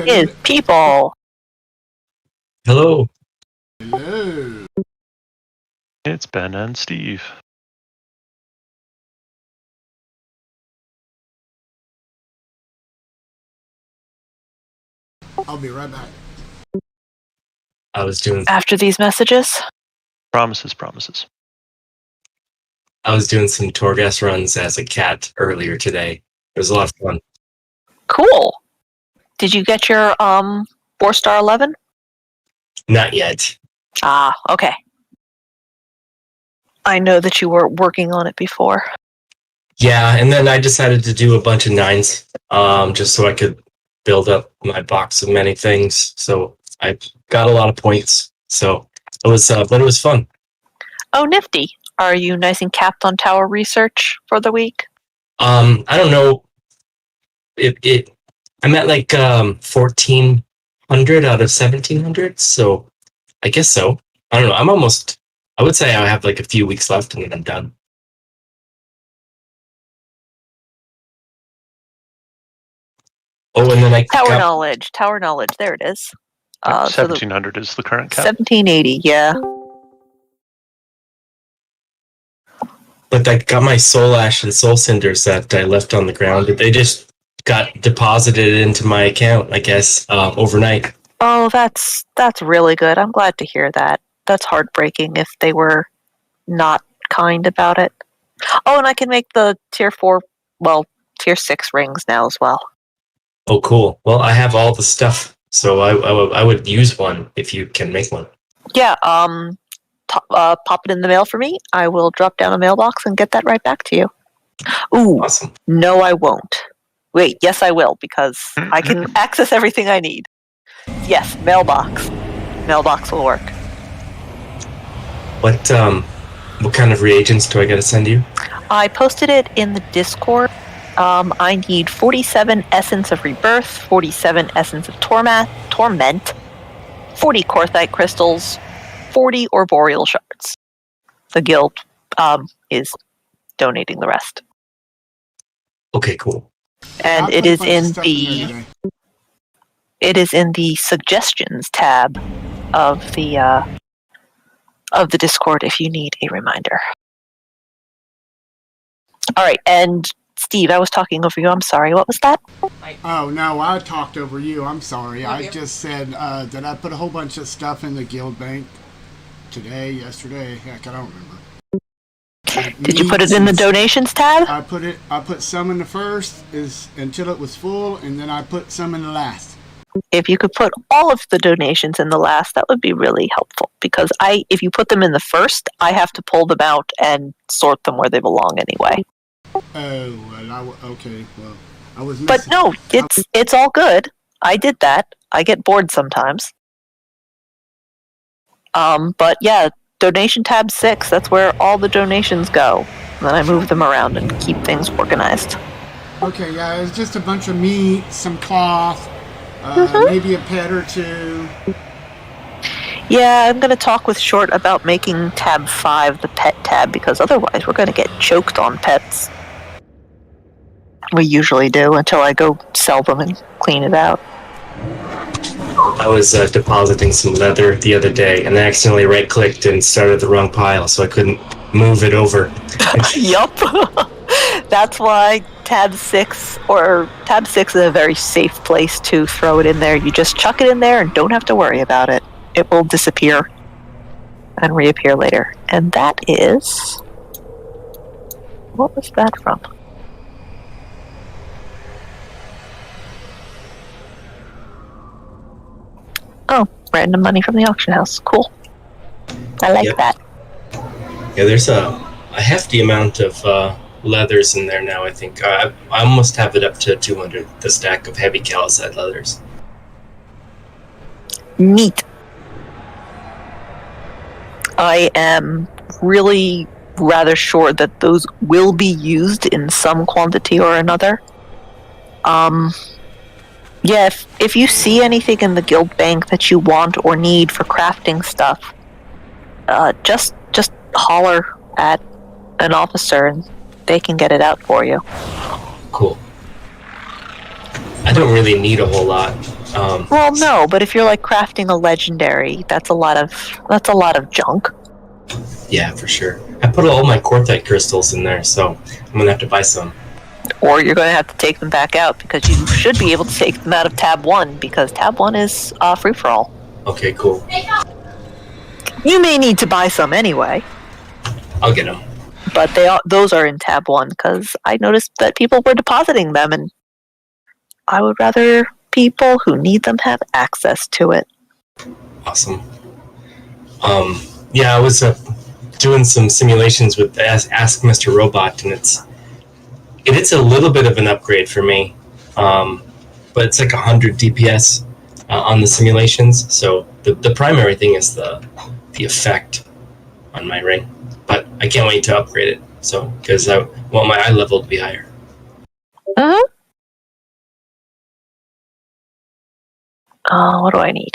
is people. Hello. Hello. It's Ben and Steve. I'll be right back. I was doing After these messages. Promises. some Torghast runs as a cat earlier today. It was a lot of fun. Cool. Did you get your 4-star 11? Not yet. Ah, okay. I know that you were working on it before. Yeah, and then I decided to do a bunch of 9s, just so I could build up my box of many things. So I got a lot of points. So it was, but it was fun. Oh, nifty. Are you nice and capped on tower research for the week? I don't know. I'm at like 1,400 out of 1,700. So I guess so. I don't know. I would say I have like a few weeks left and then I'm done. Oh, and then Tower knowledge. There it is. 1,700 is the current cap. 1780. Yeah. But I got my soul ash and soul cinders that I left on the ground. They just got deposited into my account, I guess, overnight. Oh, that's really good. I'm glad to hear that. That's heartbreaking if they were not kind about it. Oh, and I can make the tier 6 rings now as well. Oh, cool. Well, I have all the stuff, so I would use one if you can make one. Yeah, pop it in the mail for me. I will drop down a mailbox and get that right back to you. Ooh, Awesome. No, I won't. Wait, yes, I will, because I can access everything I need. Yes, mailbox. Mailbox will work. What kind of reagents do I got to send you? I posted it in the Discord. I need 47 Essence of Rebirth, 47 Essence of Torment, 40 Korthite Crystals, 40 Arboreal Shards. The guild is donating the rest. Okay, cool. And it is in the suggestions tab of the Discord if you need a reminder. All right, and Steve, I was talking over you. I'm sorry. What was that? Oh, no, I talked over you. I'm sorry. I just said that I put a whole bunch of stuff in the guild bank yesterday. Heck, I don't remember. Did you put it in the donations tab? I put some in the first until it was full, and then I put some in the last. If you could put all of the donations in the last, that would be really helpful. Because if you put them in the first, I have to pull them out and sort them where they belong anyway. Oh, well, okay. Well, I was missing. But no, it's all good. I did that. I get bored sometimes. But yeah, donation tab 6. That's where all the donations go. And then I move them around and keep things organized. Okay, yeah, it's just a bunch of meat, some cloth, maybe a pet or two. Yeah, I'm going to talk with Short about making tab 5 the pet tab, because otherwise we're going to get choked on pets. We usually do, until I go sell them and clean it out. I was depositing some leather the other day, and I accidentally right-clicked and started the wrong pile, so I couldn't move it over. Yup. That's why tab 6 is a very safe place to throw it in there. You just chuck it in there and don't have to worry about it. It will disappear and reappear later. And that is... What was that from? Oh, random money from the auction house. Cool. I like that. Yeah, there's a hefty amount of leathers in there now, I think. I almost have it up to 200, the stack of heavy calisite leathers. Neat. I am really rather sure that those will be used in some quantity or another. Yeah, if you see anything in the guild bank that you want or need for crafting stuff, just holler at an officer and they can get it out for you. Cool. I don't really need a whole lot. Well, no, but if you're like crafting a legendary, that's a lot of junk. Yeah, for sure. I put all my quartzite crystals in there, so I'm gonna have to buy some. Or you're going to have to take them back out because you should be able to take them out of tab 1 because tab 1 is free for all. Okay, cool. You may need to buy some anyway, I'll get them. but those are in tab 1 because I noticed that people were depositing them, and I would rather people who need them have access to it. Awesome. Yeah, I was doing some simulations with Ask Mr. Robot, and it's a little bit of an upgrade for me, but it's like 100 DPS on the simulations. So the primary thing is the effect on my ring, but I can't wait to upgrade it. So because I want my eye level to be higher. What do I need?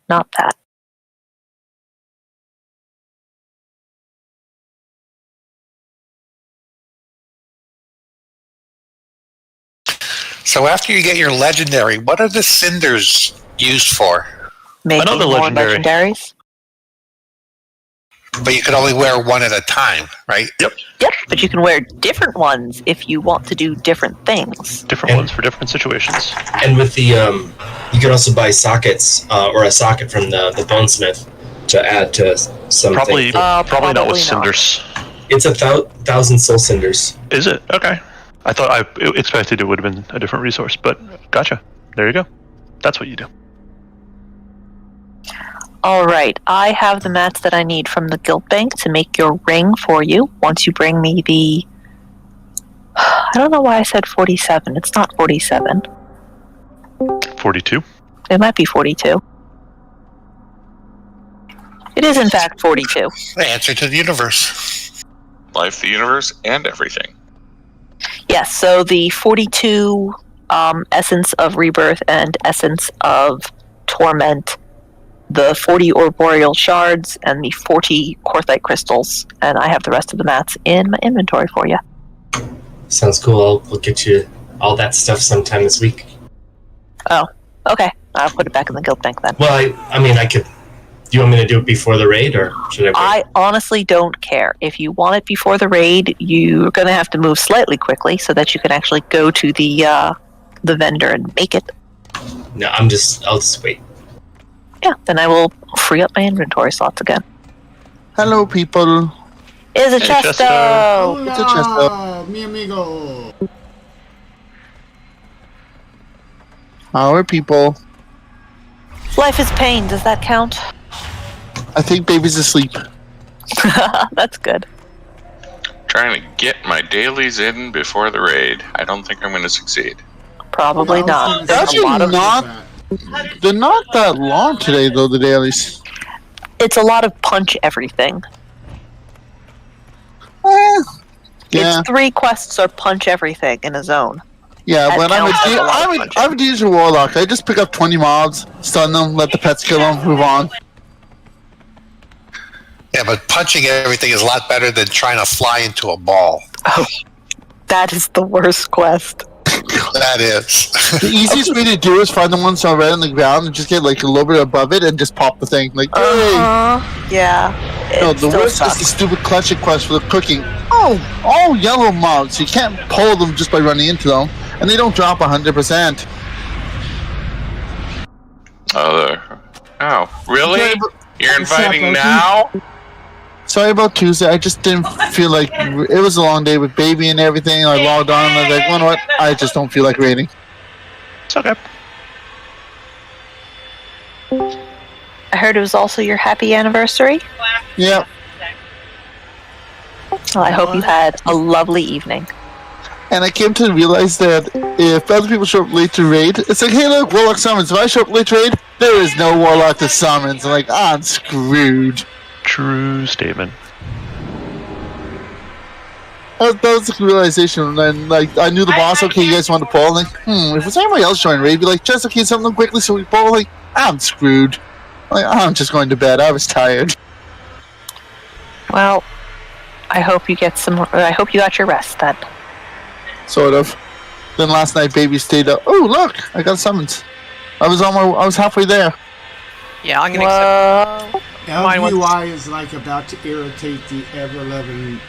Not that. So after you get your legendary, what are the cinders used for? Making Another more legendary. legendaries. But you can only wear one at a time, right? Yep, but you can wear different ones if you want to do different things. Different ones for different situations. And with the you can also buy sockets or a socket from the bonesmith to add to something. Probably not probably with cinders. It's 1,000 soul cinders. Is it? Okay. I thought I expected it would have been a different resource, but gotcha. There you go. That's what you do. Alright, I have the mats that I need from the guild bank to make your ring for you. Once you bring me the... I don't know why I said 47. It's not 47. 42. It might be 42. It is in fact 42. The answer to the universe. Life, the universe, and everything. Yes, so the 42 Essence of Rebirth and Essence of Torment, the 40 Arboreal Shards, and the 40 Quartzite Crystals, and I have the rest of the mats in my inventory for you. Sounds cool. I'll get you all that stuff sometime this week. Oh, okay. I'll put it back in the guild bank then. Well, I mean, I could... Do you want me to do it before the raid, or should I wait? I honestly don't care. If you want it before the raid, you're going to have to move slightly quickly so that you can actually go to the vendor and make it. No, I'll just wait. Yeah, then I will free up my inventory slots again. Hello, people. Is it Hey, Chesto? Chesto. It's a chest Hola, mi amigo. How are people? Life is pain. Does that count? I think baby's asleep. That's good. Trying to get my dailies in before the raid. I don't think I'm going to succeed. Probably not. There's Actually a lot of, not. They're not that long today, though, the dailies. it's a lot of punch everything. Yeah. It's 3 quests or punch everything in a zone. Yeah, That when counts as a lot of punching. I'm a diesel warlock. I just pick up 20 mobs, stun them, let the pets kill them, move on. Yeah, but punching everything is a lot better than trying to fly into a ball. That is the worst quest. That is. The easiest way to do is find the ones already on the ground and just get like a little bit above it and just pop the thing. Like, hey! Yeah. No, It the still worst sucks. is the stupid clutching quest for the cooking. Oh, all yellow mobs. You can't pull them just by running into them, and they don't drop 100%. Oh, really? Sorry, but- You're inviting Loki? now? Sorry about Tuesday. I just didn't feel like it was a long day with baby and everything. I logged on and I was like, you know what? I just don't feel like raiding. It's okay. I heard it was also your happy anniversary. Yeah. Well, I hope you had a lovely evening. And I came to realize that if other people show up late to raid, it's like, hey, look, Warlock summons. If I show up late to raid, there is no Warlock to summons. I'm like, I'm screwed. True statement. That was the realization. And then, like, I knew the boss, okay, you guys want to pull? Like, if it's anybody else joining raid, be like, just okay, something quickly so we pull. Like, I'm screwed. Like, I'm just going to bed. I was tired. Well, I hope you get some. I hope you got your rest then. Sort of. Then last night, baby stayed up. Oh, look! I got a summons. I was halfway there. Yeah, I'm gonna accept. Mine was- LVY is like about to irritate the ever-loving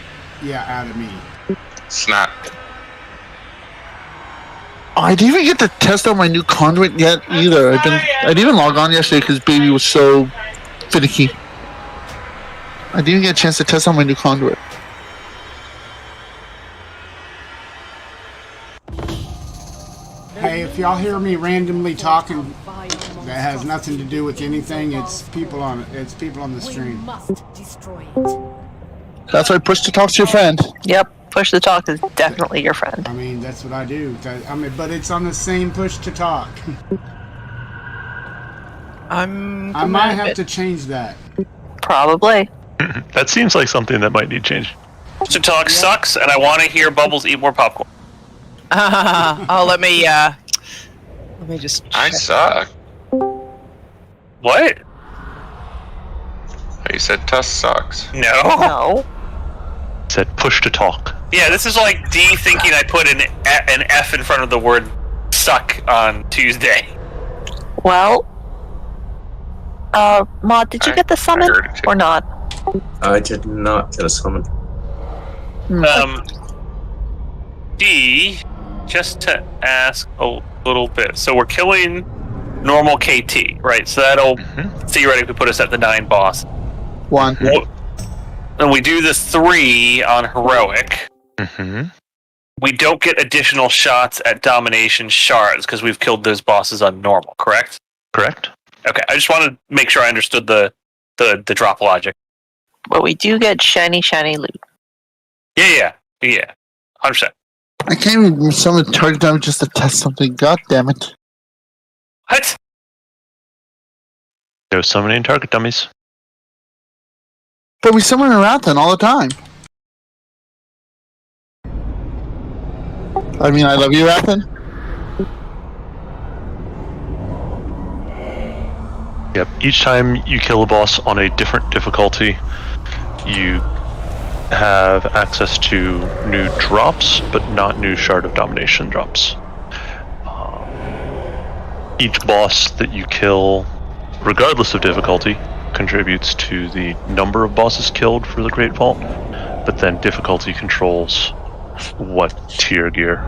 out of me. It's not. I didn't even get to test out my new conduit yet either. I didn't even log on yesterday because baby was so finicky. I didn't even get a chance to test out my new conduit. Hey, if y'all hear me randomly talking, that has nothing to do with anything. It's people on the stream. That's why push to talk to your friend. Yep. Push to talk is definitely your friend. I mean, that's what I do. But it's on the same push to talk. I might have to change that. Probably. That seems like something that might need change. To talk sucks, and I want to hear Bubbles eat more popcorn. Oh, let me just. I suck. What? You said Tuss sucks. No. No. Said push to talk. Yeah, this is like D thinking I put an F in front of the word suck on Tuesday. Well, Maud, did you get the summon heard it too. or not? I did not get a summon. D, just to ask a little bit. So we're killing normal KT, right? So that'll theoretically put us at the 9 boss. 1. And we do the 3 on heroic. Mm-hmm. We don't get additional shots at domination shards because we've killed those bosses on normal, correct? Correct. Okay, I just wanted to make sure I understood the drop logic. But we do get shiny loot. Yeah. 100%. I can't even summon target damage just to test something. God damn it. What? No summoning target dummies. But we summon Arathan all the time. I mean, I love you, Arathan. Yep. Each time you kill a boss on a different difficulty, you have access to new drops, but not new Shard of Domination drops. Each boss that you kill, regardless of difficulty, contributes to the number of bosses killed for the Great Vault, but then difficulty controls what tier gear.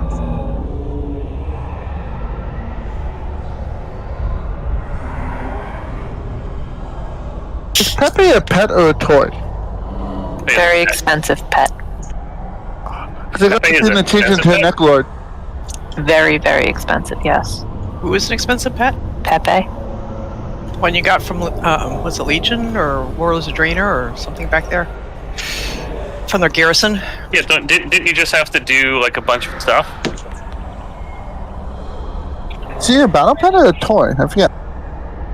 Is Pepe a pet or a toy? Very expensive pet. Because I got Pepe the is thing a that changed expensive into a pet. Necklord. Very, very expensive, yes. Who is an expensive pet? Pepe. One you got from was it Legion or Warlords of Draenor or something back there? From their garrison? Yeah, didn't you just have to do like a bunch of stuff? Is he a battle pet or a toy? I forget.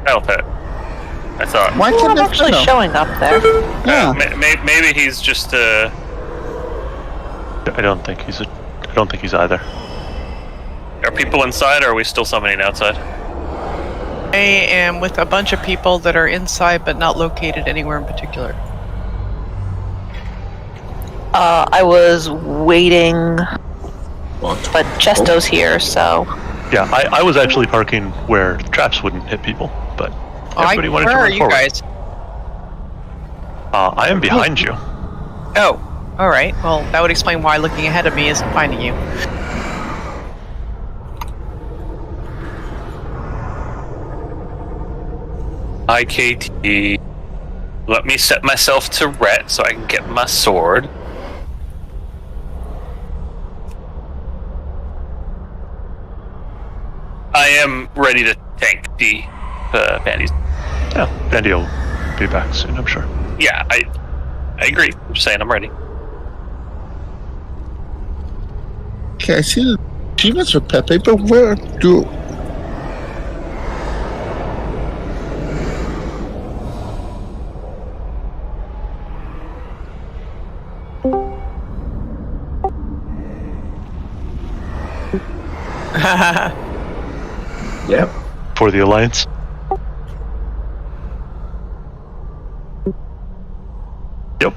Battle pet. I thought. Why He's can't not they actually know? showing up there. Yeah. Maybe he's just I don't think he's either. Are people inside, or are we still summoning outside? I am with a bunch of people that are inside but not located anywhere in particular. I was waiting, but Chesto's here, so Yeah, I was actually parking where traps wouldn't hit people, but everybody wanted to where are run you forward. guys? I am behind you. Oh, all right. Well, that would explain why looking ahead of me isn't finding you. IKT. Let me set myself to ret so I can get my sword. I am ready to tank the bandies. Yeah, Bandy will be back soon, I'm sure. Yeah, I agree. I'm just saying I'm ready. Okay, I see the achievements for Pepe, but where do... Yep. For the Alliance. Yep.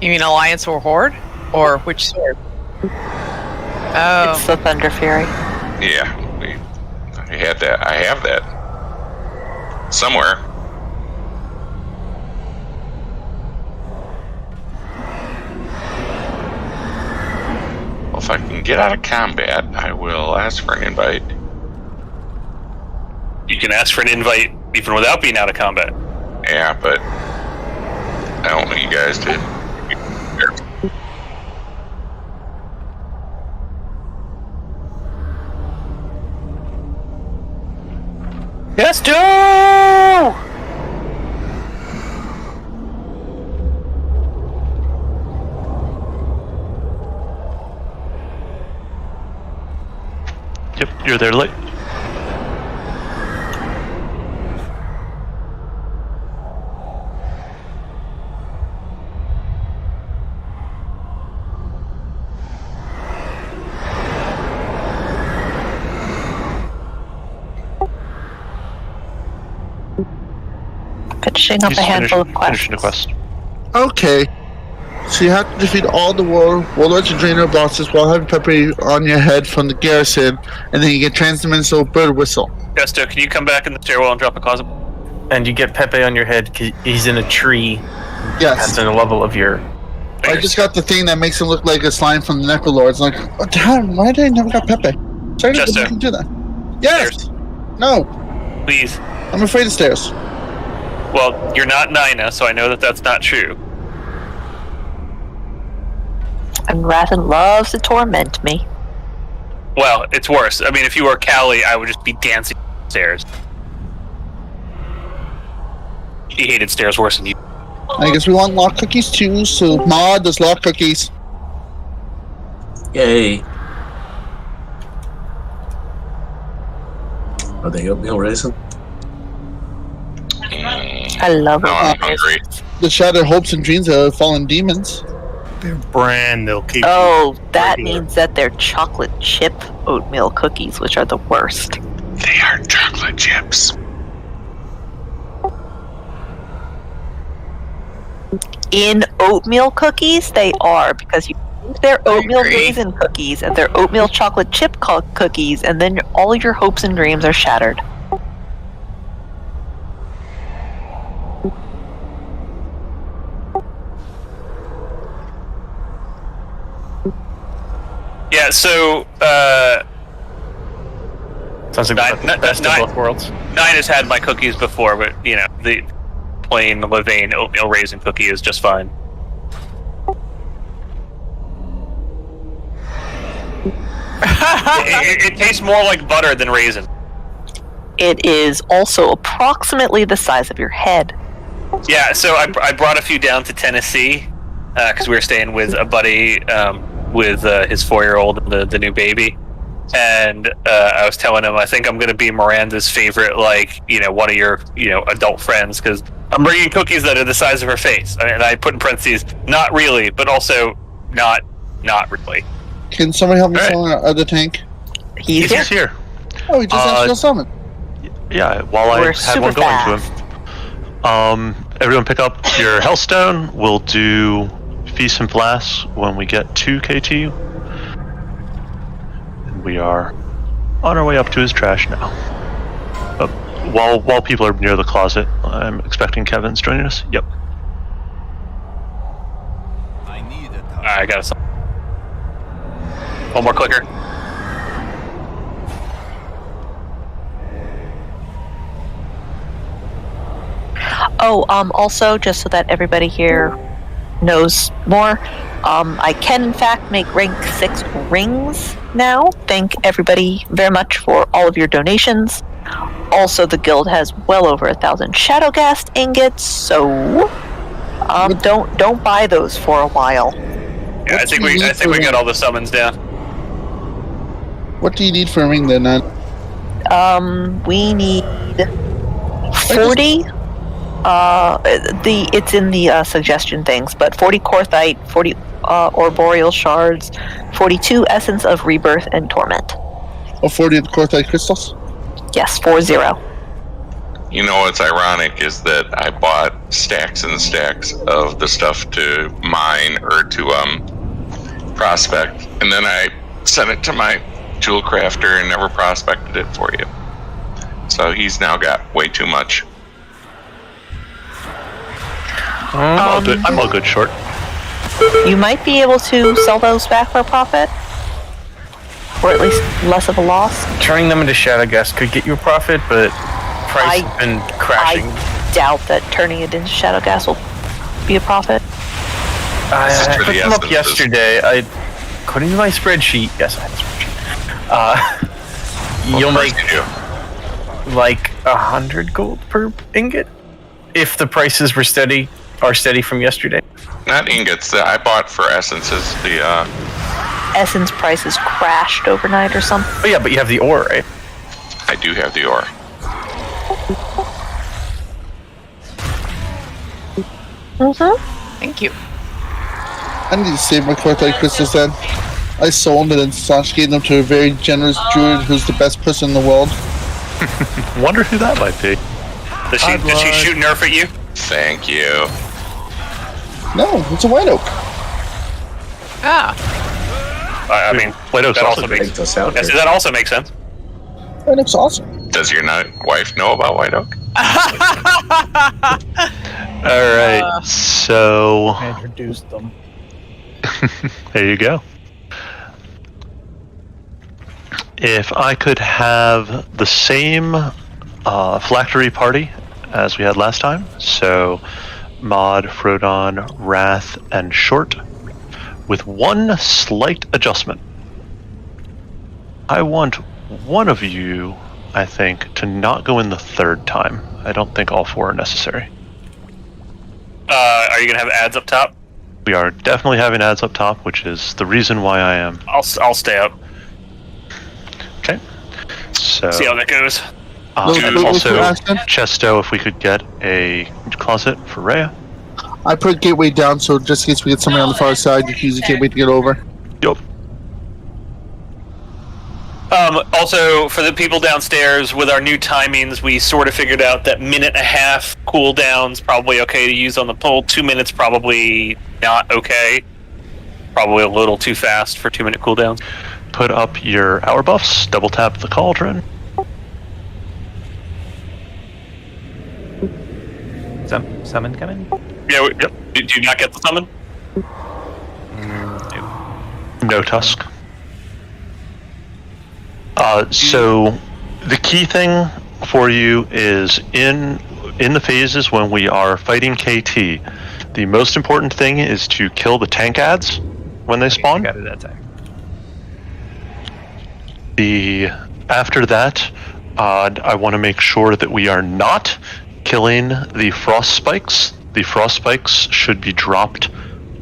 You mean Alliance or Horde? Or which sword? Oh. It's the Thunder Fury. Yeah, I had that. I have that somewhere. Well, if I can get out of combat, I will ask for an invite. You can ask for an invite even without being out of combat. Yeah, but I don't think you guys did. Yes, do! Yep, you're there late. Finishing up a handful of quests. Finishing the quest. Okay. So you have to defeat all the Warlords and Draenor bosses while having Pepe on your head from the garrison, and then you get transdimensional bird whistle. Gusto, can you come back in the stairwell and drop a closet? And you get Pepe on your head 'cause he's in a tree. Yes. That's in the level of your... I just got the thing that makes him look like a slime from the Necrolords. Like, oh, damn, why did I never got Pepe? Sorry, I Jester. can do that. Yes! Stairs. No, Please. I'm afraid of stairs. Well, you're not Nina, so I know that that's not true. And Rathan loves to torment me. Well, it's worse. I mean, if you were Callie, I would just be dancing stairs. He hated stairs worse than you. I guess we want lock cookies too, so Mod does lock cookies. Yay. Are they oatmeal raisin? I love No, I'm it. hungry. The shattered hopes and dreams of fallen demons. They're brand new cookies. Oh, that Right here. means that they're chocolate chip oatmeal cookies, which are the worst. They are chocolate chips. In oatmeal cookies, they are, because you think they're oatmeal agree. raisin cookies and they're oatmeal chocolate chip cookies, and then all your hopes and dreams are shattered. Yeah, so, Sounds like the best of both worlds. Nina's had my cookies before, but, you know, the plain Levain oatmeal raisin cookie is just fine. it tastes more like butter than raisin. It is also approximately the size of your head. Yeah, so I brought a few down to Tennessee because we were staying with a buddy with his 4-year-old and the new baby, and I was telling him I think I'm going to be Miranda's favorite, like, you know, one of your, you know, adult friends, because I'm bringing cookies that are the size of her face, and I put in parentheses not really, but also not really. Can somebody help me Alright. summon our other tank? He's He's here. Oh, he just has to summon. Yeah, while I We're had super one going fast. to him. Everyone pick up your Hellstone. We'll do Feast and Blast when we get to KT. And we are on our way up to his trash now. While people are near the closet, I'm expecting Kevin's joining us. Yep. I got some. One more clicker. Oh, also, just so that everybody here knows more, I can in fact make rank 6 rings now. Thank everybody very much for all of your donations. Also, the guild has well over 1,000 Shadowgast ingots, so don't buy those for a while. Yeah, I think we got all the summons down. What do you need for a ring then, Nan? We need 40. It's in the suggestion things, but 40 Korthite, 40 Arboreal Shards, 42 Essence of Rebirth and Torment. Or 40 of the Korthite crystals? Yes, 40. You know what's ironic is that I bought stacks and stacks of the stuff to mine or to prospect, and then I sent it to my tool crafter and never prospected it for you. So he's now got way too much. I'm all good short. You might be able to sell those back for a profit, or at least less of a loss. Turning them into shadow gas could get you a profit, but price has been crashing. I doubt that turning it into shadow gas will be a profit. This is I for put the them up essences. yesterday. According to my spreadsheet, yes, I have a spreadsheet. You'll make like 100 gold per ingot if the prices are steady from yesterday. Not ingots. I bought for essences. The Essence prices crashed overnight or something. Oh yeah, but you have the ore, right? I do have the ore. Thank you. I need to save my quartite crystals then. I sold it and Sash gave them to a very generous druid who's the best person in the world. Wonder who that might be. Does she shoot nerf at you? Thank you. No, it's a white oak. Ah, I mean, White Oak's that also also makes Takes us out yes, here. that also makes sense. White oak's awesome. Does your wife know about White Oak? All right, so I introduced them. there you go. If I could have the same phylactery party as we had last time, so Mod, Frodon, Wrath, and Short, with one slight adjustment. I want one of you, I think, to not go in the third time. I don't think all four are necessary. Are you gonna have ads up top? We are definitely having ads up top, which is the reason why I am. I'll stay up. Okay. So See how that goes. also, Chesto, if we could get a closet for Rhea. I put gateway down so just in case we get somebody on the far side, you can use the gateway to get over. Yup. Also, for the people downstairs, with our new timings, we sort of figured out that 1.5 cooldown's probably okay to use on the pole. 2 minutes probably not okay. Probably a little too fast for 2-minute cooldowns. Put up your hour buffs, double tap the cauldron. Summon coming? Yeah, yep. Did you not get the summon? No tusk. So the key thing for you is in the phases when we are fighting KT, the most important thing is to kill the tank ads when they spawn. Got it that time. After that, I want to make sure that we are not killing the frost spikes. The frost spikes should be dropped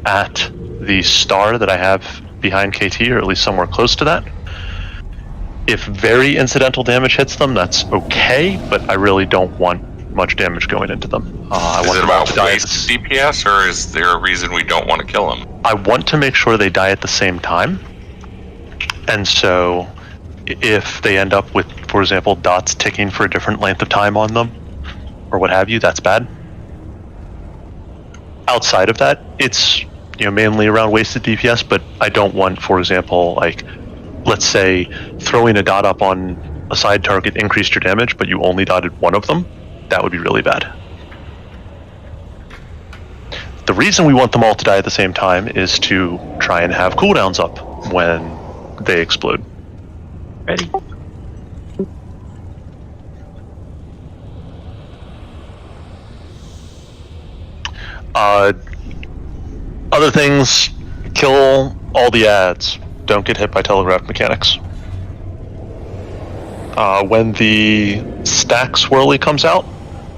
at the star that I have behind KT, or at least somewhere close to that. If very incidental damage hits them, that's okay, but I really don't want much damage going into them. I Is want it them all about to die. waste DPS, or is there a reason we don't want to kill them? I want to make sure they die at the same time, and so if they end up with, for example, dots ticking for a different length of time on them, or what have you, that's bad. Outside of that, it's mainly around wasted DPS, but I don't want, for example, like, let's say throwing a dot up on a side target increased your damage, but you only dotted one of them. That would be really bad. The reason we want them all to die at the same time is to try and have cooldowns up when they explode. Ready? Other things, kill all the ads. Don't get hit by telegraph mechanics. When the stack swirly comes out,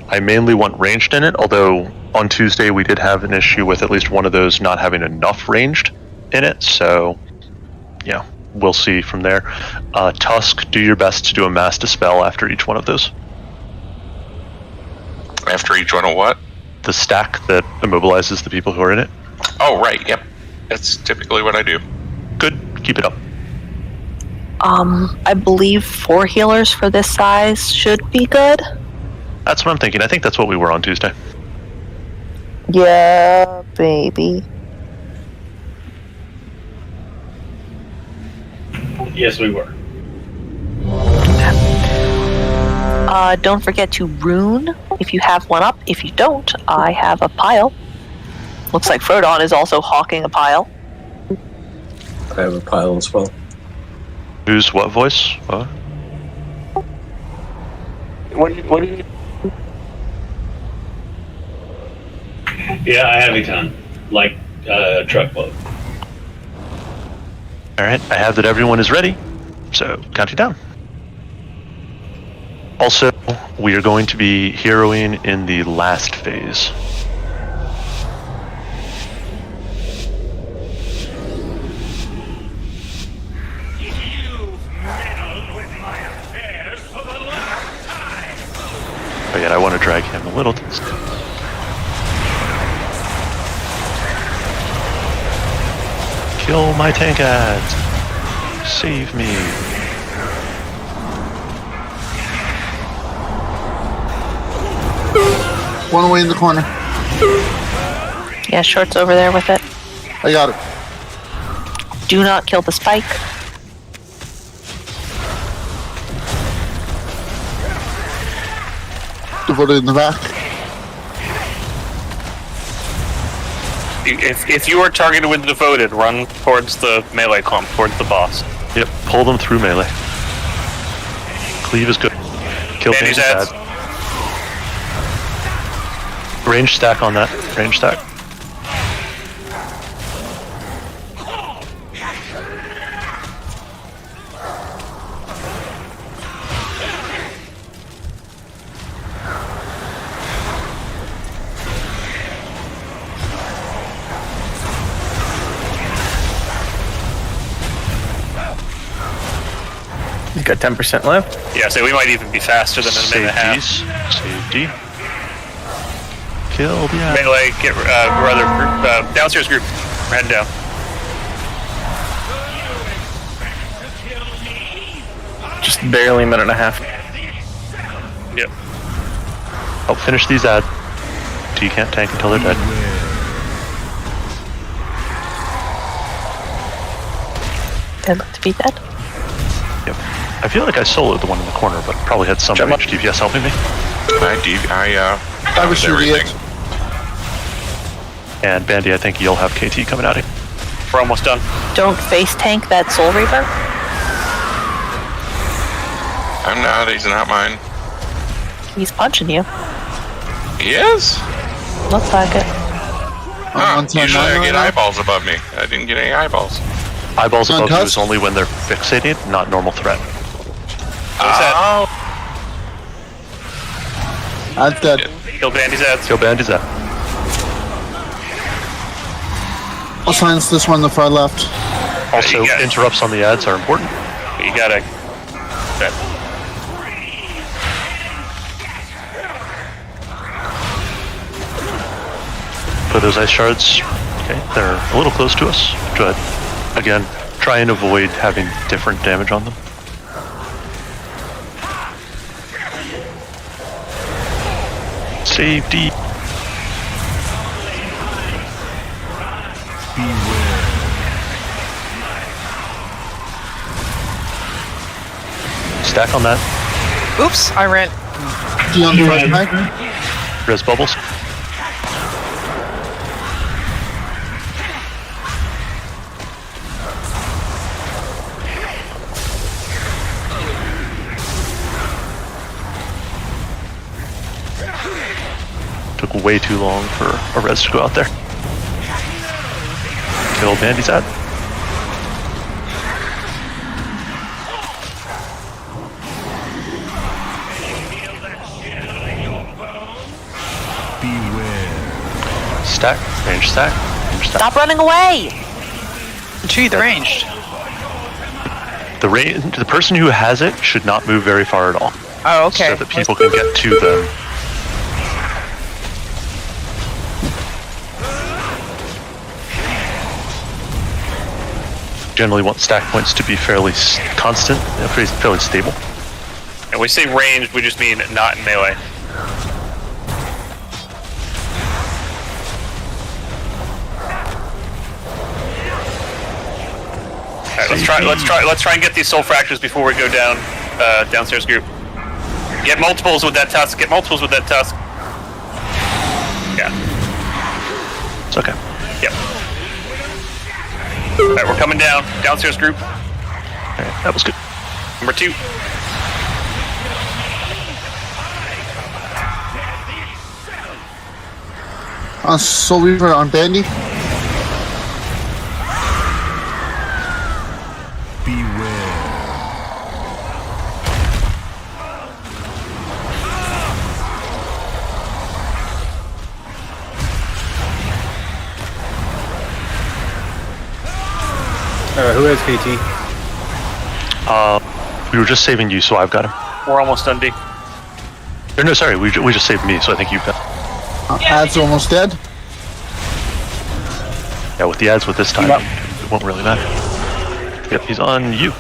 I mainly want ranged in it, although on Tuesday we did have an issue with at least one of those not having enough ranged in it, so yeah, we'll see from there. Tusk, do your best to do a mass dispel after each one of those. After each one of what? The stack that immobilizes the people who are in it. Oh, right, yep. That's typically what I do. Good, keep it up. I believe 4 healers for this size should be good. That's what I'm thinking. I think that's what we were on Tuesday. Yeah, baby. Yes, we were. Don't forget to rune if you have one up. If you don't, I have a pile. Looks like Frodon is also hawking a pile. I have a pile as well. Who's what voice? What? What do you... Yeah, I have a ton. Like a truckload. Alright, I have that everyone is ready. So, count you down. Also, we are going to be heroing in the last phase. But yet I want to drag him a little. Kill my tank ads. Save me. One away in the corner. Yeah, Short's over there with it. I got it. Do not kill the spike. Devoted in the back. If you are targeted with devoted, run towards the melee clump, towards the boss. Yep, pull them through melee. Cleave is good. Kill Bandy's Bandy's ads. ad. Range stack on that. Range stack. He's got 10% left. Yeah, so we might even be faster than a minute and a half. Safety. Kill the ad. Melee, get rather group, downstairs group. We're heading down. Just barely a minute and a half. Yep. Help finish these ads. So you can't tank until they're dead. They look to be dead. Yep. I feel like I soloed the one in the corner, but probably had some range DPS helping me. I was shooting it. And Bandy, I think you'll have KT coming out here. We're almost done. Don't face tank that Soul Reaper. I'm not. He's not mine. He's punching you. He is? Looks like it. Huh, usually I get eyeballs above me. I didn't get any eyeballs. Eyeballs above you Untusked? is only when they're fixated, not normal threat. Oh. That's dead. Kill Bandy's ads. Kill Bandy's ad. I'll silence this one on the far left. Also, Yeah. interrupts on the ads are important. You gotta... Okay. Put those ice shards. Okay, they're a little close to us. But again, try and avoid having different damage on them. Safety. Stack on that. Oops, I ran. D on the right back. Res bubbles. Took way too long for a res to go out there. Kill Bandy's ad. Stack, range stack, range stack. Stop running away! Gee, the ranged. The person who has it should not move very far at all. Oh, okay. So that people can get to them. Generally want stack points to be fairly constant, fairly stable. And we say ranged, we just mean not in melee. Alright, let's try and get these soul fractures before we go down downstairs group. Get multiples with that tusk. Get multiples with that tusk. Yeah. It's okay. Yep. Alright, we're coming down. Downstairs group. Alright, that was good. Number 2. Soul Reaver on Bandy. Who has KT? We were just saving you, so I've got him. We're almost done, D. Or no, sorry, we just saved me, so I think you've got. Ad's almost dead. Yeah, with the ads with this time, it won't really matter. Yep, he's on you.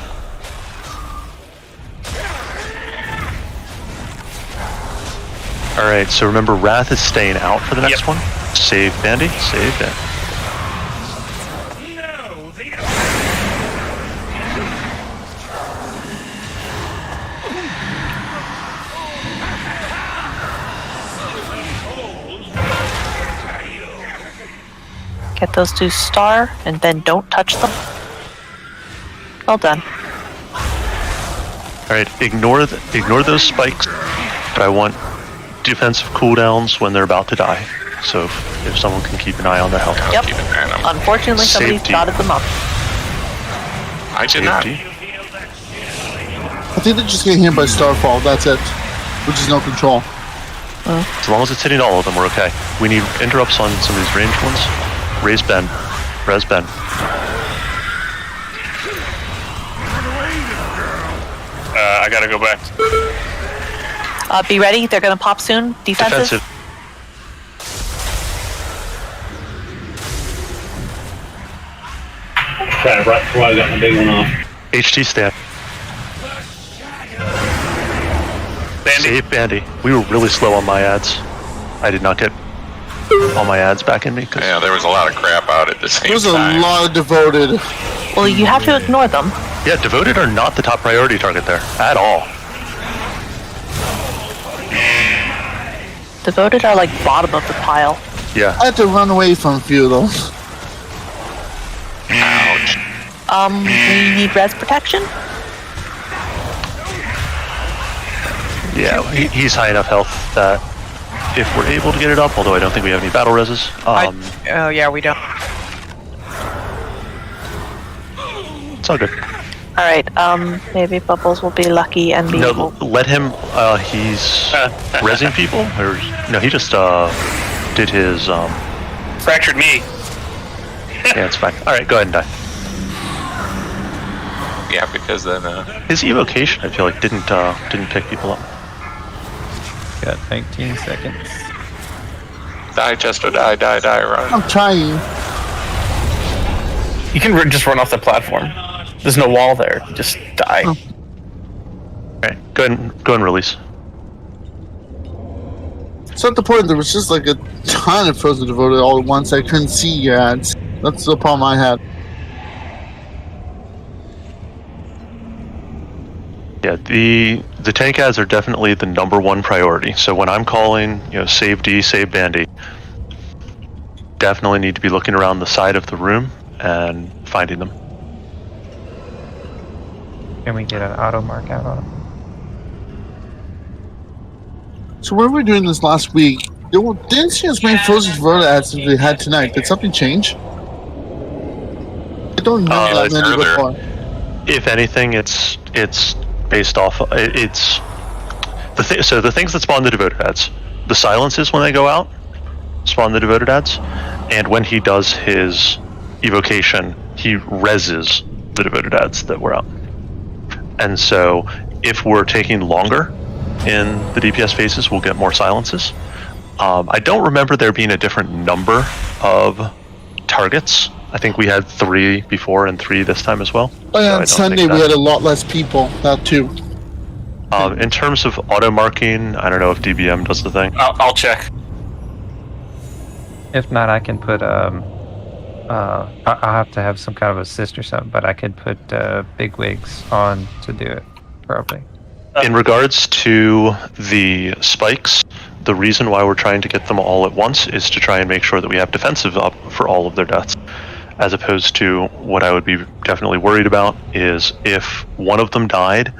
Alright, so remember, Wrath is staying out for the next one. Save Bandy, save Bandy. Get those 2 star, and then don't touch them. Well done. Alright, ignore those spikes, but I want defensive cooldowns when they're about to die. So if someone can keep an eye on their health. Yep. Keep an eye on 'em. Unfortunately, somebody's Safety. dotted them up. I did not. Safety. I think they're just getting hit by Starfall. That's it. Which is no control. As long as it's hitting all of them, we're okay. We need interrupts on some of these ranged ones. Raise Ben. Res Ben. I gotta go back. Be ready. They're going to pop soon. Defensive. Defensive. Right before I got my big one off. HT stand. Bandy. Save Bandy. We were really slow on my ads. I did not get all my ads back in me. Yeah, there was a lot of crap out at the same There's a time. lot of devoted. Well, you have to ignore them. Yeah, devoted are not the top priority target there at all. Devoted are like bottom of the pile. Yeah. I had to run away from a few of those. Ouch. We need res protection. Yeah, he's high enough health that if we're able to get it up, although I don't think we have any battle reses. Oh yeah, we don't. It's all good. All right. Maybe Bubbles will be lucky and be No, able. let him. He's rezzing people, or no? He just did his. Fractured me. Yeah, it's fine. All right, go ahead and die. Yeah, because then His evocation, I feel like, didn't pick people up. Got 19 seconds. die, Chester, die, run. I'm trying. You can just run off the platform. There's no wall there. Just die. Oh. Alright, go ahead and release. So at the point, there was just like a ton of frozen devoted all at once. I couldn't see your ads. That's the problem I had. Yeah, the tank ads are definitely the #1 priority. So when I'm calling, save D, save Bandy, definitely need to be looking around the side of the room and finding them. Can we get an auto mark out on him? So when we were doing this last week, didn't see as many frozen devoted ads as we had tonight. Did something change? I don't know that many further. before. If anything, it's based off. It's so the things that spawn the devoted ads, the silences when they go out, spawn the devoted ads, and when he does his evocation, he reses the devoted ads that were out. And so, if we're taking longer in the DPS phases, we'll get more silences. I don't remember there being a different number of targets. I think we had 3 before and 3 this time as well. Oh yeah, So I on don't Sunday think we that- had a lot less people. That too. In terms of auto marking, I don't know if DBM does the thing. I'll check. If not, I can put a I'll have to have some kind of assist or something, but I could put big wigs on to do it, probably. In regards to the spikes, the reason why we're trying to get them all at once is to try and make sure that we have defensive up for all of their deaths. As opposed to what I would be definitely worried about is if one of them died,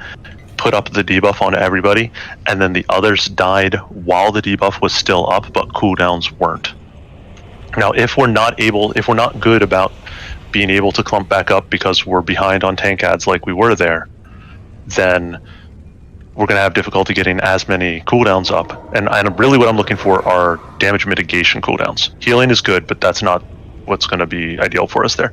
put up the debuff on everybody, and then the others died while the debuff was still up, but cooldowns weren't. Now, if we're not good about being able to clump back up because we're behind on tank ads like we were there, then we're going to have difficulty getting as many cooldowns up. And really what I'm looking for are damage mitigation cooldowns. Healing is good, but that's not what's going to be ideal for us there.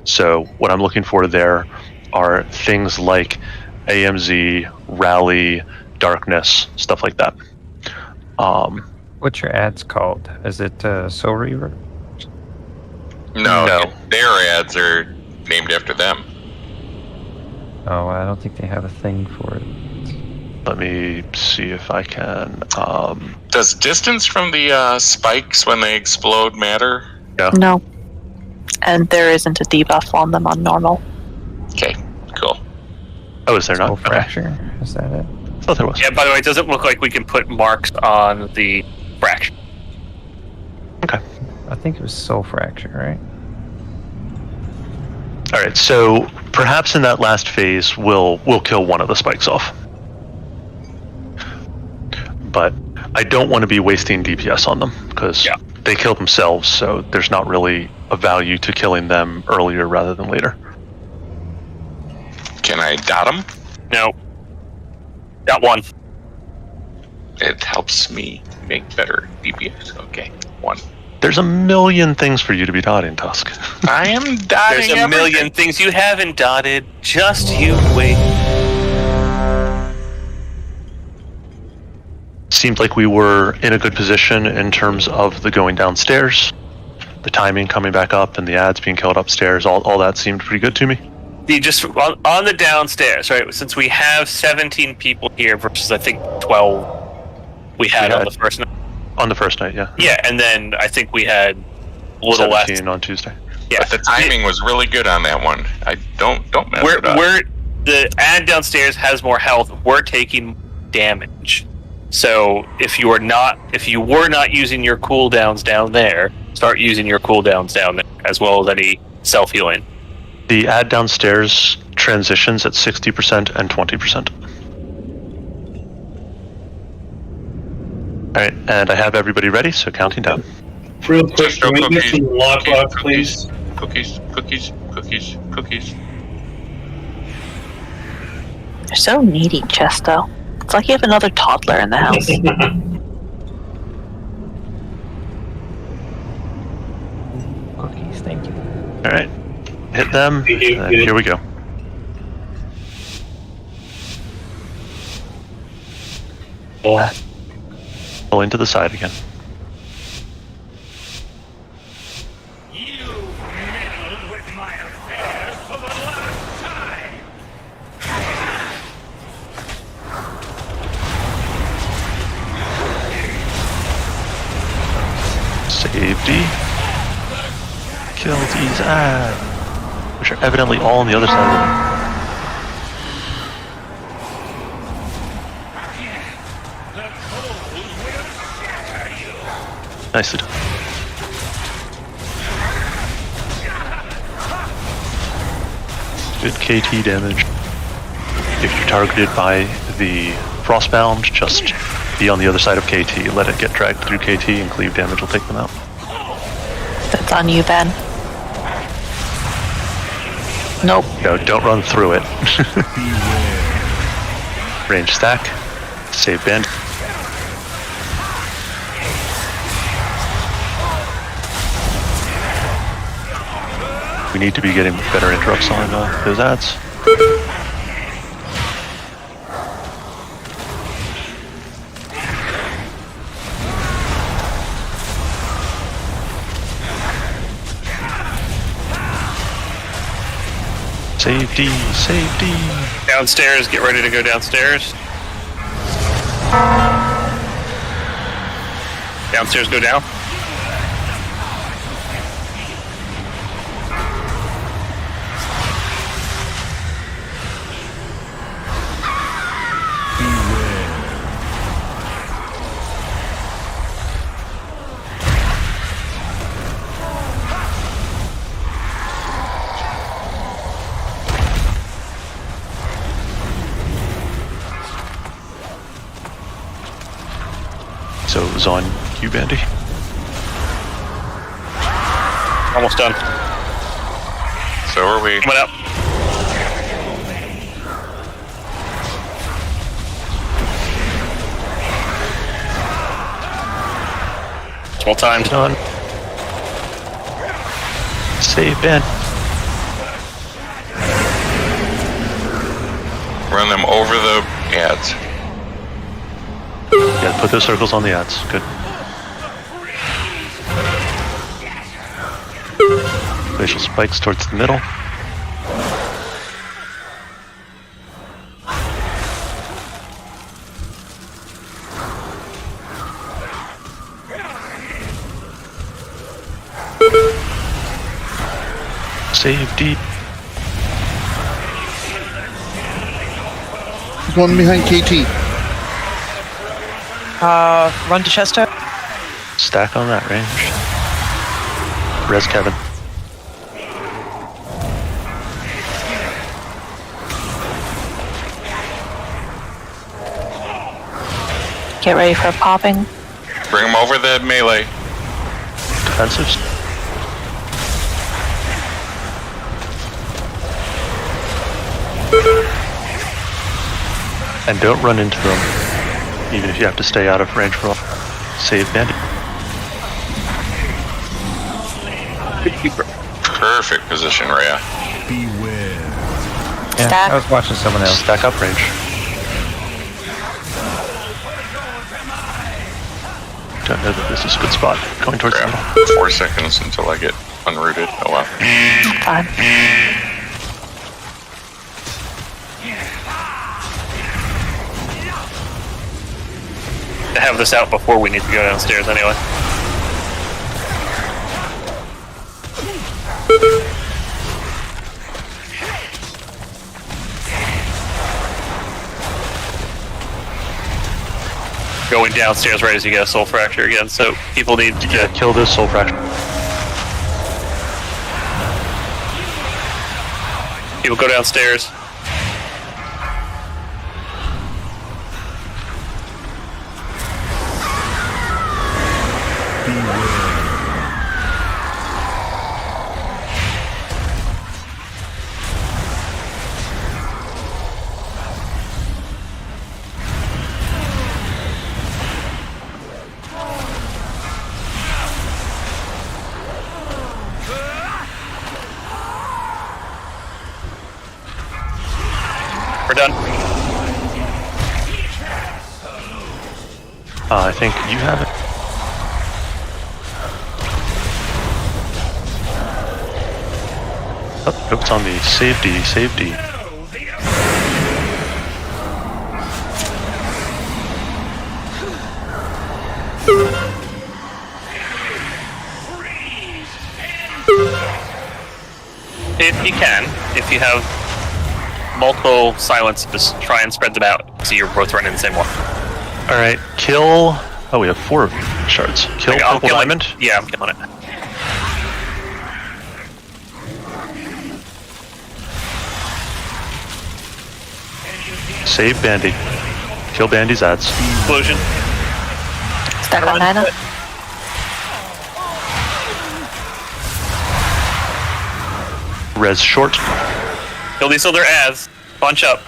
So what I'm looking for there are things like AMZ, Rally, Darkness, stuff like that. What's your ads called? Is it Soul Reaver? No, their ads are named after them. Oh, I don't think they have a thing for it. Let me see if I can. Does distance from the spikes when they explode matter? Yeah. No. And there isn't a debuff on them on normal. Okay, cool. Oh, is there Soul not? Fracture? Is that it? I thought there was. Yeah, by the way, it doesn't look like we can put marks on the fraction. Okay. I think it was Soul Fracture, right? All right. So perhaps in that last phase, we'll kill one of the spikes off. But I don't want to be wasting DPS on them because they kill themselves, so there's not really a value to killing them earlier rather than later. Can I dot them? No. Got one. It helps me make better DPS. Okay, one. There's a million things for you to be dotting, Tusk. I am dotting. There's a million things you haven't dotted. Just you wait. Seemed like we were in a good position in terms of the going downstairs, the timing coming back up, and the ads being killed upstairs. All that seemed pretty good to me. Just on the downstairs, right? Since we have 17 people here versus I think 12 we had on the first night. On the first night, yeah. Yeah, and then I think we had a little less 17 on Tuesday. Yeah, but the timing was really good on that one. I don't mess it up. The ad downstairs has more health. We're taking damage. So if you were not using your cooldowns down there, start using your cooldowns down there as well as any self healing. The ad downstairs transitions at 60% and 20%. All right, and I have everybody ready, so counting down. Real quick, can we get some lock, please? Cookies. You're so needy, Chesto. It's like you have another toddler in the house. Cookies, thank you. All right, hit them. And here we go. Pull into the side again. Safety. Kill these ads, which are evidently all on the other side of the ring. Nicely done. Good KT damage. If you're targeted by the Frostbound, just be on the other side of KT. Let it get dragged through KT and cleave damage will take them out. That's on you, Ben. Nope. No, don't run through it. Range stack. Save bend. We need to be getting better interrupts on those ads. Safety, safety. Downstairs, get ready to go downstairs. Downstairs, go down. So it was on you, Bandy. Almost done. So are we. Coming up. It's well timed. Done. Save Ben. Run them over the ads. Yeah, put those circles on the ads. Good. Glacial spikes towards the middle. Save deep. There's one behind KT. Run to Chester. Stack on that range. Res Kevin. Get ready for popping. Bring them over the melee. Defensives. And don't run into them, even if you have to stay out of range for all. Save Bandy. Perfect position, Rhea. Yeah, Stack. I was watching someone else. Stack up range. Don't know that this is a good spot. Going towards the middle. Yeah. 4 seconds until I get unrooted. Oh well. Fine. To have this out before we need to go downstairs anyway. Going downstairs right as you get a soul fracture again, so people need to Yeah, kill this soul fracture. people go downstairs. We're done. I think you have it. Oh, nope, it's on me. Save D, save D. If you can, if you have multiple silence, just try and spread them out so you're both running the same one. Alright, kill... Oh, we have 4 shards. Kill Okay, I'll Purple kill it. Diamond. Yeah, I'm killing it. Save Bandy. Kill Bandy's ads. Explosion. Stack on Nina. Res short. Kill these other ads. Bunch up.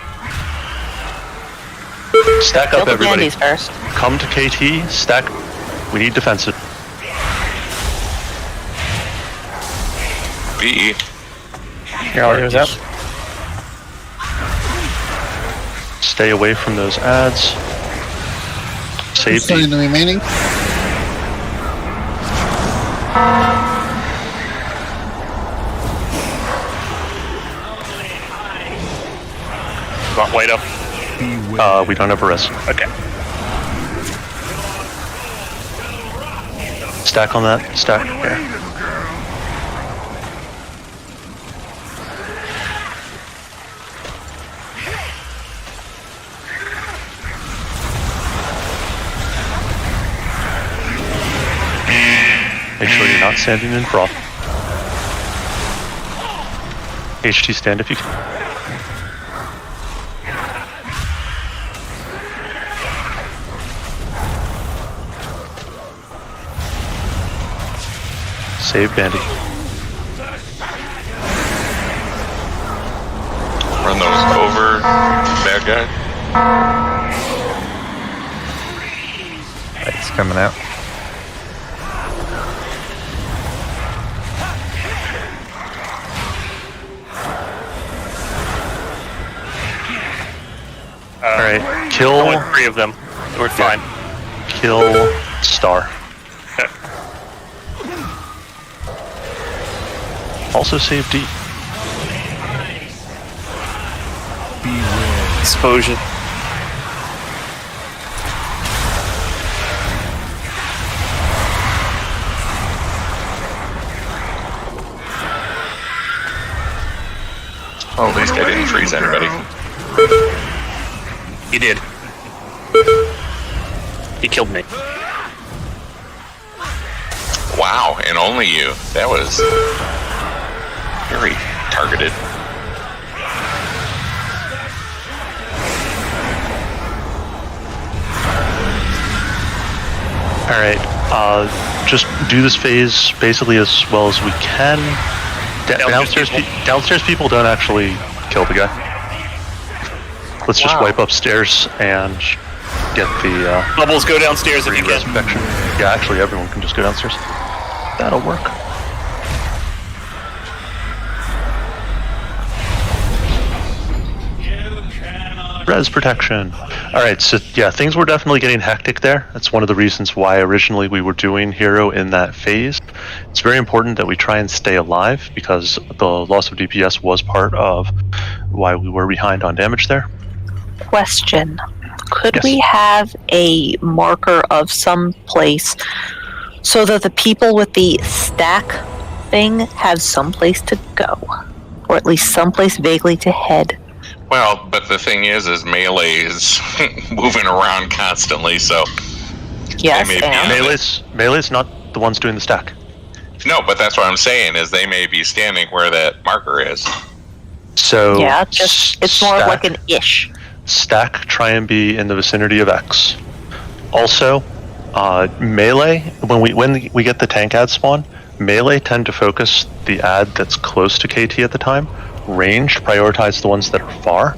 Stack Kill up, the everybody. bandies first. Come to KT. Stack. We need defensive. VE. Your audio's up. Stay away from those ads. Save Starting D. the remaining. Got white up. We don't have a res. Okay. Stack on that. Stack. Here. Make sure you're not standing in froth. HT stand if you can. Save Bandy. Run those over, bad guy. It's coming out. Alright, Only kill 3 of them. We're fine. kill Star. Also save D. Explosion. Oh, at least I didn't freeze anybody. He did. He killed me. Wow, and only you. That was very targeted. Alright, just do this phase basically as well as we can. Downstairs people don't actually kill the guy. Let's just wipe upstairs and get the Bubbles, go downstairs if you can. resurrection. Yeah, actually everyone can just go downstairs. That'll work. Res protection. Alright, so yeah, things were definitely getting hectic there. That's one of the reasons why originally we were doing Hero in that phase. It's very important that we try and stay alive because the loss of DPS was part of why we were behind on damage there. Question. Could Yes. we have a marker of some place so that the people with the stack thing have some place to go? Or at least someplace vaguely to head? Well, but the thing is melee is moving around constantly, so Yes, They may be and? Melee's not the ones doing the stack. no. But that's what I'm saying is they may be standing where that marker is. So Yeah, just it's more of like an ish. stack, try and be in the vicinity of X. Also, melee, when we get the tank ad spawn, melee tend to focus the ad that's close to KT at the time. Ranged, prioritize the ones that are far.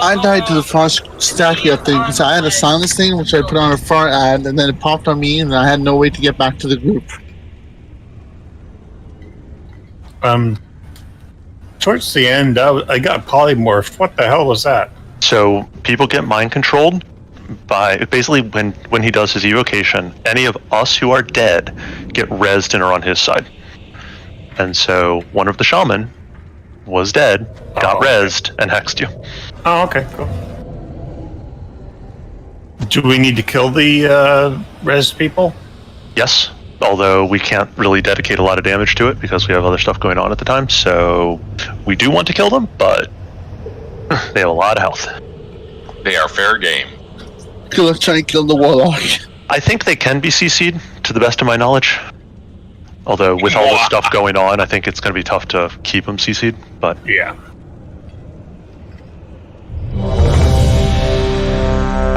I died to the frost stacky up thing because I had a silence thing which I put on a far ad and then it popped on me and I had no way to get back to the group. Towards the end, I got polymorphed. What the hell was that? So people get mind controlled by basically when he does his evocation, any of us who are dead get rezzed and are on his side. And so one of the shaman was dead, got rezzed, and hexed you. Oh, okay, cool. Do we need to kill the res people? Yes, although we can't really dedicate a lot of damage to it because we have other stuff going on at the time. So we do want to kill them, but they have a lot of health. They are fair game. Good luck trying to kill the warlock. I think they can be CC'd, to the best of my knowledge. Although with all this stuff going on, I think it's going to be tough to keep them CC'd, but... Yeah.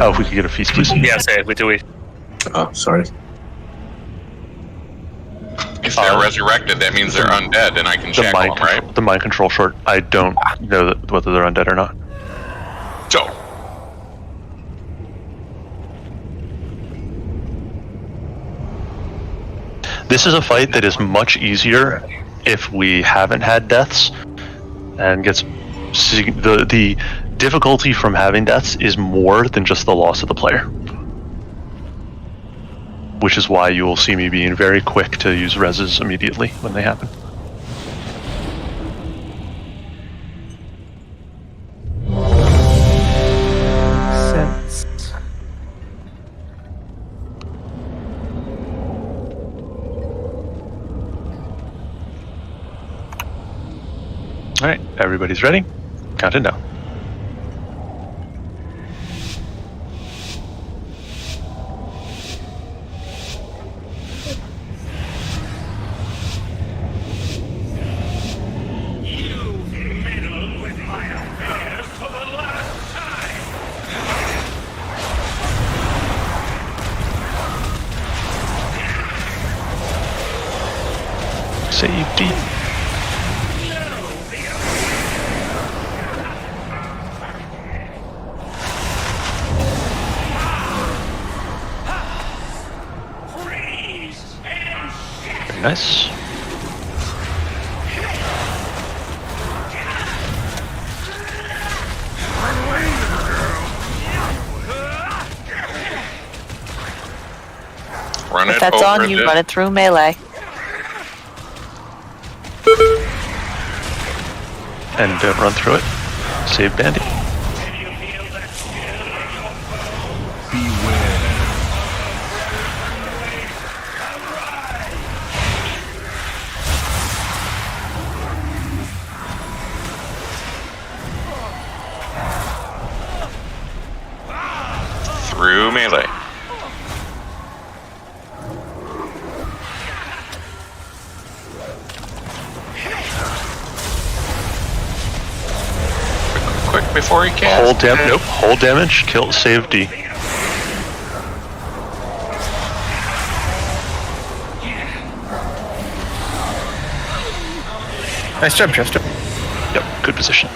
Oh, if we could get a feast, please. Yeah, say it. Do we? Oh, sorry. If they're resurrected, that means they're undead, and I can shackle them, right? The mind control short, I don't know whether they're undead or not. So, This is a fight that is much easier if we haven't had deaths, and gets the difficulty from having deaths is more than just the loss of the player. Which is why you will see me being very quick to use reses immediately when they happen. Sense. Alright, everybody's ready? Count it down. Safety. Very nice. Run If it that's over on you, the- run it through melee. And don't run through it. Save Bandy. Through melee. Quick before he casts. Hold damage. Nope. Hold damage. Kill. Save D. Nice job, Chester. Yep. Good position.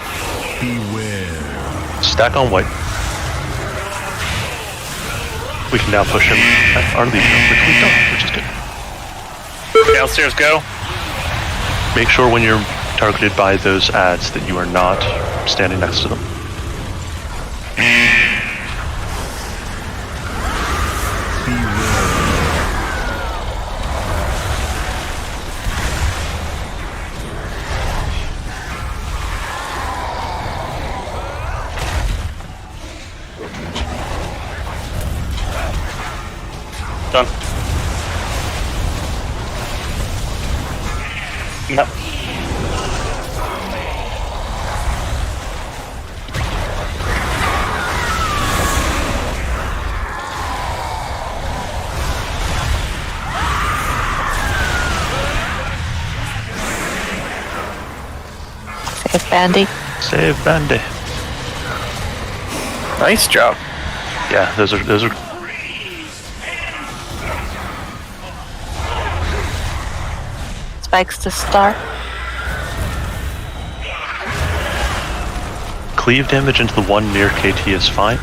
Beware. Stack on white. We can now push him at our lead, which we've done, which is good. Downstairs, go. Make sure when you're targeted by those ads that you are not standing next to them. Done. Yep. Save Bandy. Save Bandy. Nice job. Yeah, those are Spikes to star. cleave damage into the one near KT is fine.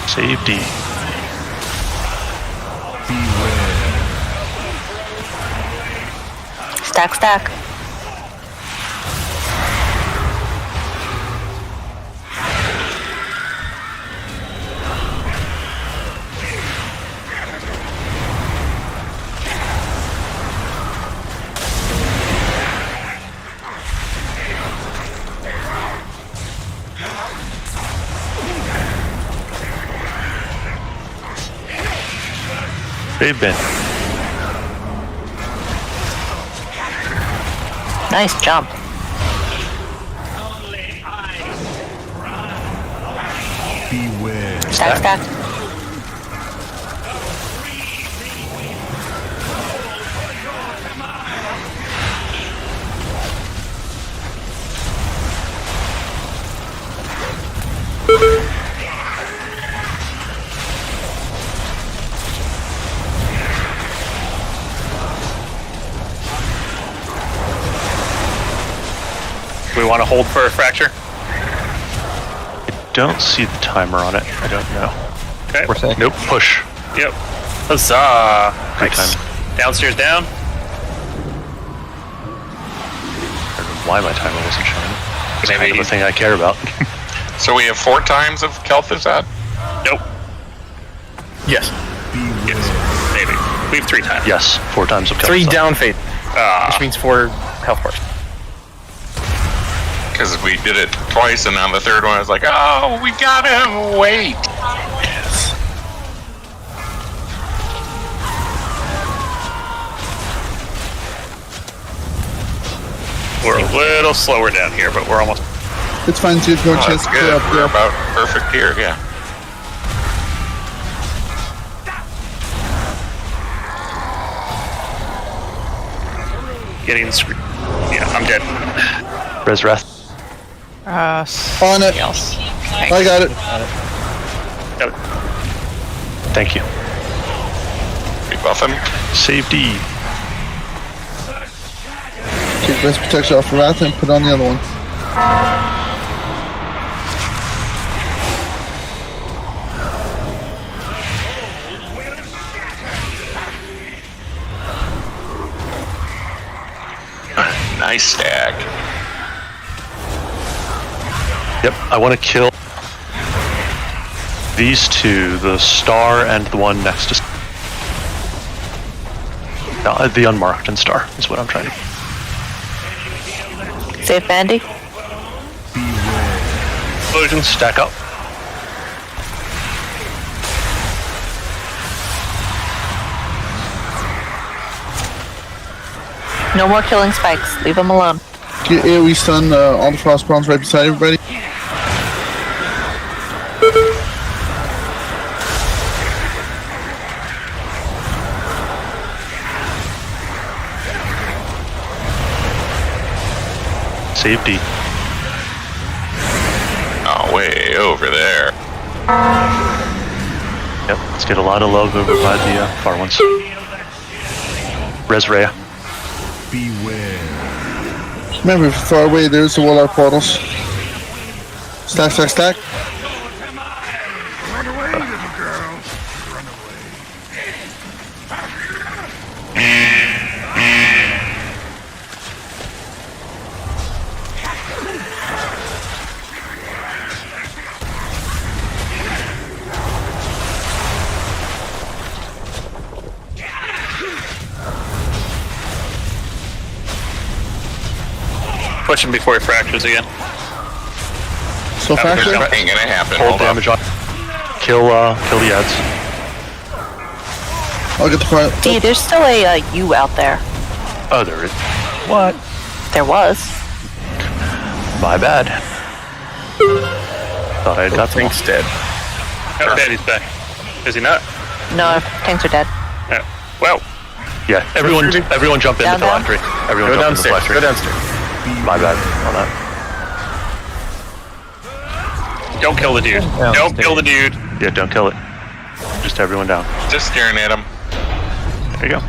Save D. Stack, stack. Save Ben. Nice jump. Stack, stack. Do we want to hold for a fracture? I don't see the timer on it. I don't know. Okay. We're safe. Nope, push. Yep. Huzzah! Good Nice. time. Downstairs down. I don't know why my timer wasn't showing. It's Maybe kind of a thing I care about. So we have 4 times of Kel'Thuzad? Nope. Yes. Yes. Maybe. We have 3 times. Yes, 4 times of 3 Kel'Thuzad. down fade, which means 4 health bars. Because we did it twice, and on the third one, I was like, oh, we got him! Wait! We're a little slower down here, but we're almost. It's fine, so there's no Oh, chance that's to good. clear up We're there. about perfect here, yeah. Getting screwed. Yeah, I'm dead. Res Wrath. On it. Else. I got it. Thank you. Rebuff him. Save D. Take best protection off the Wrath and put on the other one. Nice stack. Yep, I want to kill these two, the star and the one next to the unmarked and star is what I'm trying to. Save Bandy. Explosions, stack up. No more killing spikes. Leave them alone. Get AoE stun all the frost bombs right beside everybody. Save D. Oh, way over there. Yep, let's get a lot of love over by the far ones. Res Rhea. Remember, if far away, there's the Warlock portals. Stack, stack, stack. Run away, little girl. Run away. Push him before he fractures again. So fracture. Ain't gonna happen. Hold Hold on. damage on. Kill the ads. I'll get the front. D, there's still a U out there. Oh, there is. What? There was. My bad. Thought I had got them all. Thing's dead. Oh, Daddy's back. Is he not? No, tanks are dead. Oh. Well, Yeah, everyone jump in Down, the down? phylactery. Everyone Go jump in the downstairs. phylactery. Go downstairs. My bad on that. don't kill the dude. Don't kill the dude. Yeah, don't kill it. Just everyone down. Just staring at him. There you go.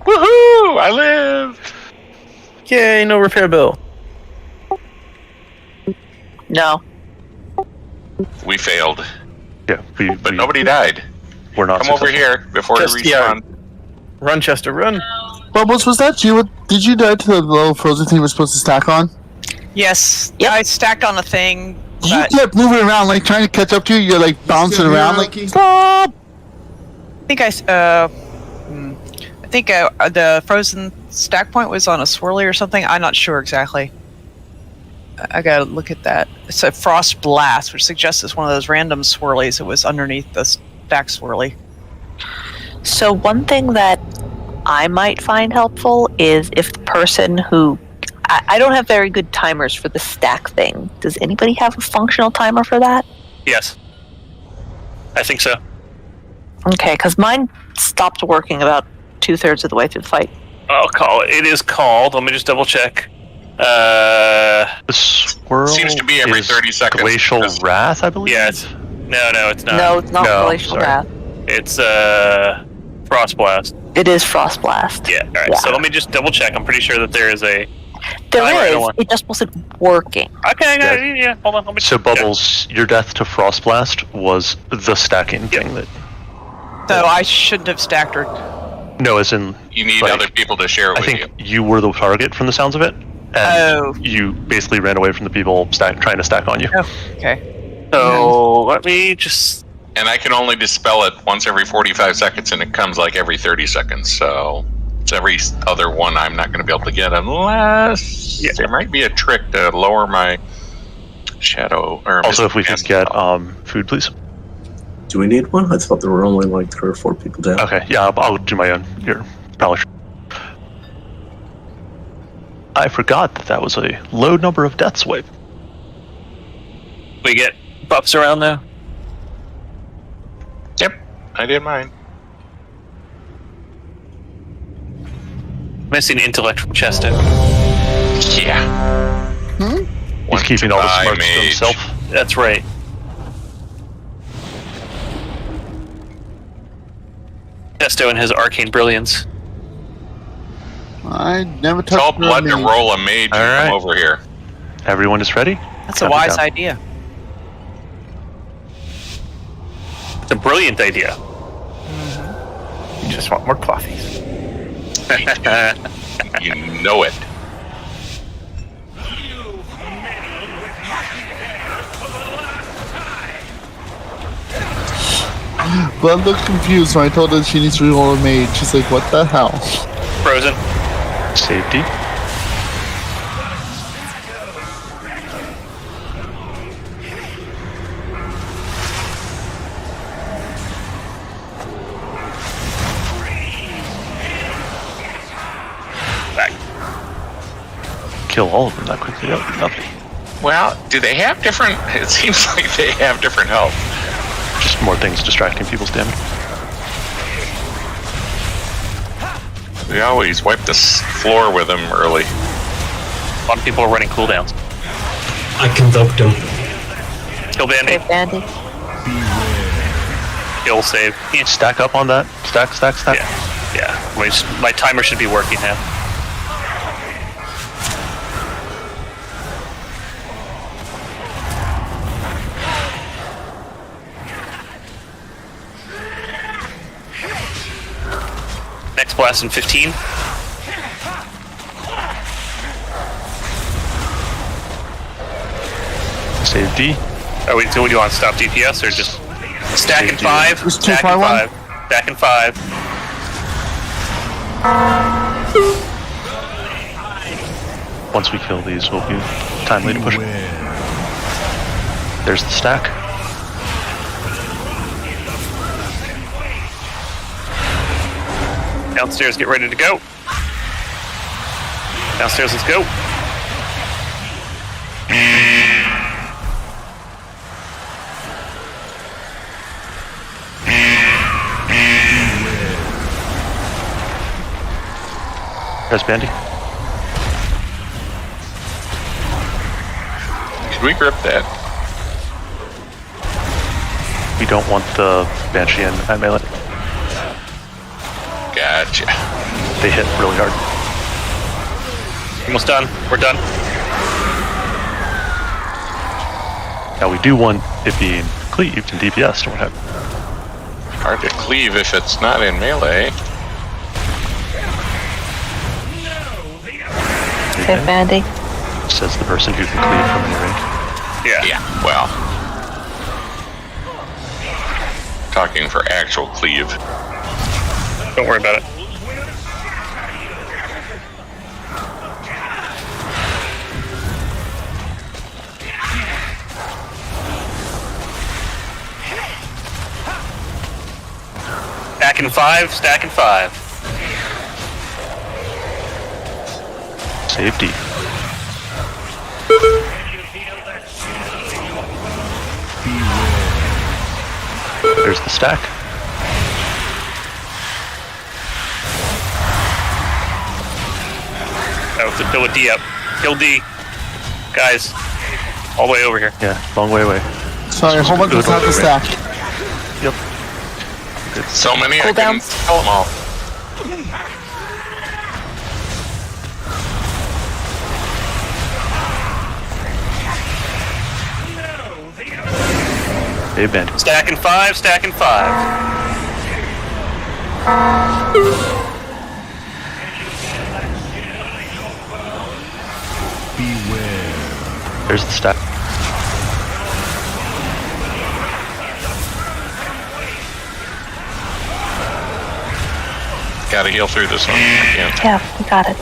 Woohoo! I lived. Yay, no repair bill. No. We failed, Yeah, but nobody died. we're not Come over successful. here before Just, we yeah. respawn. Run, Chester, run. Bubbles, was that you? Did you die to the little frozen thing we're supposed to stack on? Yes. Yep. I stacked on a thing. You But kept moving around, like trying to catch up to you. You're like bouncing Still here, around, like Loki? stop. I think the frozen stack point was on a swirly or something. I'm not sure exactly. I gotta look at that. It's a frost blast, which suggests it's one of those random swirlies that was underneath the stack swirly. So one thing that I might find helpful is if the person who... I don't have very good timers for the stack thing. Does anybody have a functional timer for that? Yes. I think so. Okay, because mine stopped working about 2/3 of the way through the fight. I'll call it. It is called. Let me just double check. The swirl Seems to be every is 30 seconds. Glacial Wrath, I believe. Yeah, no, it's not. No, it's not no, Glacial sorry. Wrath. It's Frost Blast. It is Frost Blast. Yeah. All right. Yeah. So let me just double check. I'm pretty sure that there is a. There Timer, is. don't worry. It just wasn't working. Okay, I got it. Yeah. Hold on. Let me So check. Bubbles, your death to Frost Blast was the stacking thing that. So I shouldn't have stacked her. No, as in You need Like, other people to share it I with you. think you were the target from the sounds of it, and Oh. you basically ran away from the people trying to stack on you. Okay. So let me just. And I can only dispel it once every 45 seconds, and it comes like every 30 seconds. So it's every other one I'm not going to be able to get unless there might be a trick to lower my shadow. Or Also, if we could get food, please. Do we need one? I thought there were only like 3 or 4 people down. Okay, yeah, I'll do my own. You're probably. I forgot that was a low number of deaths wave. We get buffs around now. Yep, I did mine. Missing intellect from Chester. Yeah. He's keeping all the smarts to mage. himself. That's right. Testo and his arcane brilliance. I never touched Tell the Blood to mage. roll a mage and Alright. come over here. Everyone is ready? That's a Count me wise down. idea. It's a brilliant idea. You just want more coffees. You know it. Blood looked confused when I told her she needs to reroll a mage. She's like, what the hell? Frozen. Safety. Back. Kill all of them that quickly. That would be nothing. Well, do they have different? It seems like they have different health. Just more things distracting people's damage. We always wipe the floor with them early. A lot of people are running cooldowns. I convoked him. Kill Bandy. Hey, Bandy. Kill save. Yeah. Stack up on that. Stack. Yeah. My timer should be working now. Next blast in 15. Save D. Oh, wait, so what do you want? Stop DPS or just stack in 5? Just two Stack in by one? 5. Stack in 5. Once we kill these, we'll be timely to push. There's the stack. Downstairs, get ready to go. Downstairs, let's go. There's Bandy. Could we grip that? We don't want the Banshee and melee. Gotcha. They hit really hard. Almost done. We're done. Now we do want it being cleaved and DPS or what have you. Hard to cleave if it's not in melee. Hey, Bandy. Says the person who can cleave from any range. Yeah. Well. Talking for actual cleave. Don't worry about it. Stack in 5. Stack in 5. Safety. There's the stack. Oh, to fill a D up. Kill D. Guys, all the way over here. Yeah, long way away. Sorry, a whole bunch of stuff to stack. Yep. So many I couldn't Cooldowns? kill them all. Hey, Bandy. Stack in 5. Stack in 5. There's the stack. Gotta heal through this one. I can't. Yeah, we got it.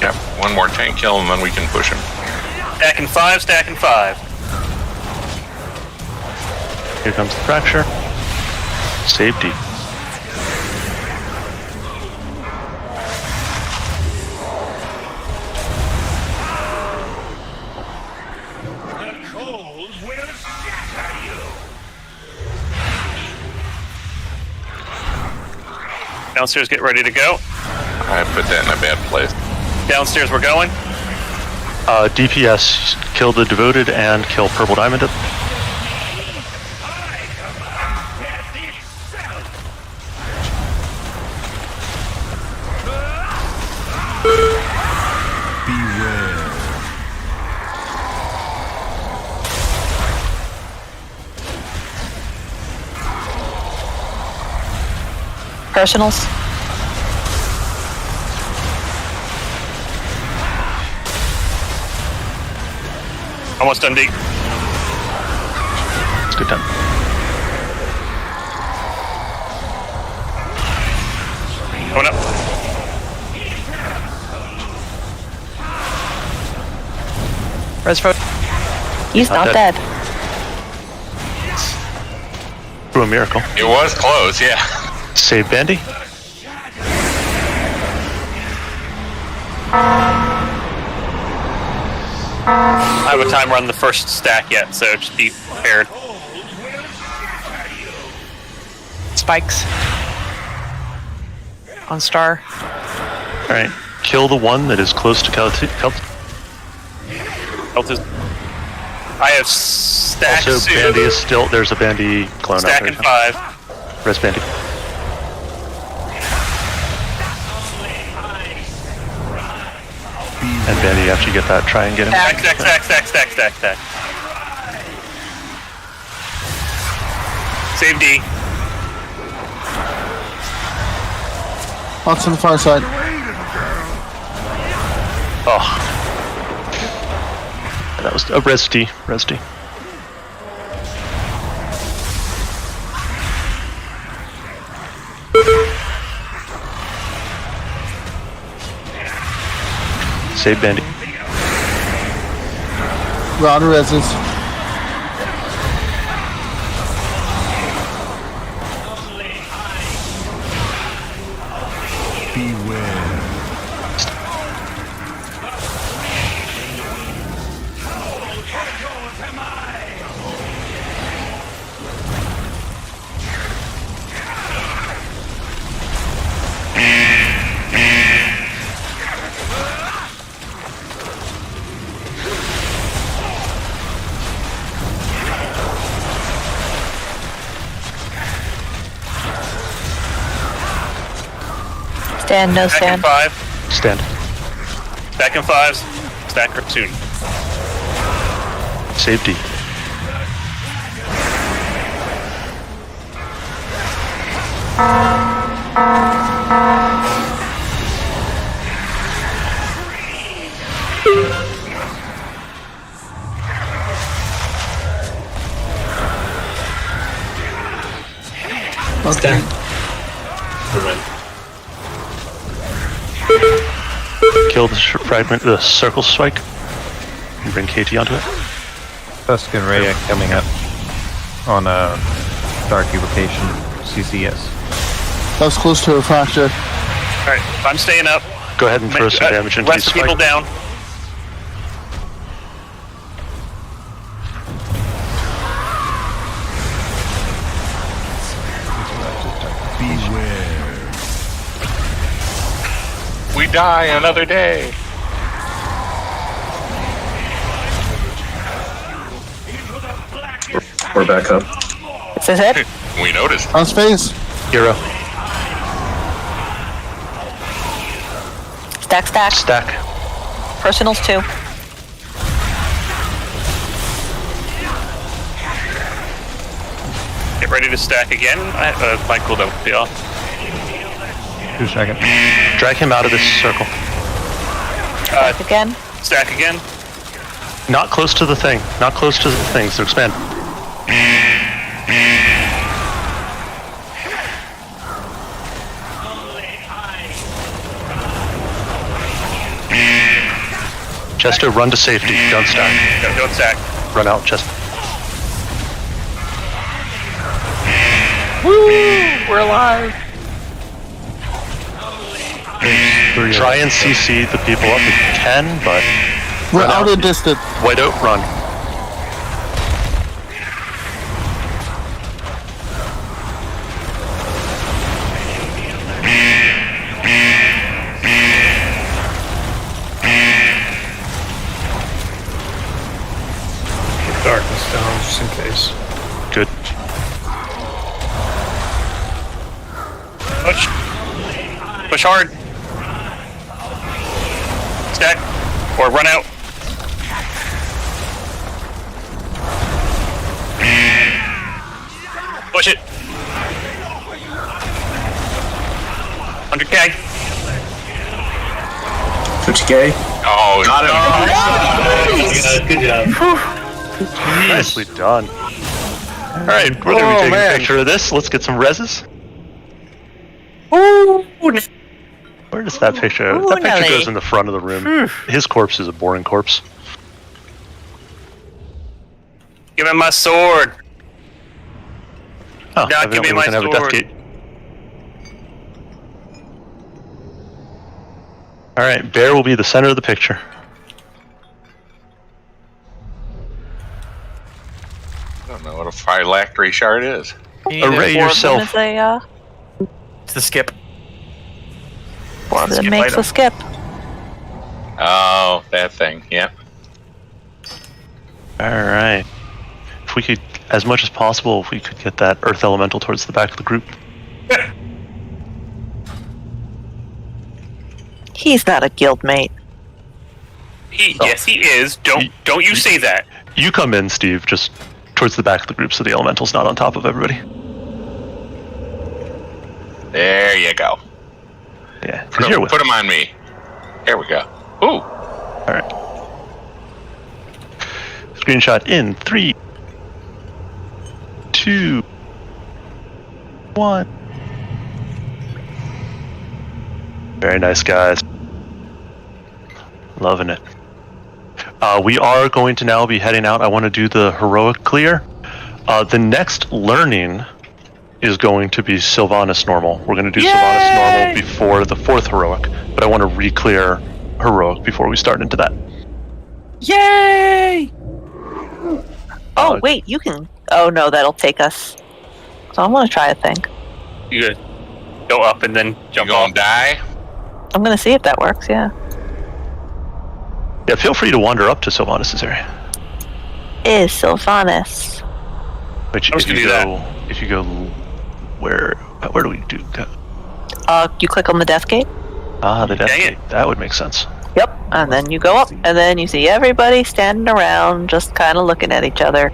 Yep, one more tank kill and then we can push him. Stack in 5. Stack in 5. Here comes the fracture. Safety. Downstairs, get ready to go. I put that in a bad place. Downstairs, we're going. DPS, kill the Devoted and kill Purple Diamond. Personals. Almost done, D. It's good time. Coming up. Resfro. He's Not not dead. dead. Through a miracle. It was close, yeah. Save Bandy. I have a timer on the first stack yet, so just be prepared. Spikes. On star. Alright. Kill the one that is close to Health is. I have stack Also, suit. Bandy is still. There's a Bandy clone Stack out and there. 5. Rest Bandy. And Bandy, after you get that, try and get him. Stack. Save D. Lots on the far side. Oh. That was a Res D. Save Bandy. Rod reses. Stand, no Stack and stand. 5. Stand. Stack and 5s. Stack or soon. Save D. Stack. Alright. Kill the fragment, the circle spike, and bring KT onto it. Tusk and Rhea coming up on a dark evocation CCS. That was close to a fracture. Alright, I'm staying up. Go ahead and throw some damage into Rest these people spikes. down. We die another day. We're back up. Is this it? We noticed. On space. Hero. Stack. Stack. Personals 2. Get ready to stack again. My cooldown will be off. 2 seconds. Drag him out of this circle. Stack again. Stack again. Not close to the thing. Not close to the thing, so expand. Chester, run to safety. Don't stack. No, don't stack. Run out, Chester. We're alive. Try and CC the people up if you can, but We're Run out out. of distance. Whiteout, run. Nice. Good. Push. Push hard. Stack. Or run out. Push it. 100K. 50K. Oh, Got him. Good job. Nicely done. All right, we're gonna be taking a picture of this. Let's get some reses. Where does that picture? Ooh, That picture Nelly. goes in the front of the room. His corpse is a boring corpse. Give him my sword. Oh, Now give me evidently we my can have a death sword. gate. All right, Bear will be the center of the picture. I don't know what a phylactery shard is. Array Four yourself. of them is a, It's the skip. four of them Skip makes item. a skip. Oh, that thing. Yep. All right. If we could, as much as possible, if we could get that Earth Elemental towards the back of the group. He's not a guild mate. Yes, he is. Don't you say that. You come in, Steve, just towards the back of the group so the Elemental's not on top of everybody. There you go. Yeah, because you're with Put him on me. There we go. Ooh. All right. Screenshot in 3, 2, 1. Very nice, guys. Loving it. We are going to now be heading out. I want to do the heroic clear. The next learning is going to be Sylvanas normal. We're going to do Sylvanas normal before the 4th heroic, but I want to re-clear heroic before we start into that. Yay! Oh, wait, you can. Oh, no, that'll take us. So I'm going to try a thing. You could go up and then jump You gonna off. die? I'm going to see if that works, yeah. Yeah, feel free to wander up to Sylvanas' area. Is Sylvanas. Which I was if you gonna do go, if you go, where do we do? You click on the death gate. The death Dang gate. it. That would make sense. Yep. And then you go up, and then you see everybody standing around, just kind of looking at each other.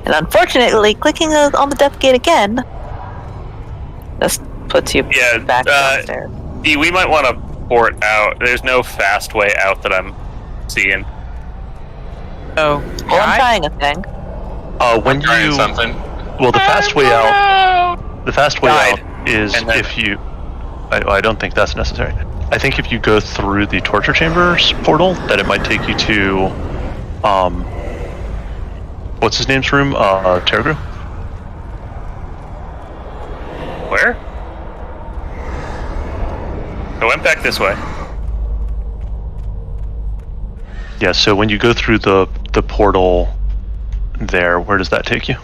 And unfortunately, clicking on the death gate again just puts you Yeah, back downstairs. We might want to port out. There's no fast way out that I'm seeing. Oh, Well, I'm trying a thing. When Trying you something. well, the fast way out. The fast way Died. out is And then- if you. I don't think that's necessary. I think if you go through the torture chambers portal, that it might take you to, what's his name's room? Terragru? Where? I went back this way. Yeah. So when you go through the portal, there, where does that take you?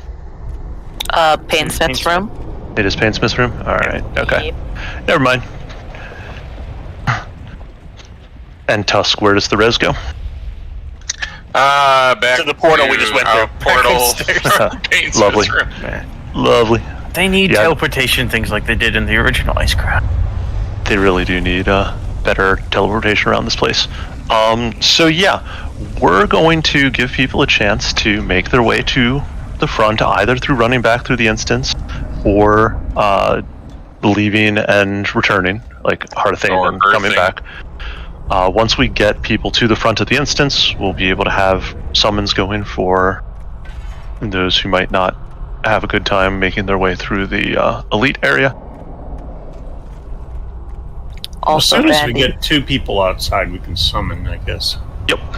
Painsmith's room. It is Painsmith's room. All right. Okay. Yep. Never mind. And Tusk, where does the res go? Back To the portal we just went our through. Portal. Paints Lovely. this room. Lovely. They need Yeah. teleportation things like they did in the original Ice Crown. They really do need better teleportation around this place. So yeah, we're going to give people a chance to make their way to the front, either through running back through the instance or leaving and returning, like Hearthane Or and coming earthing. back. Once we get people to the front of the instance, we'll be able to have summons going for those who might not have a good time making their way through the elite area. As Also, soon as we Bandy. get 2 people outside, we can summon, I guess.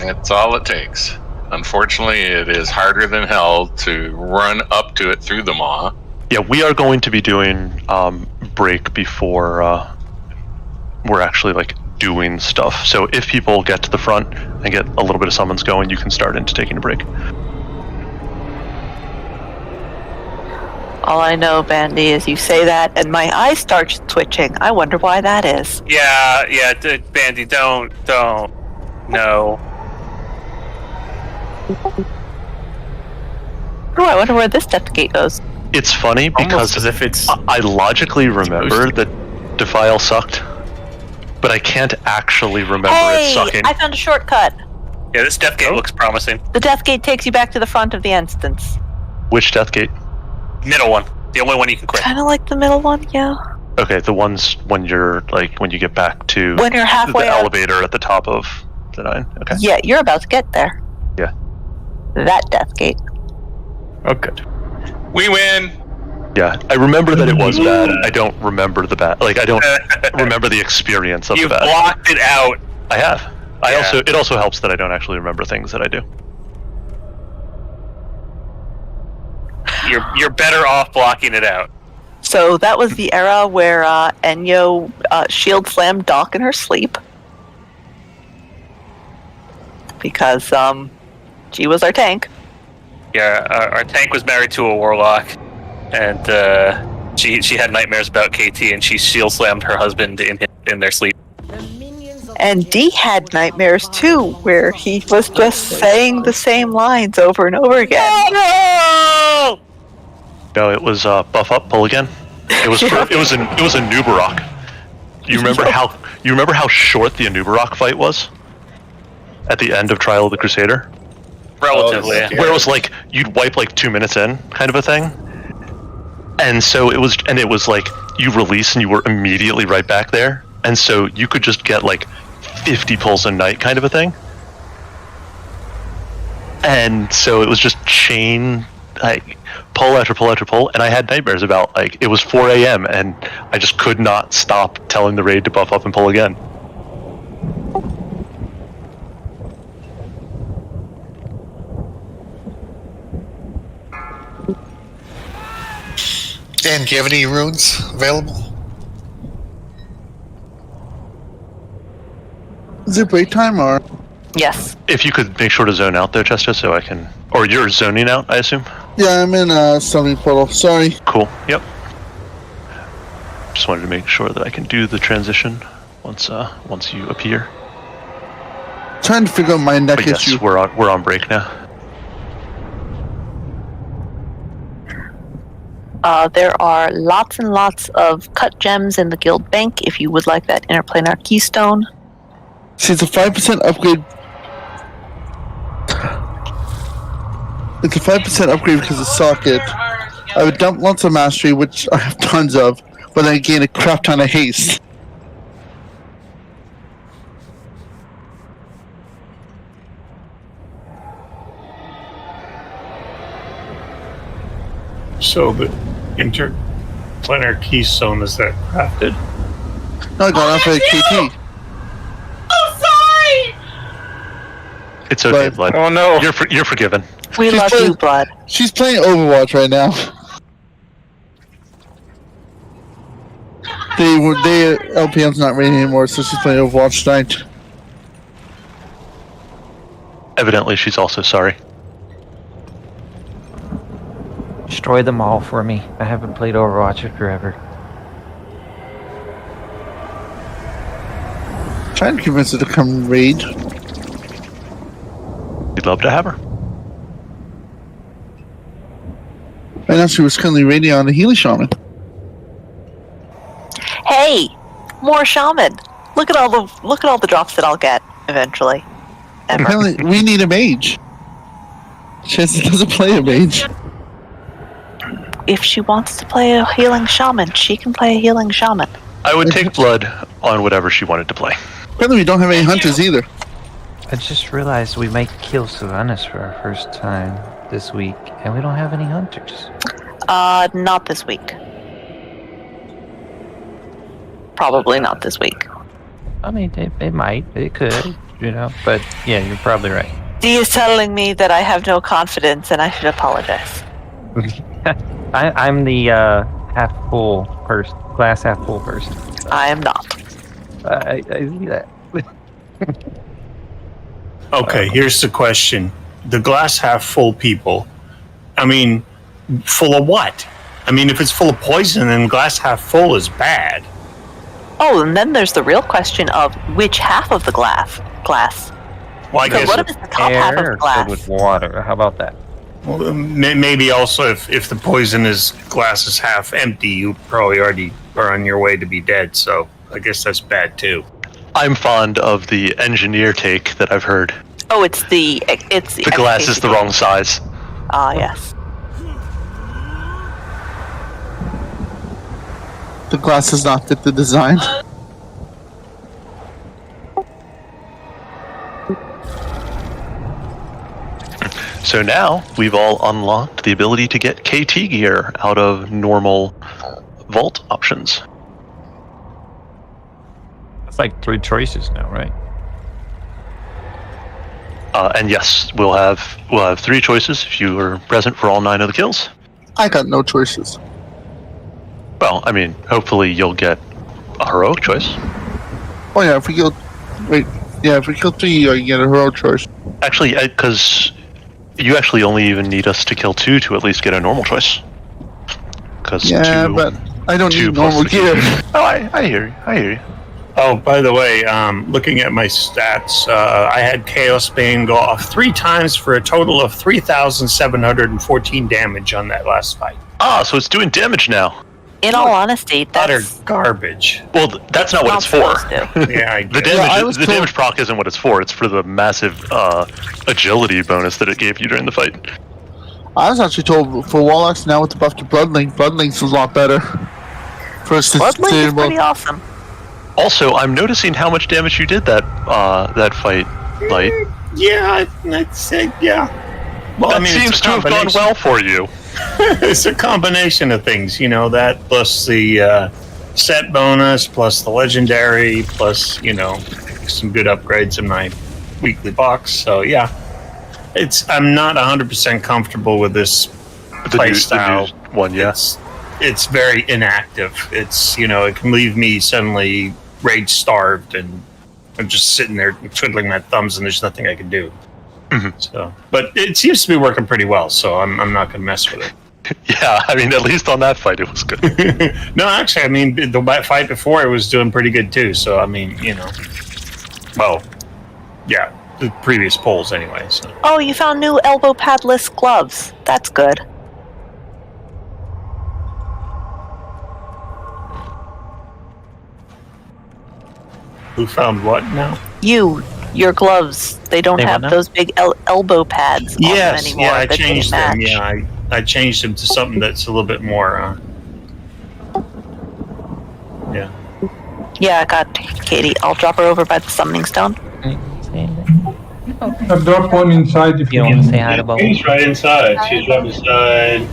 That's all it takes. Unfortunately, it is harder than hell to run up to it through the maw. Yeah, we are going to be doing break before we're actually like doing stuff. So if people get to the front and get a little bit of summons going, you can start into taking a break. All I know, Bandy, is you say that, and my eye starts twitching. I wonder why that is. Yeah, Bandy, don't. No. Oh, I wonder where this death gate goes. It's funny because Almost as if it's I logically remember that Defile sucked, but I can't actually remember it Hey, sucking. I found a shortcut. Yeah, this death gate looks promising. The death gate takes you back to the front of the instance. Which Death Gate? Middle one. The only one you can quit. Kind of like the middle one, yeah. Okay, the ones when you're when you get back to When you're halfway the up. elevator at the top of the 9. Okay. Yeah, you're about to get there. Yeah. That death gate. oh good. We win. Yeah, I remember that it was bad. I don't remember the bad. I don't remember the experience of You've the bad. blocked it out. I have. Yeah. It also helps that I don't actually remember things that I do. You're better off blocking it out. So that was the era where Enyo shield slammed Doc in her sleep. Because she was our tank. Yeah, our tank was married to a warlock, and she had nightmares about KT, and she shield slammed her husband in their sleep. And D had nightmares too, where he was just saying the same lines over and over again. No! No, it was buff up, pull again. It was it was a Nubarok. You remember how short the Anubarak fight was? At the end of Trial of the Crusader? Relatively. Where it was you'd wipe 2 minutes in, kind of a thing. And so it was you release and you were immediately right back there. And so you could just get 50 pulls a night kind of a thing. And so it was just chain pull after pull after pull, and I had nightmares about it was 4 a.m. and I just could not stop telling the raid to buff up and pull again. Dan, do you have any runes available? Is it break time or? Yes. If you could make sure to zone out though, Chester, so I can. Or you're zoning out, I assume? Yeah, I'm in summoning portal. Sorry. Cool. Yep. Just wanted to make sure that I can do the transition once you appear. Trying to figure out my neck But yes, issue. we're on break now. There are lots and lots of cut gems in the guild bank if you would like that interplanar keystone. See, it's a 5% upgrade. It's a 5% upgrade because of socket. I would dump lots of mastery, which I have tons of, but I gain a crap ton of haste. So the interplanar keystone, is that crafted? No, I got off at KT. It's okay, But- Blood. Oh no. You're forgiven. We She's love playing- you, Blood. She's playing Overwatch right now. They LPM's not rating anymore, so she's playing Overwatch tonight. Evidently, she's also sorry. Destroy them all for me. I haven't played Overwatch in forever. Trying to convince her to come raid. We'd love to have her. Right now, she was currently raiding on the Healy Shaman. Hey, more shaman. Look at all the drops that I'll get eventually. Ever. Apparently, we need a mage. Chance doesn't play a mage. If she wants to play a healing shaman, she can play a healing shaman. I would take Blood on whatever she wanted to play. Apparently, we don't have any hunters either. I just realized we might kill Sylvanas for our first time this week, and we don't have any hunters. Not this week. Probably not this week. I mean, it might, it could, but yeah, you're probably right. Dee is telling me that I have no confidence and I should apologize. I'm the half full person, glass half full person. I am not. I see that. Okay, here's the question. The glass half full people, I mean, full of what? I mean, if it's full of poison, then glass half full is bad. Oh, and then there's the real question of which half of the glass. Well, I So guess what if it's the top half of Air the or glass? filled with water? How about that? Well, maybe also if the poison glass is half empty, you probably already are on your way to be dead. So I guess that's bad too. I'm fond of the engineer take that I've heard. Oh, it's the glass is the wrong size. Ah, yes. The glass does not fit the design. So now we've all unlocked the ability to get KT gear out of normal vault options. That's like 3 choices now, right? And yes, we'll have 3 choices if you were present for all 9 of the kills. I got no choices. Well, I mean, hopefully you'll get a heroic choice. Oh yeah, if we kill 3, I get a heroic choice. Actually, because you actually only even need us to kill 2 to at least get a normal choice. Because but I don't need normal gear. Oh, I hear you. Oh, by the way, looking at my stats, I had Chaos Bane go off 3 times for a total of 3,714 damage on that last fight. Ah, so it's doing damage now. In all honesty, Utter that's garbage. Well, that's not what it's for. Yeah, the damage proc isn't what it's for. It's for the massive agility bonus that it gave you during the fight. I was actually told for Warlocks now with the buff to Bloodlink, Bloodlink's was a lot better. Bloodlink is pretty awesome. Also, I'm noticing how much damage you did that fight, Light. Yeah, I'd say yeah. Well, That seems to have gone well for you. It's a combination of things, that plus the set bonus, plus the legendary, plus some good upgrades in my weekly box. So yeah, I'm not 100% comfortable with this play style. One, yes. It's very inactive. It's it can leave me suddenly rage starved, and I'm just sitting there twiddling my thumbs, and there's nothing I can do. Mm-hmm. So, but it seems to be working pretty well. So I'm not going to mess with it. Yeah, I mean, at least on that fight, it was good. No, actually, I mean, the fight before it was doing pretty good too. So I mean, well, yeah, the previous polls anyway. So. Oh, you found new elbow padless gloves. That's good. Who found what now? Your gloves. They don't have those big elbow pads on them anymore. Yeah, I that changed didn't them. match. Yeah, I changed them to something that's a little bit more. Yeah. Yeah, I got Katie. I'll drop her over by the summoning stone. I'll drop one inside if you want to say hi to Bubbles. She's right inside. She's right beside.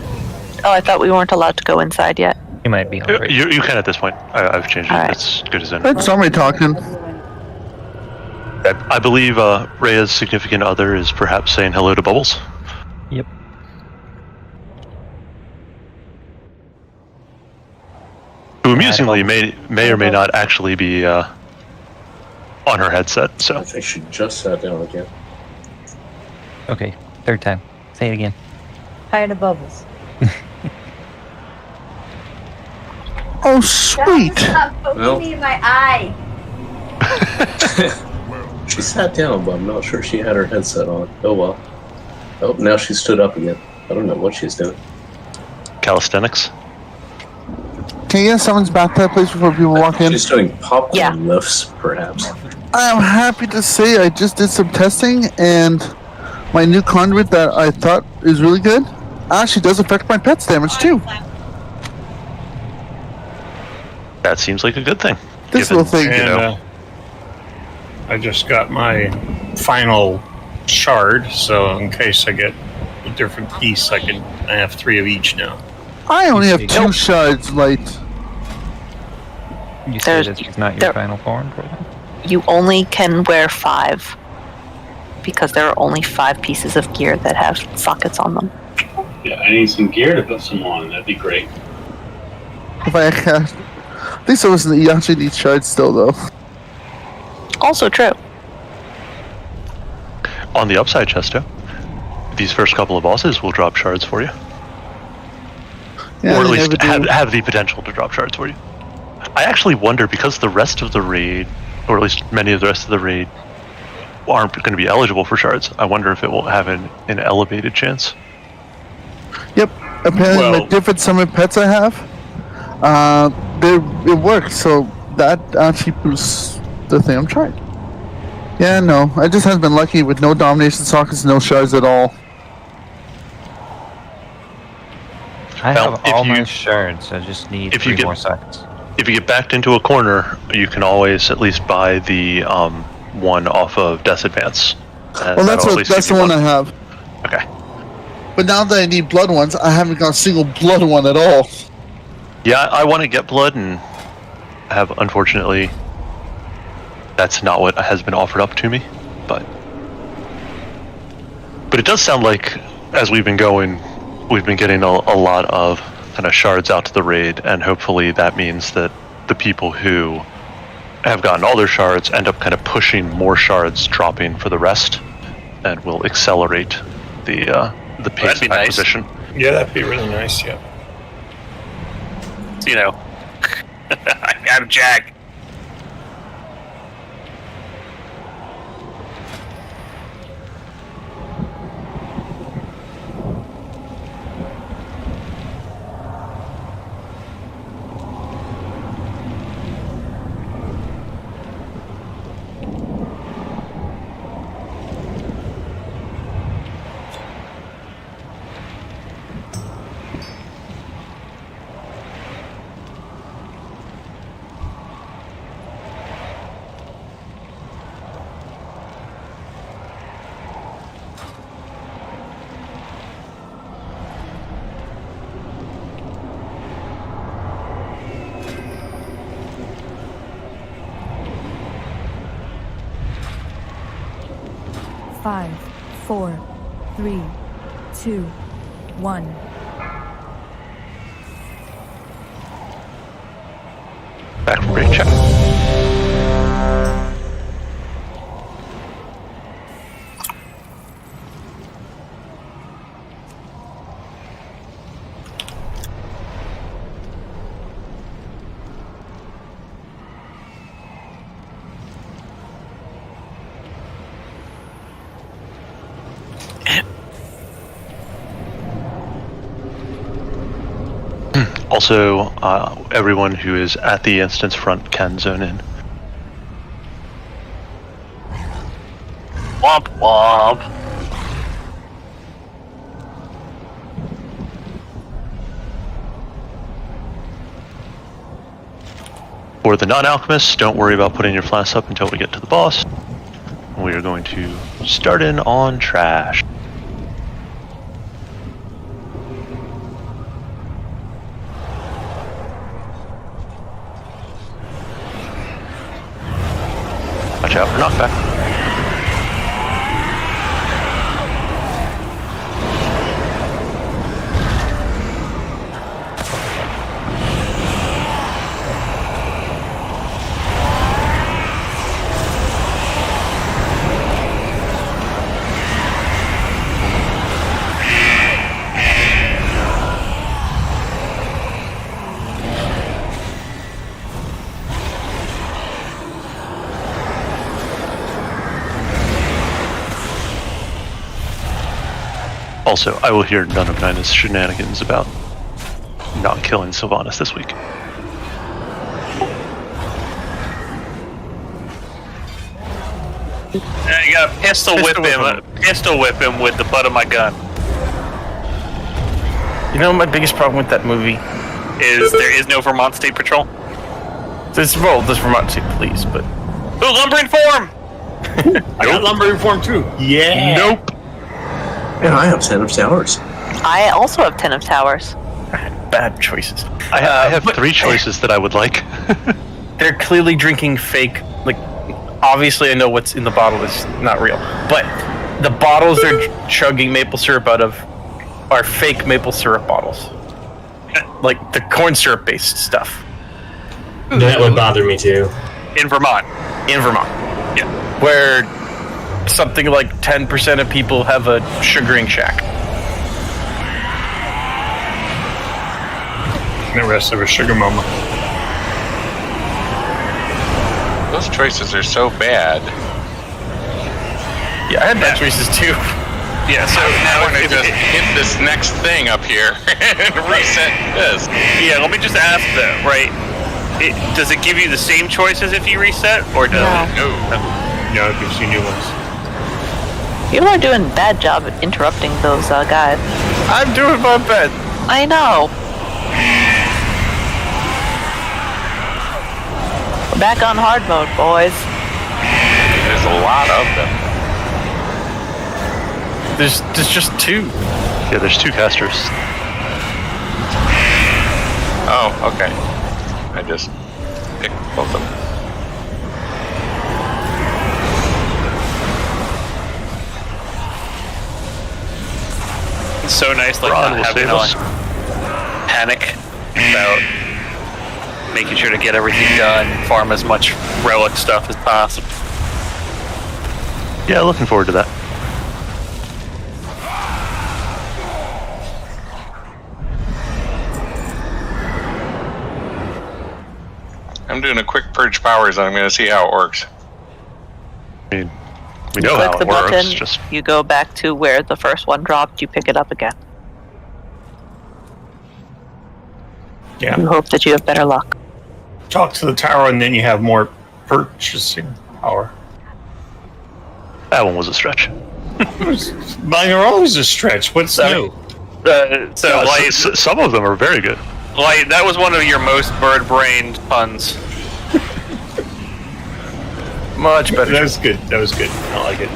Oh, I thought we weren't allowed to go inside yet. You might be hungry. You can at this point. I've changed it. All right. It's good as any. Heard somebody talking. I believe Rhea's significant other is perhaps saying hello to Bubbles. Yep. Who amusingly may or may not actually be on her headset. So I think she just sat down again. Okay, 3rd time. Say it again. Hi to Bubbles. Oh, sweet. Stop poking me in my eye. She sat down, but I'm not sure she had her headset on. Oh well. Oh, now she stood up again. I don't know what she's doing. Calisthenics. Can you get someone's bathtub place before people walk in? She's doing popcorn lifts, perhaps. I'm happy to say I just did some testing, and my new conduit that I thought is really good actually does affect my pet's damage too. That seems like a good thing. This little thing, And, I just got my final shard, so in case I get a different piece, I have 3 of each now. I only have 2 shards, Light. You say this is not your final form for them? You only can wear 5 because there are only 5 pieces of gear that have sockets on them. Yeah, I need some gear to put some on. That'd be great. If I can. At least I wasn't. You actually need shards still, though. Also true. On the upside, Chesto, these first couple of bosses will drop shards for you. Yeah, or at they least never do. have the potential to drop shards for you. I actually wonder, because the rest of the raid, or at least many of the rest of the raid, aren't going to be eligible for shards, I wonder if it will have an elevated chance. Yep. Apparently, Well- my different summon pets I have, it works. So that actually boosts the thing I'm trying. Yeah, no, I just haven't been lucky with no domination sockets, no shards at all. I Well, have if all you- my shards. I just need if you 3 get- more seconds. If you get backed into a corner, you can always at least buy the one off of Death Advance. Well, that's the one I have. Okay. But now that I need blood ones, I haven't got a single blood one at all. Yeah, I want to get blood and have, unfortunately, that's not what has been offered up to me. But it does sound like, as we've been going, we've been getting a lot of kind of shards out to the raid, and hopefully that means that the people who have gotten all their shards end up kind of pushing more shards dropping for the rest, and will accelerate the pace That'd be of nice. acquisition. Yeah, that'd be really nice. Yeah. You know, I got a Jack. Five, 4, 3, 2, 1. Back for raid check. Also, everyone who is at the instance front can zone in. Womp womp. For the non-alchemists, don't worry about putting your flasks up until we get to the boss. We are going to start in on trash. Watch out for knockback. Also, I will hear none of Nina's shenanigans about not killing Sylvanas this week. You gotta pistol whip him with the butt of my gun. You know, my biggest problem with that movie Is there is no Vermont State Patrol? this Vermont State Police, but Ooh, lumbering form! I got lumbering form too. Yeah. Nope. Yeah, I have 10 of towers. I also have 10 of towers. bad choices. I have but- 3 choices that I would like. They're clearly drinking fake. Like, obviously, I know what's in the bottle is not real, but the bottles they're chugging maple syrup out of are fake maple syrup bottles, like the corn syrup based stuff. That would bother me too. In Vermont. In Vermont, yeah, where something like 10% of people have a sugaring shack. And the rest of a sugar mama. Those choices are so bad. Yeah, I had bad choices too. Yeah, so I now want to just hit this next thing up here and reset this. Yeah, let me just ask though, right? Does it give you the same choices if you reset, or does it? No. No, it gives you new ones. You are doing a bad job at interrupting those guys. I'm doing my best. I know. We're back on hard mode, boys. There's a lot of them. There's just 2. Yeah, there's 2 casters. Oh, okay. I just picked both of them. It's so nice, like Ron not will having save to us. panic about making sure to get everything done, farm as much relic stuff as possible. Yeah, looking forward to that. I'm doing a quick purge powers. I'm going to see how it works. I mean, we You know click how the it works. button, Just you go back to where the first one dropped, you pick it up again. Yeah. You hope that you have better luck. Talk to the tower, and then you have more purchasing power. that one was a stretch. Mine are always a stretch. What's that? So, Light, Some of them are very good. Light, that was one of your most bird-brained puns. Much better. That was good. That was good. I like it.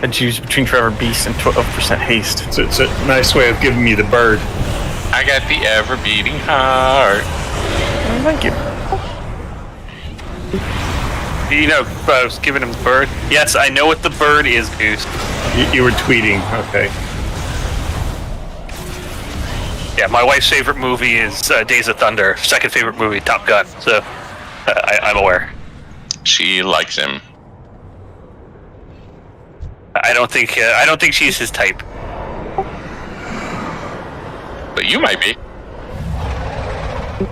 A choose between Trevor Beast and 12% haste. It's a nice way of giving me the bird. I got the ever-beating heart. Thank you. You know, I was giving him the bird. Yes, I know what the bird is, Goose. You were tweeting. Okay. Yeah, my wife's favorite movie is Days of Thunder. Second favorite movie, Top Gun. So, I'm aware. She likes him. I don't think she's his type. But you might be.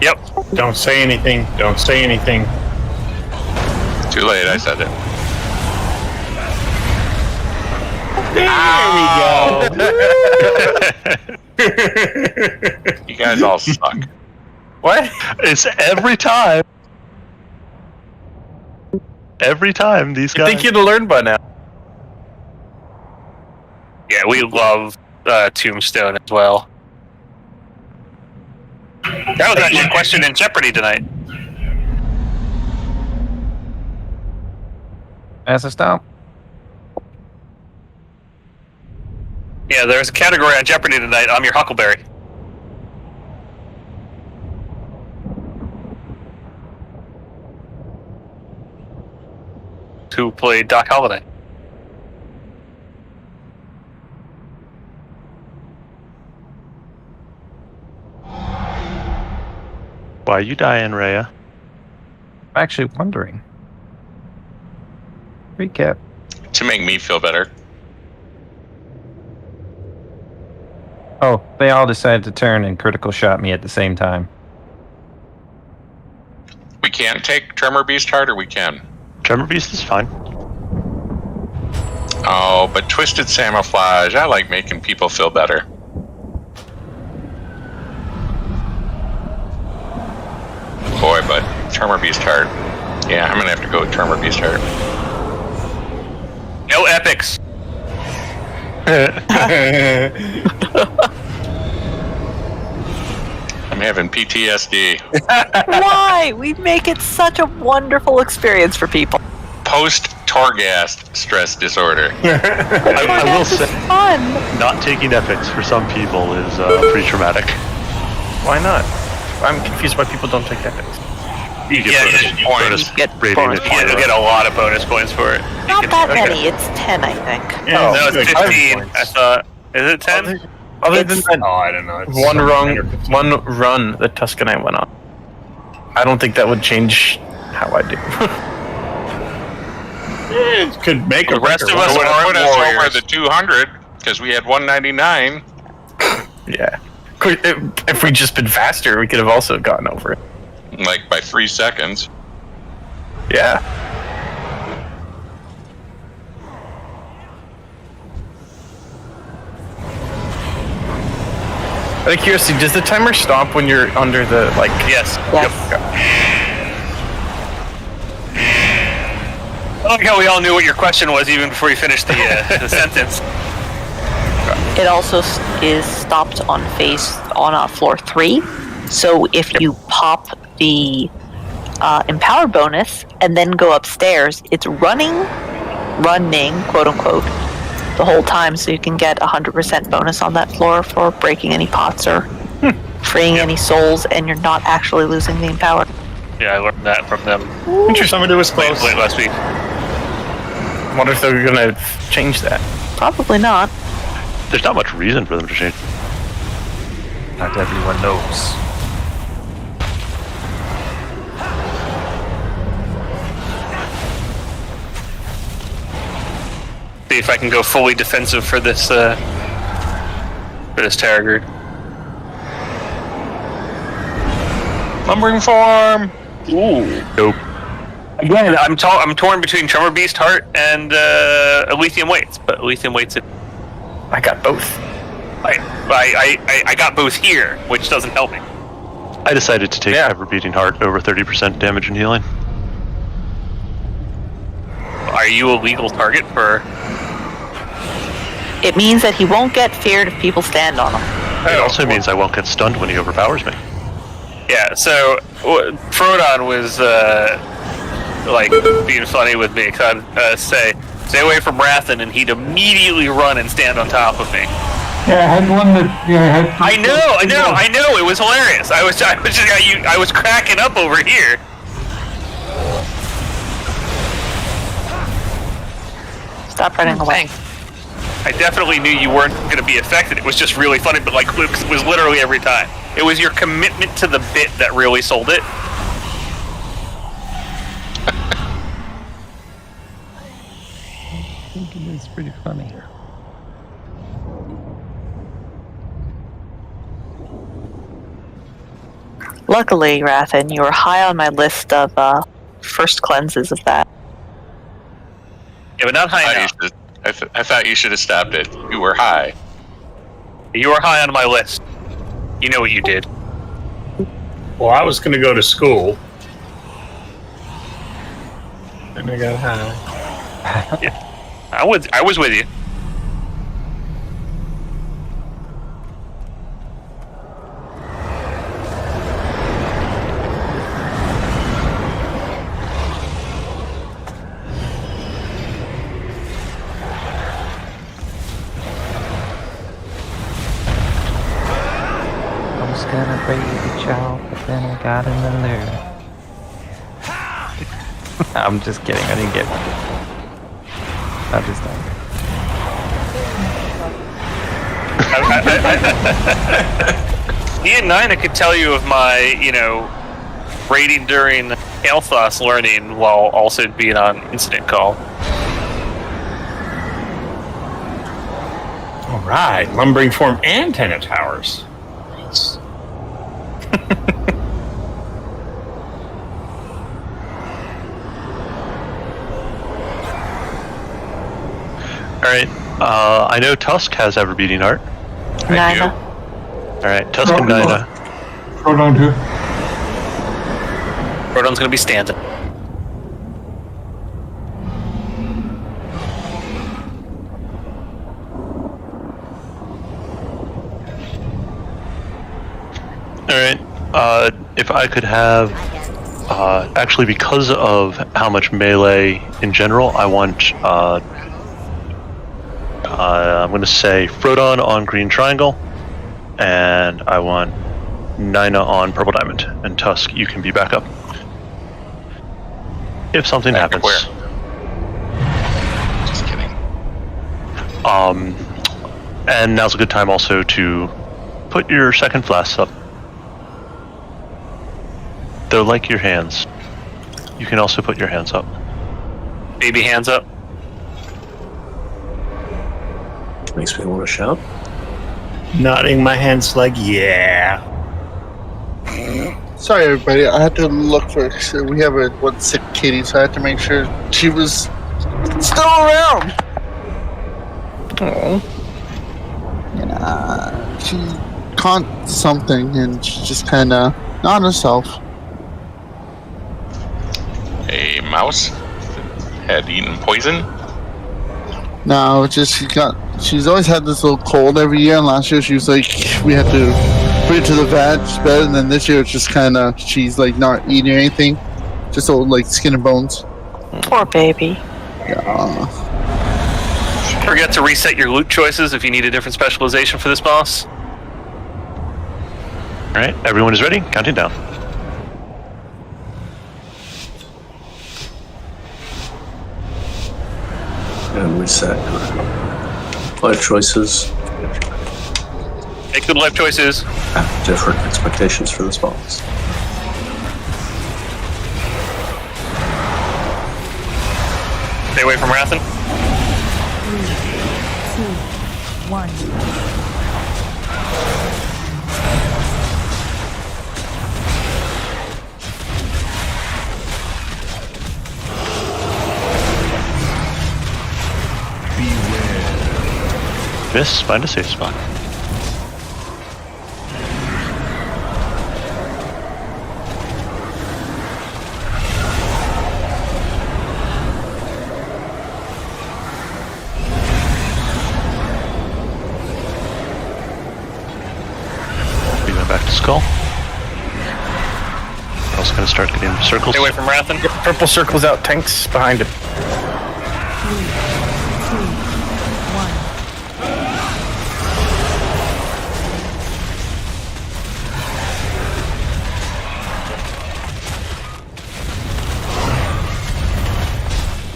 Yep. Don't say anything. Don't say anything. Too late, I said it. There we go. You guys all suck. What? It's every time. Every time these I guys. think you'd have learned by now. Yeah, we love Tombstone as well. That was actually a question in Jeopardy tonight. As a stomp. Yeah, there's a category on Jeopardy tonight. I'm your Huckleberry. Who played Doc Holliday? Why you dying, Rhea? I'm actually wondering. Recap. To make me feel better. Oh, they all decided to turn and critical shot me at the same time. We can't take Tremor Beast Heart, or we can? Tremor Beast is fine. Oh, but Twisted Camouflage, I like making people feel better. Boy, but Tremor Beast Heart. Yeah, I'm gonna have to go with Tremor Beast Heart. No epics. I'm having PTSD. Why? We make it such a wonderful experience for people. Post-Torghast stress disorder. I will say, Fun. not taking epics for some people is pretty traumatic. Why not? I'm confused why people don't take epics. You get bonus Get rating bonus at You point. get a lot of bonus points for it. Not that many. It's 10, I think. Yeah, No, it's it's like 15. 5 I points. thought. Is it 10? Other than that, Oh, I don't know. It's one something 10 or 15. one run that Tuscanite went on. I don't think that would change how I do. It could make The a rest of It us would have aren't put us over warriors. the 200, because we had 199. Yeah. If we'd just been faster, we could have also gotten over it. Like, by 3 seconds. Yeah. Out of curiosity, does the timer stop when you're under the, like... Yes. Yes. Yep. I like how we all knew what your question was even before you finished the, the sentence. It also is stopped on floor 3. So if you pop the empower bonus and then go upstairs, it's running, quote unquote, the whole time, so you can get 100% bonus on that floor for breaking any pots or freeing any souls, and you're not actually losing the empower. Yeah, I learned that from them. Interesting. Somebody was close. Late last week. I wonder if they're gonna change that. Probably not. There's not much reason for them to change. Not everyone knows. See if I can go fully defensive for this Tarragood. Lumbering farm. Ooh. Nope. Again, I'm torn between Tremor Beast Heart and Elysium Weights, but Elysium Weights. I got both. I got both here, which doesn't help me. I decided to take Ever Beating Heart over 30% damage and healing. Are you a legal target for? It means that he won't get feared if people stand on him. It also means I won't get stunned when he overpowers me. Yeah, so Frodon was like being funny with me because I'd say, "Stay away from Rathan," and he'd immediately run and stand on top of me. Yeah, I had one that had. I know. It was hilarious. I was cracking up over here. Stop running away. I definitely knew you weren't going to be affected. It was just really funny, but like it was literally every time. It was your commitment to the bit that really sold it. I think it is pretty funny. Luckily, Rathan, you were high on my list of first cleanses of that. Yeah, but not high enough. I thought you should have stopped it. You were high. You were high on my list. You know what you did. Well, I was going to go to school. And I got high. Yeah. I was with you. I was gonna break the child, but then I got in there. I'm just kidding, I didn't get one. I'm just done. Ian Nina could tell you of my, raiding during Kael'thas learning while also being on incident call. All right, lumbering form and tenant towers. Nice. Alright, I know Tusk has Ever Beating Heart. Nina. Alright, Tusk and Nina. Frodon too. Frodon's gonna be standing. Alright, if I could have, actually because of how much melee in general, I want, I'm going to say Frodon on Green Triangle, and I want Nina on Purple Diamond, and Tusk, you can be back up. If something happens. Where? Just kidding. And now's a good time also to put your second flask up. They're like your hands. You can also put your hands up. Baby hands up. Makes me want to shout. Nodding my hands like, yeah. Sorry, everybody. I had to look for. So we have one sick kitty, so I had to make sure she was still around. Oh. And she caught something and she just kind of not herself. A mouse had eaten poison. No, it's just she's always had this little cold every year, and last year she was like, we had to bring her to the vet, she's better, and then this year it's just kind of, she's like not eating anything, just old like skin and bones. Poor baby. Yeah. Forget to reset your loot choices if you need a different specialization for this boss. Alright, everyone is ready? Counting down. And reset. Life choices. Make good life choices. Have different expectations for this boss. Stay away from Rathen. 3, 2, 1. Miss, find a safe spot. We go back to Skull. We're also going to start getting circles. Stay away from Rathen. Yep, purple circles out, tanks behind it. 3, 2, 1.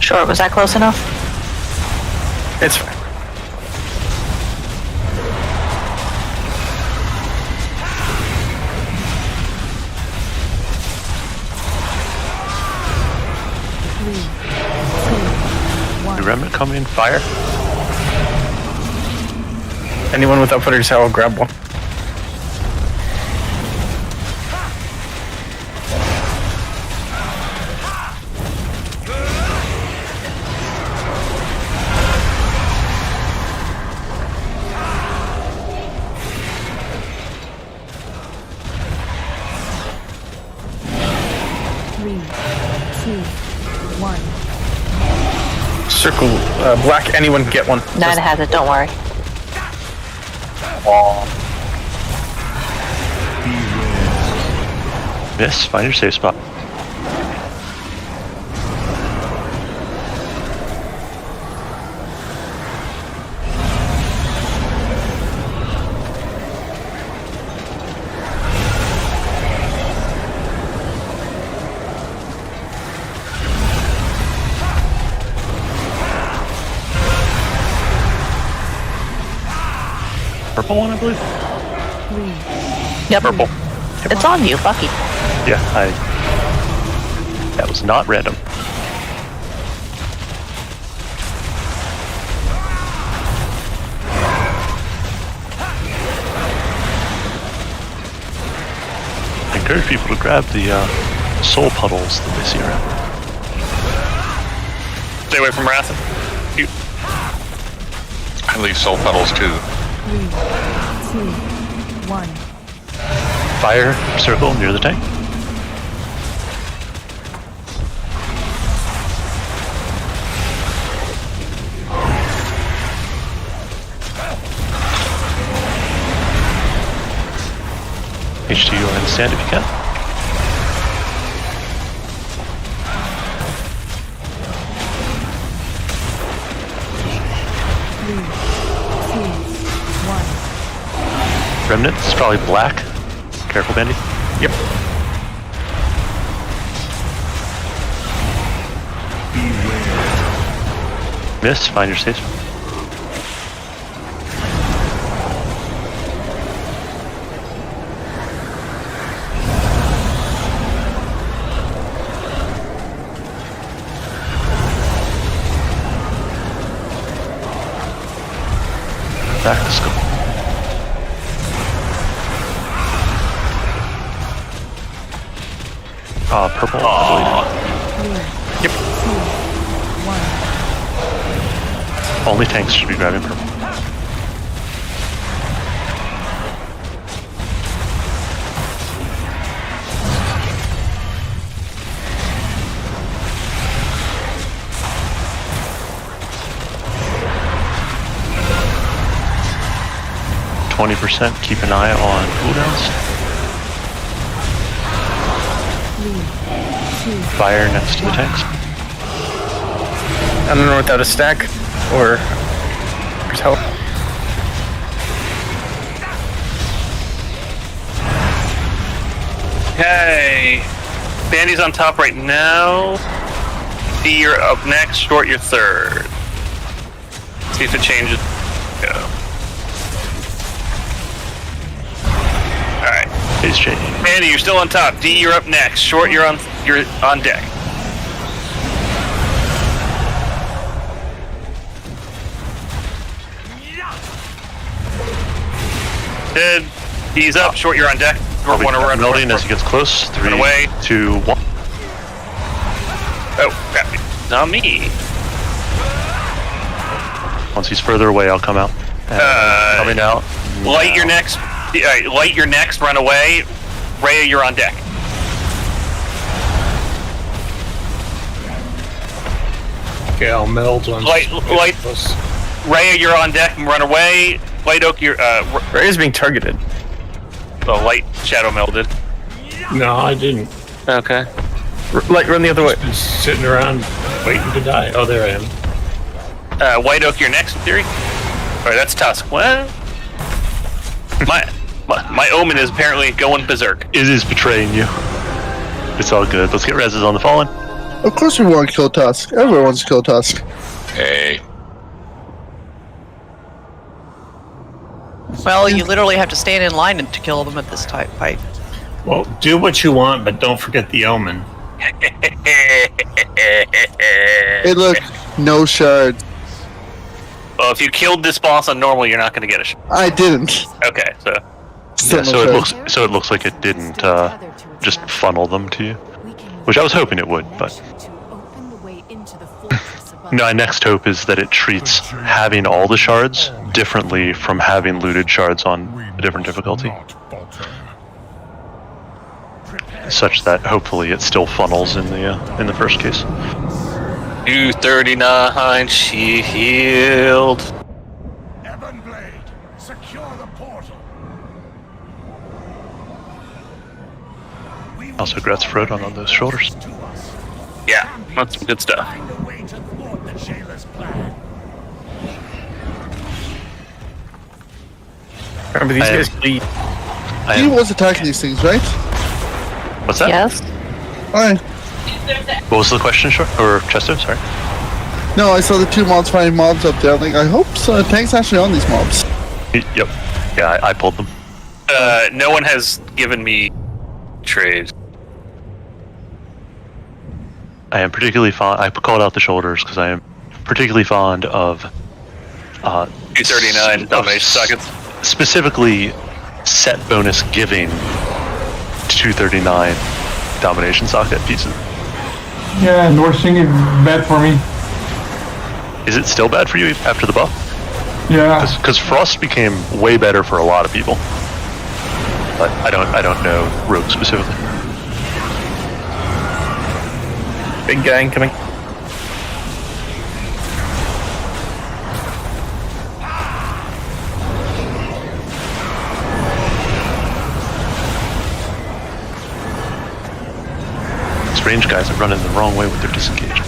Sure, was that close enough? It's fine. The remnant coming in fire. Anyone with outfitters, I'll grab one. Circle, black, anyone get one. Nine has it, don't worry. Miss, find your safe spot. Purple one, I believe. Yep. Purple. It's on you, Bucky. Yeah, that was not random. I encourage people to grab the soul puddles that they see around. Stay away from Rathen. I leave soul petals too. 3, 2, 1. Fire circle near the tank. HTU and stand if you can. Remnant is probably black. Careful, Bandy. Yep. Miss, find your safe. Back to school. Purple, I believe. Yep. 2, 1. Only tanks should be grabbing purple. 20%. Keep an eye on cooldowns. 3, 2, Fire next to the tanks. I don't know without a stack or there's help. Okay. Bandy's on top right now. D, you're up next. Short, you're third. See if it changes. Go. Alright. It's changing. Bandy, you're still on top. D, you're up next. Short, you're on deck. Dead. D's up. Short, you're on deck. I'll be Want to run melting as he gets close. 3, away. 2, 1. Oh, crap. Not me. Once he's further away, I'll come out. Coming out. Light your next. Light your next. Run away. Rhea, you're on deck. Okay, I'll meld on. Light. Rhea, you're on deck and run away. Light Oak, you're. Rhea's being targeted. The light shadow melded. No, I didn't. Okay. Light, run the other way. Just sitting around waiting to die. Oh, there I am. White Oak, you're next, in theory. Alright, that's Tusk. Well, my omen is apparently going berserk. It is betraying you. It's all good. Let's get reses on the fallen. Of course we want to kill Tusk. Everyone wants to kill Tusk. Hey. Well, you literally have to stand in line to kill them at this type fight. Well, do what you want, but don't forget the omen. Hey, look, no shard. Well, if you killed this boss on normal, you're not going to get a shot. I didn't. Okay, so. Yeah, so it looks like it didn't just funnel them to you, which I was hoping it would, but. My next hope is that it treats having all the shards differently from having looted shards on a different difficulty, such that hopefully it still funnels in the first case. 239 shield. Ebonblade, secure the portal. Also, Gretz Frode on those shoulders. Yeah, that's some good stuff. Remember, these guys bleed. He was attacking these things, right? What's that? Yes. Alright. What was the question, or Chesto? Sorry. No, I saw the 2 mobs fighting mobs up there. I'm like, I hope so. Tank's actually on these mobs. Yep. Yeah, I pulled them. No one has given me trades. I am particularly fond. I called out the shoulders because I am particularly fond of 239 domination sockets. Specifically, set bonus giving 239 domination socket pieces. Yeah, Northing is bad for me. Is it still bad for you after the buff? Yeah. Because Frost became way better for a lot of people. But I don't know Rogue specifically. Big guy incoming. These range guys are running the wrong way with their disengage.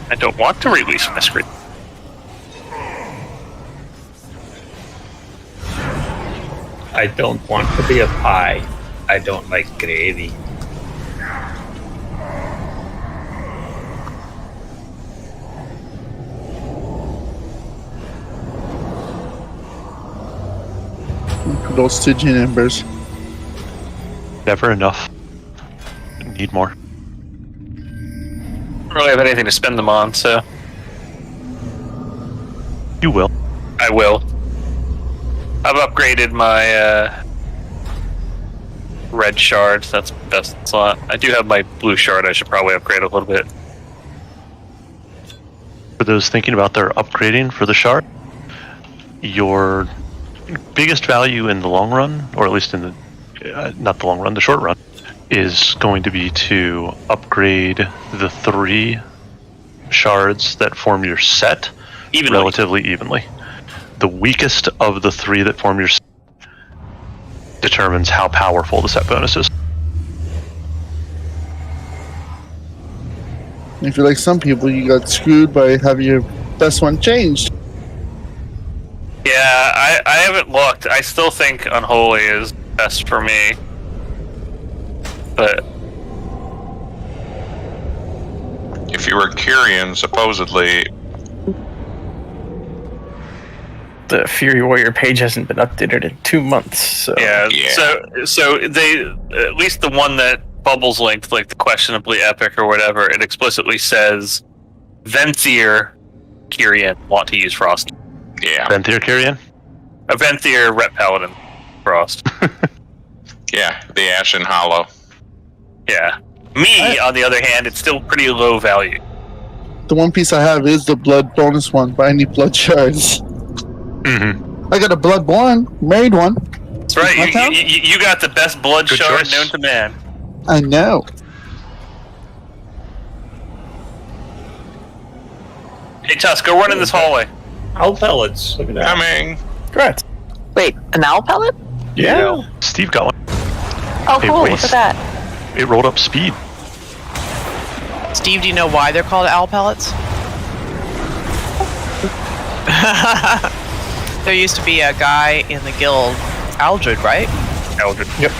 I don't want to release my screen. I don't want to be a pie. I don't like gravy. Those Stygian embers. Never enough. Need more. I don't really have anything to spend them on, so. You will. I will. I've upgraded my red shards. That's best slot. I do have my blue shard. I should probably upgrade a little bit. For those thinking about their upgrading for the shard, your biggest value in the long run, or at least in the not the long run, the short run, is going to be to upgrade the 3 shards that form your set relatively evenly. The weakest of the 3 that form your set determines how powerful the set bonus is. If you're like some people, you got screwed by having your best one changed. Yeah, I haven't looked. I still think Unholy is best for me. But if you were Kyrian, supposedly The Fury Warrior page hasn't been updated in 2 months. So yeah. So they, at least the one that Bubbles linked, like the questionably epic or whatever, it explicitly says Venthyr Kyrian want to use Frost. Yeah. Venthyr Kyrian? A Venthyr Ret Paladin Frost. Yeah, the Ashen Hollow. Yeah. Me, on the other hand, it's still pretty low value. The one piece I have is the blood bonus one, but I need blood shards. Mm-hmm. I got a bloodborne, married one. That's right. You got the best blood Good shard choice. known to man. I know. Hey, Tusk, go run in this hallway. Owl pellets. Look at that. Coming. Congrats. Wait, an owl pellet? Yeah. Steve got one. Oh, Hey, cool. wait. Look at that. It rolled up speed. Steve, do you know why they're called owl pellets? There used to be a guy in the guild, Aldred, right? Eldred. Yep.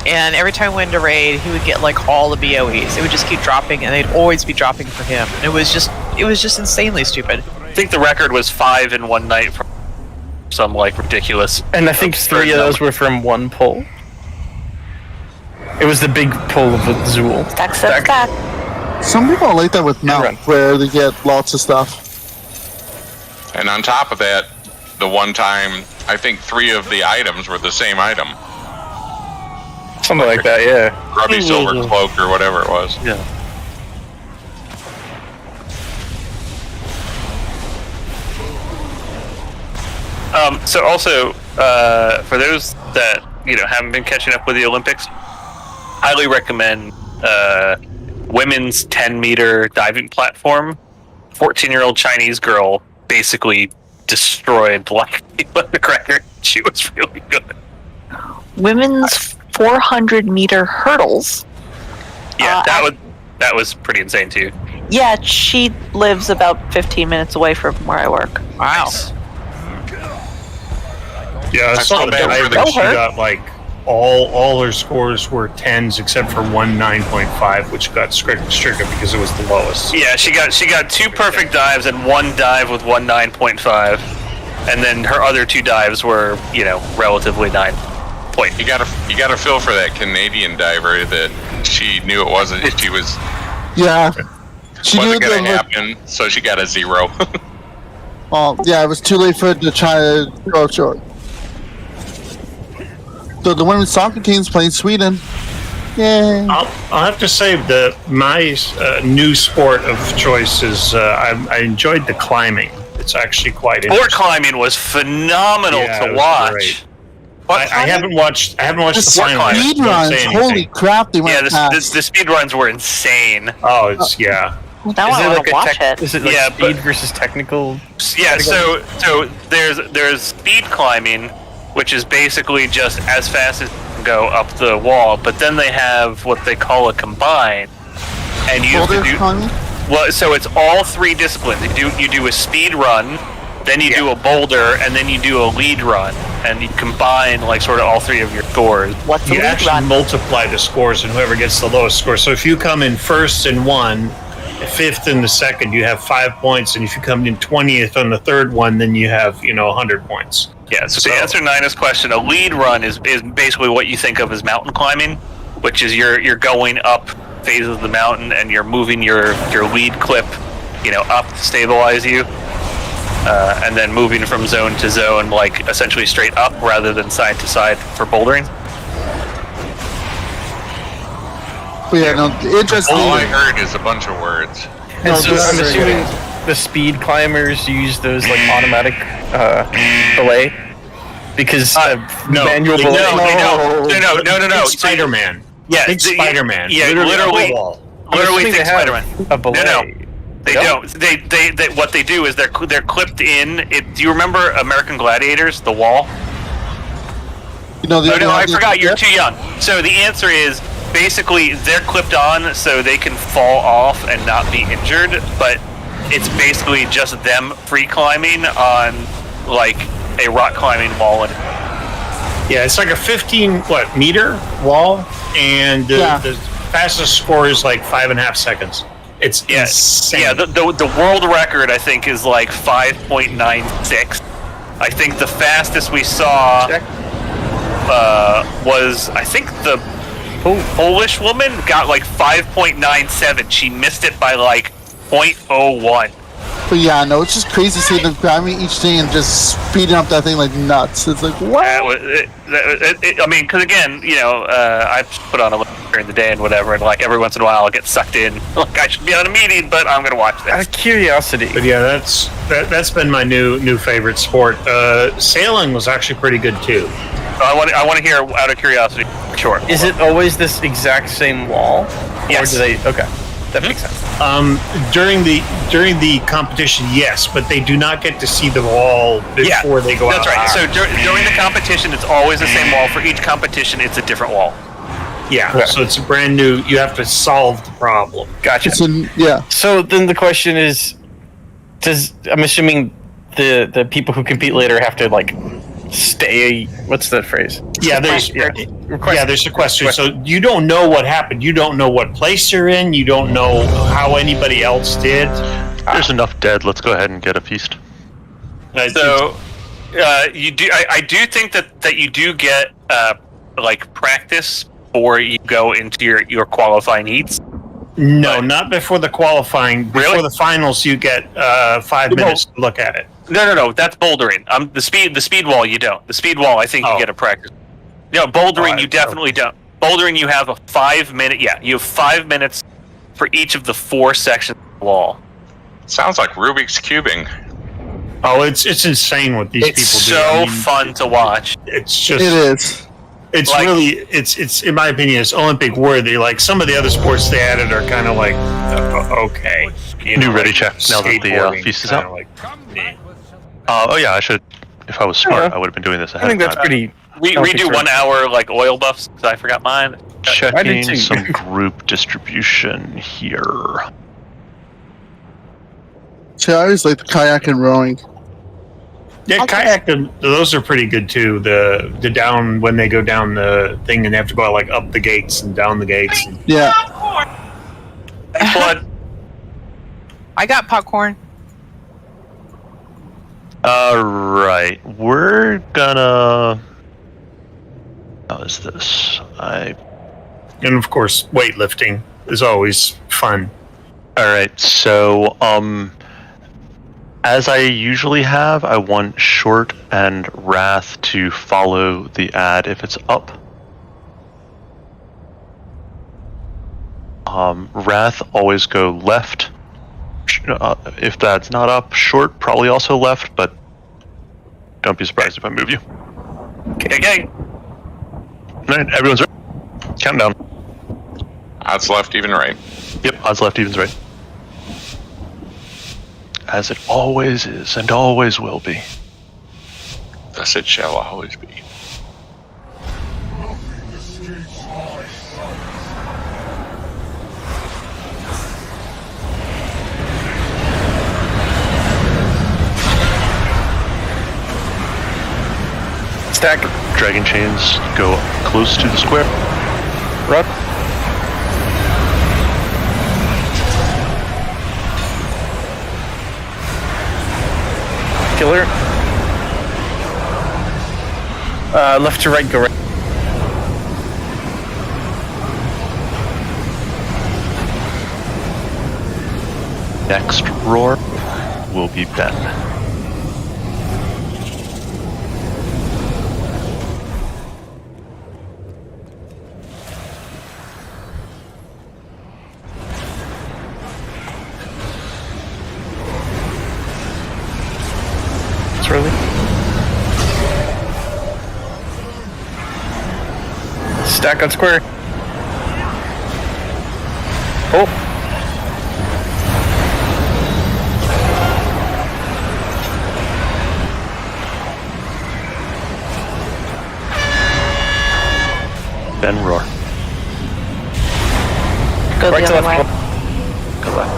And every time we went to raid, he would get like all the BOEs. It would just keep dropping, and they'd always be dropping for him. And it was just insanely stupid. I think the record was 5 in one night from some like ridiculous. And I think 3 of those were from one pull. It was the big pull of Azul. Stack. Some people like that with mount, where they get lots of stuff. And on top of that, the one time, I think 3 of the items were the same item. Something like that, yeah. Grubby Silver Cloak or whatever it was. Yeah. So also, for those that haven't been catching up with the Olympics, highly recommend women's 10-meter diving platform. 14-year-old Chinese girl basically destroyed Black McGregor. She was really good. Women's 400-meter hurdles. Yeah, that was pretty insane too. Yeah, she lives about 15 minutes away from where I work. Wow. Yeah, I saw that. She got like all her scores were 10s except for one 9.5, which got stricken because it was the lowest. Yeah, she got 2 perfect dives and 1 dive with 1 9.5, and then her other 2 dives were relatively 9 point. You gotta feel for that Canadian diver that she knew it wasn't. She was. Yeah. She knew wasn't gonna that. happen, so she got a 0. Well, yeah, it was too late for it to try to go short. So the women's soccer team's playing Sweden. Yay! I'll have to say that my new sport of choice is I enjoyed the climbing. It's actually quite interesting. Sport climbing was phenomenal Yeah, it to was watch. great. I haven't watched the Speed final. runs, holy crap! They went past. The speed runs were insane. Oh, it's yeah. Now I want to watch it. Is it like speed versus technical? Yeah, so there's speed climbing, which is basically just as fast as you can go up the wall, but then they have what they call a combine, and you have to do. Well, so it's all 3 disciplines. You do a speed run, then you do a boulder, and then you do a lead run, and you combine like sort of all 3 of your scores. What's the You lead actually run? multiply the scores, and whoever gets the lowest score. So if you come in first in one, 5th in the second, you have 5 points, and if you come in 20th on the third one, then you have 100 points. Yeah, so to answer Nina's question, a lead run is basically what you think of as mountain climbing, which is you're going up phases of the mountain and you're moving your lead clip, up to stabilize you. and then moving from zone to zone, like essentially straight up rather than side to side for bouldering. But yeah, no, interesting. All I heard is a bunch of words. And so I'm assuming the speed climbers use those like automatic belay because manual belay. No. Spider-Man. Yeah, think Spider-Man. Yeah, literally think Spider-Man. A belay. No. They don't. They what they do is they're clipped in. Do you remember American Gladiators, the wall? No, I forgot. You're too young. So the answer is basically they're clipped on so they can fall off and not be injured. But it's basically just them free climbing on like a rock climbing wall. Yeah, it's like a 15 meter wall, and the fastest score is like 5.5 seconds. It's insane. Yeah, the world record I think is like 5.96. I think the fastest we saw was I think the Polish woman got like 5.97. She missed it by like 0.01. But yeah, no, it's just crazy seeing them grabbing each thing and just speeding up that thing like nuts. It's like, what? I mean, because again, I put on a look during the day and whatever, and like every once in a while I'll get sucked in. Like I should be on a meeting, but I'm gonna watch this. Out of curiosity. But yeah, that's been my new favorite sport. Sailing was actually pretty good too. I want to hear out of curiosity. Sure. Is it always this exact same wall? Yes. Or do they? Okay, that makes sense. During the competition, yes, but they do not get to see the wall before they go out. That's right. So during the competition, it's always the same wall. For each competition, it's a different wall. Yeah. Okay. So it's a brand new. You have to solve the problem. Gotcha. Yeah. So then the question is, I'm assuming the people who compete later have to like stay. What's the phrase? Yeah, there's sequestered. So you don't know what happened. You don't know what place you're in. You don't know how anybody else did. There's enough dead. Let's go ahead and get a feast. So you do. I do think that you do get like practice before you go into your qualifying heats. No, not before the qualifying. Before the finals, you get 5 minutes to look at it. No. That's bouldering. The speed wall you don't. The speed wall I think you get a practice. No, bouldering you definitely don't. Bouldering you have a 5 minute. Yeah, you have 5 minutes for each of the 4 sections of the wall. Sounds like Rubik's cubing. Oh, it's insane what these people do. It's so fun to watch. It's just. It is. It's like, really, it's in my opinion, it's Olympic worthy. Like some of the other sports they added are kind of like, okay. New ready check now that the feast is out. Oh yeah, I should. If I was smart, I would have been doing this ahead of time. I think that's pretty. We do 1 hour like oil buffs because I forgot mine. Checking some group distribution here. So I always like the kayak and rowing. Yeah, kayak. Those are pretty good too. The down when they go down the thing and they have to go like up the gates and down the gates. Yeah. Blood. I got popcorn. Right. We're gonna. How is this? And of course, weightlifting is always fun. All right. So, as I usually have, I want Short and Wrath to follow the ad if it's up. Wrath always go left. If that's not up, Short probably also left, but don't be surprised if I move you. Okay. All right, everyone's ready. Countdown. Odds left, even right. Yep, odds left, evens right. As it always is, and always will be. Thus it shall always be. Stack. Dragon chains go close to the square. Run. Killer. Left to right, go right. Next roar will be Ben. Swirly. Stack on square. Oh. Then roar. Go Right the to other way. left. Go left.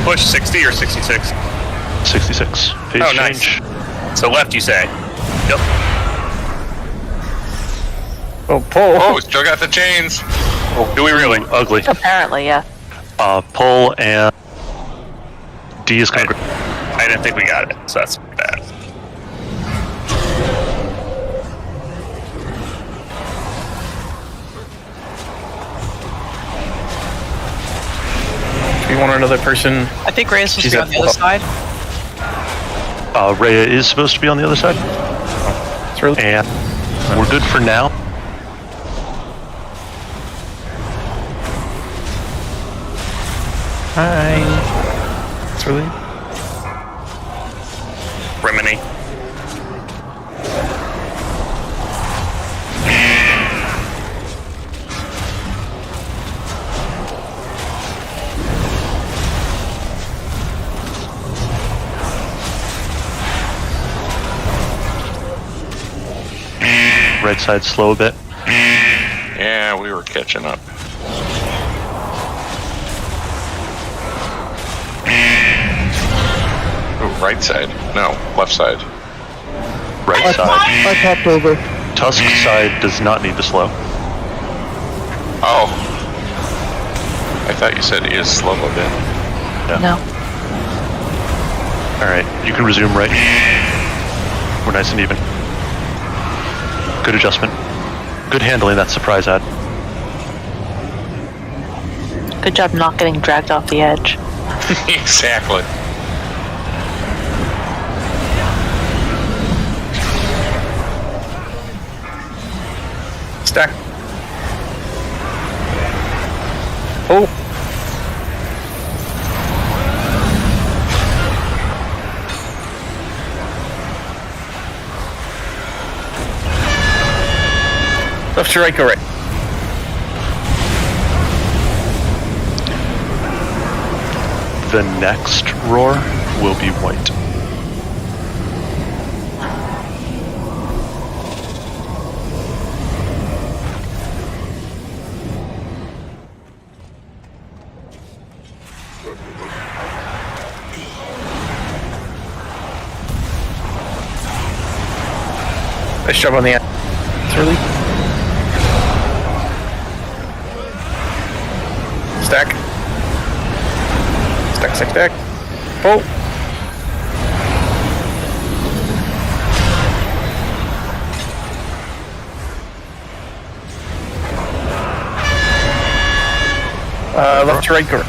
Push 60 or 66? 66. Phase Oh, change. nice. So left, you say? Yep. Oh, pull. Oh, still got the chains. Oh, do we really? Ugly. Apparently, yeah. Pull and D is gonna. I didn't think we got it, so that's bad. Do you want another person? I think Reyes was She's on at the other full side. Rhea is supposed to be on the other side. It's really. And we're good for now. Hi. It's really. Remini. Right side slow a bit. Yeah, we were catching up. Ooh, right side. No, left side. Right side. I popped over. Tusk side does not need to slow. Oh. I thought you said it is slow a bit. No. Alright, you can resume right. We're nice and even. Good adjustment. Good handling that surprise ad. Good job not getting dragged off the edge. Exactly. Stack. Oh. Left to right, go right. The next roar will be white. Nice job on the end. It's early. Stack. Stack, stack, stack. Pull. Left to right, go.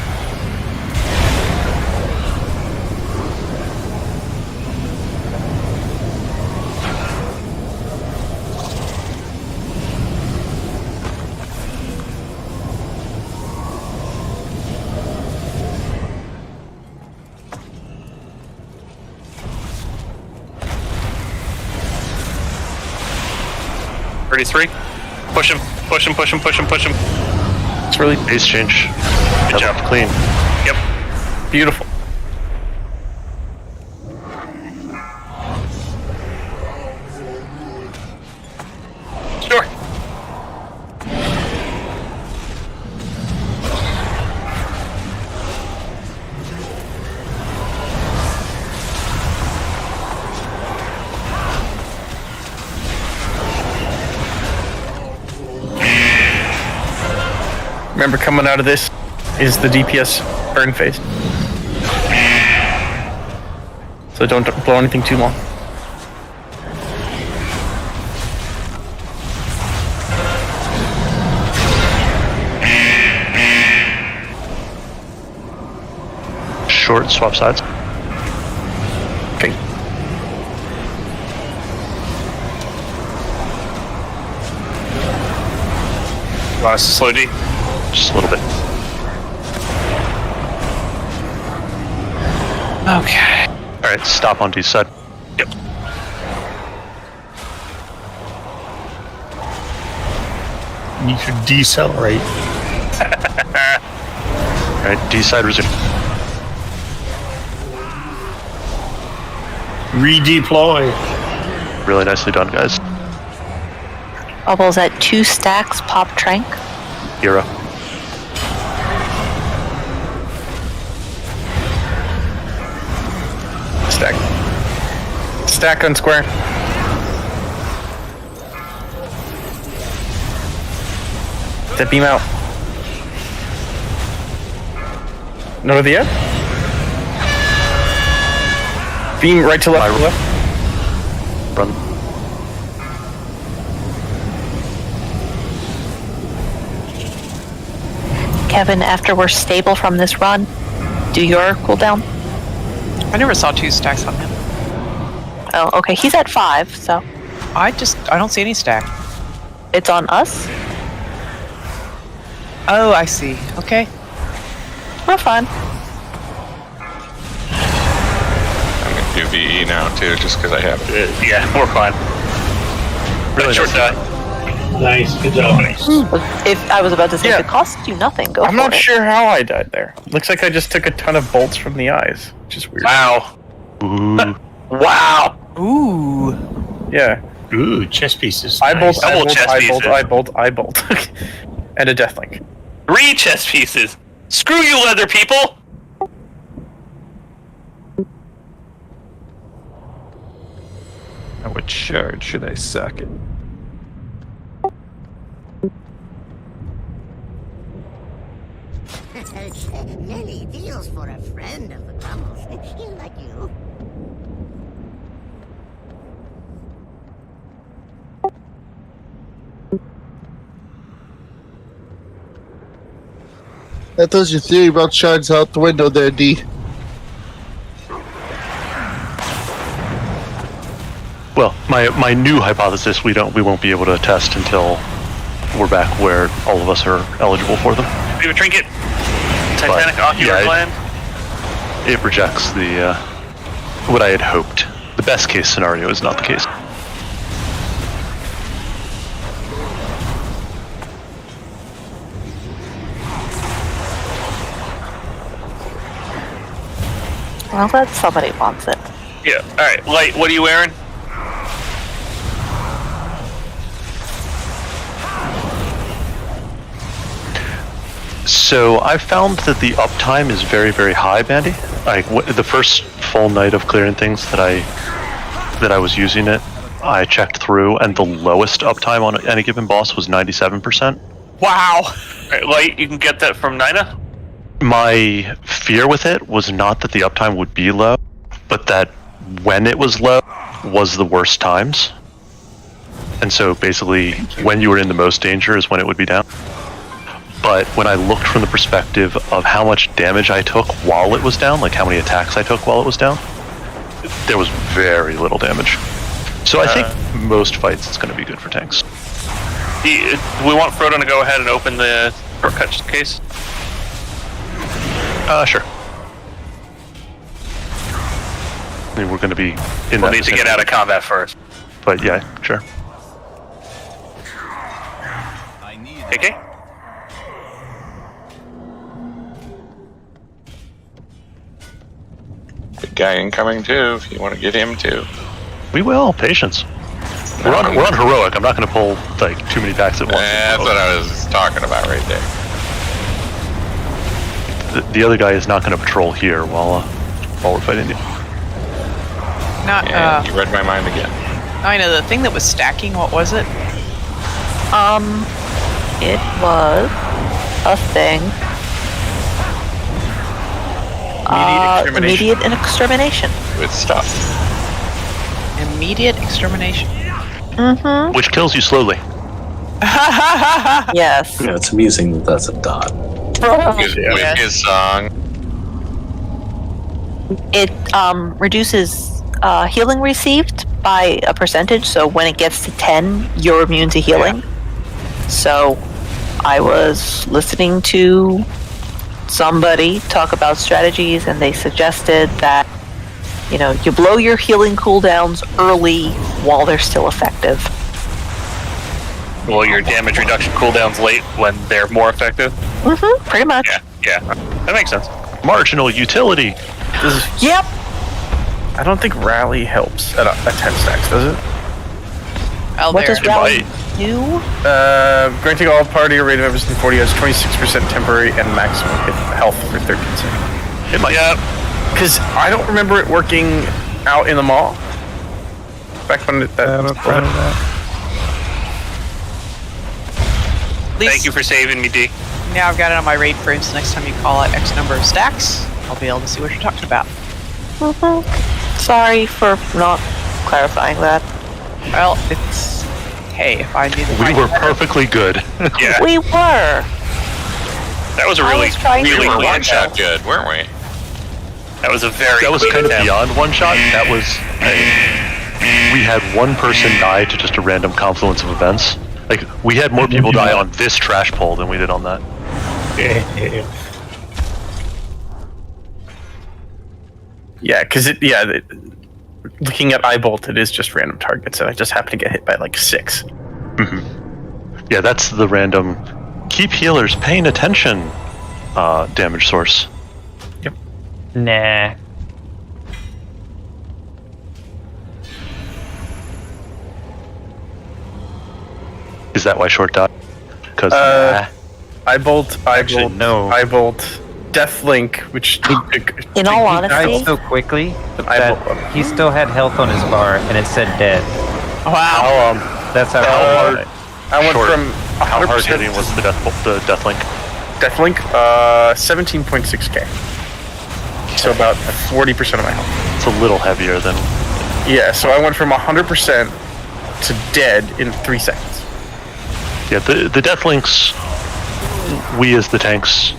Thirty-three. Push him. Push him. Push him. Push him. Push him. It's really base change. Good job. Clean. Yep. Beautiful. Sure. Remember, coming out of this is the DPS burn phase. So don't blow anything too long. short, swap sides. Okay. Want us to slow G? Just a little bit. Okay. Alright, stop on D's side. Yep. Need to decelerate. Alright, D side resume. Redeploy. Really nicely done, guys. Bubbles at 2 stacks, pop trank. Hero. Stack. Stack on square. That beam out. No to the end. Beam right to left. Run. Kevin, after we're stable from this run, do your cooldown. I never saw 2 stacks on him. Oh, okay. He's at 5, so I don't see any stack. it's on us. Oh, I see. Okay. We're fine. I'm gonna do VE now too, just because I have it. Yeah, we're fine. Really short nice. die. Nice, good job. Nice. If I was about to say, Yeah. if it costs you nothing, go I'm for not it. sure how I died there. Looks like I just took a ton of bolts from the eyes, which is weird. Wow. Ooh. Wow. Ooh. Yeah. Ooh, chess pieces. I bolt, Nice. I Double bolt, chest I pieces. bolt, I bolt, I bolt. And a deathlink. 3 chess pieces. Screw you, leather people. Now which shard should I suck it? Many deals for a friend of the Bumbles. Like you. That throws your theory about shards out the window there, D. Well, my new hypothesis we won't be able to test until we're back where all of us are eligible for them. Leave a trinket. Titanic But, ocular yeah, gland. It rejects the what I had hoped. The best case scenario is not the case. Well, glad somebody wants it. Yeah. All right. Light. What are you wearing? So I found that the uptime is very, very high, Bandy. Like the first full night of clearing things that I was using it, I checked through, and the lowest uptime on any given boss was 97%. Wow. All right, Light. You can get that from Nina. My fear with it was not that the uptime would be low, but that when it was low was the worst times. And so basically, when you were in the most danger is when it would be down. But when I looked from the perspective of how much damage I took while it was down, like how many attacks I took while it was down, there was very little damage. So I think most fights it's going to be good for tanks. Do we want Frodo to go ahead and open the shortcut case? Sure. I mean, we're going to be in We'll that need to get vicinity. out of combat first. But yeah, sure. Okay. Big guy incoming too, if you want to get him too. We will. Patience. We're on heroic. I'm not going to pull like too many packs at once. That's what I was talking about right there. The other guy is not going to patrol here while we're fighting you. Yeah, you read my mind again. I know the thing that was stacking. What was it? It was a thing. Immediate extermination. Good stuff. Immediate extermination. Mm-hmm. Which kills you slowly. Yes. Yeah, it's amusing that that's a dot. With his song. It reduces healing received by a percentage, so when it gets to 10, you're immune to healing. So I was listening to somebody talk about strategies, and they suggested that, you blow your healing cooldowns early while they're still effective. Well, your damage reduction cooldowns late when they're more effective. Mm-hmm, pretty much. Yeah, that makes sense. Marginal utility. Yep. I don't think rally helps at 10 stacks, does it? What does rally do? Granting all party or rated members in 40 has 26% temporary and maximum hit health for 13 seconds. It might. Yeah. Because I don't remember it working out in the mall. Back when that was Thank you for saving me, D. Now I've got it on my raid frame, so next time you call out X number of stacks, I'll be able to see what you're talking about. Sorry for not clarifying that. Well, it's... Hey, if I knew the We were perfectly good. Yeah. We were. That was a I really, was trying to really do clean one shot test. good, weren't we? That was a very That was clean kind of attempt. beyond one shot. That was we had one person die to just a random confluence of events. Like, we had more people die on this trash pull than we did on that. Yeah, because looking at Eyebolt, it is just random targets, and I just happen to get hit by like 6. Mm-hmm. Yeah, that's the random keep healers paying attention damage source. Yep. Nah. Is that why short died? Because Eyebolt, no. Eyebolt, Deathlink, which In all He died honesty, so quickly I that he still had health on his bar, and it said dead. Wow. That's how hard- I went short. from 100% How hard hitting was the Deathlink? Deathlink, 17.6k. So about 40% of my health. It's a little heavier than. Yeah, so I went from 100% to dead in 3 seconds. Yeah, the Deathlinks, we as the tanks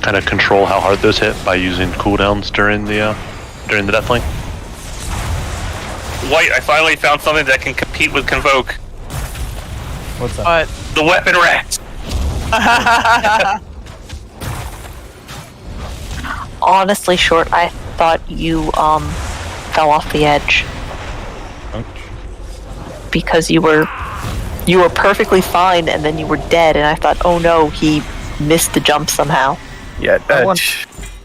kind of control how hard those hit by using cooldowns during the Deathlink. White, I finally found something that can compete with Convoke. What's that? But The weapon rat. honestly, Short, I thought you fell off the edge because you were perfectly fine, and then you were dead, and I thought, oh no, he missed the jump somehow. Yeah, I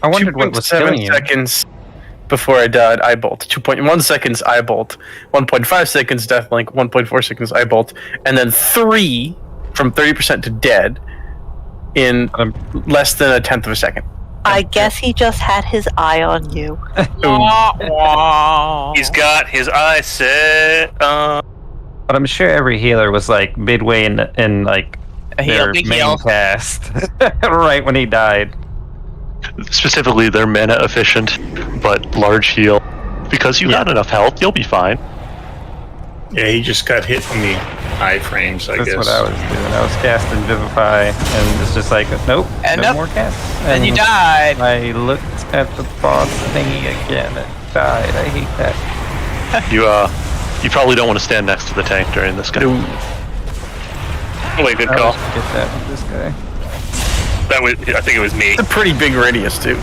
wondered what was killing 2.7 you. seconds before I died, Eyebolt. 2.1 seconds, Eyebolt. 1.5 seconds, Deathlink. 1.4 seconds, Eyebolt. And then 3 from 30% to dead in less than a tenth of a second. I guess he just had his eye on you. He's got his eyes set on. But I'm sure every healer was like midway in like A heal, their big main heal. cast, right when he died. Specifically, they're mana efficient, but large heal. Because you had enough health, you'll be fine. Yeah, he just got hit in the iframes, I That's guess. what I was doing. I was casting Vivify, and it's just like, nope, And no nope. more casts. And you died. I looked at the boss thingy again and died. I hate that. You probably don't want to stand next to the tank during this guy. Really good I call. wish I could get that with this guy. That was, I think it was me. It's a pretty big radius, too.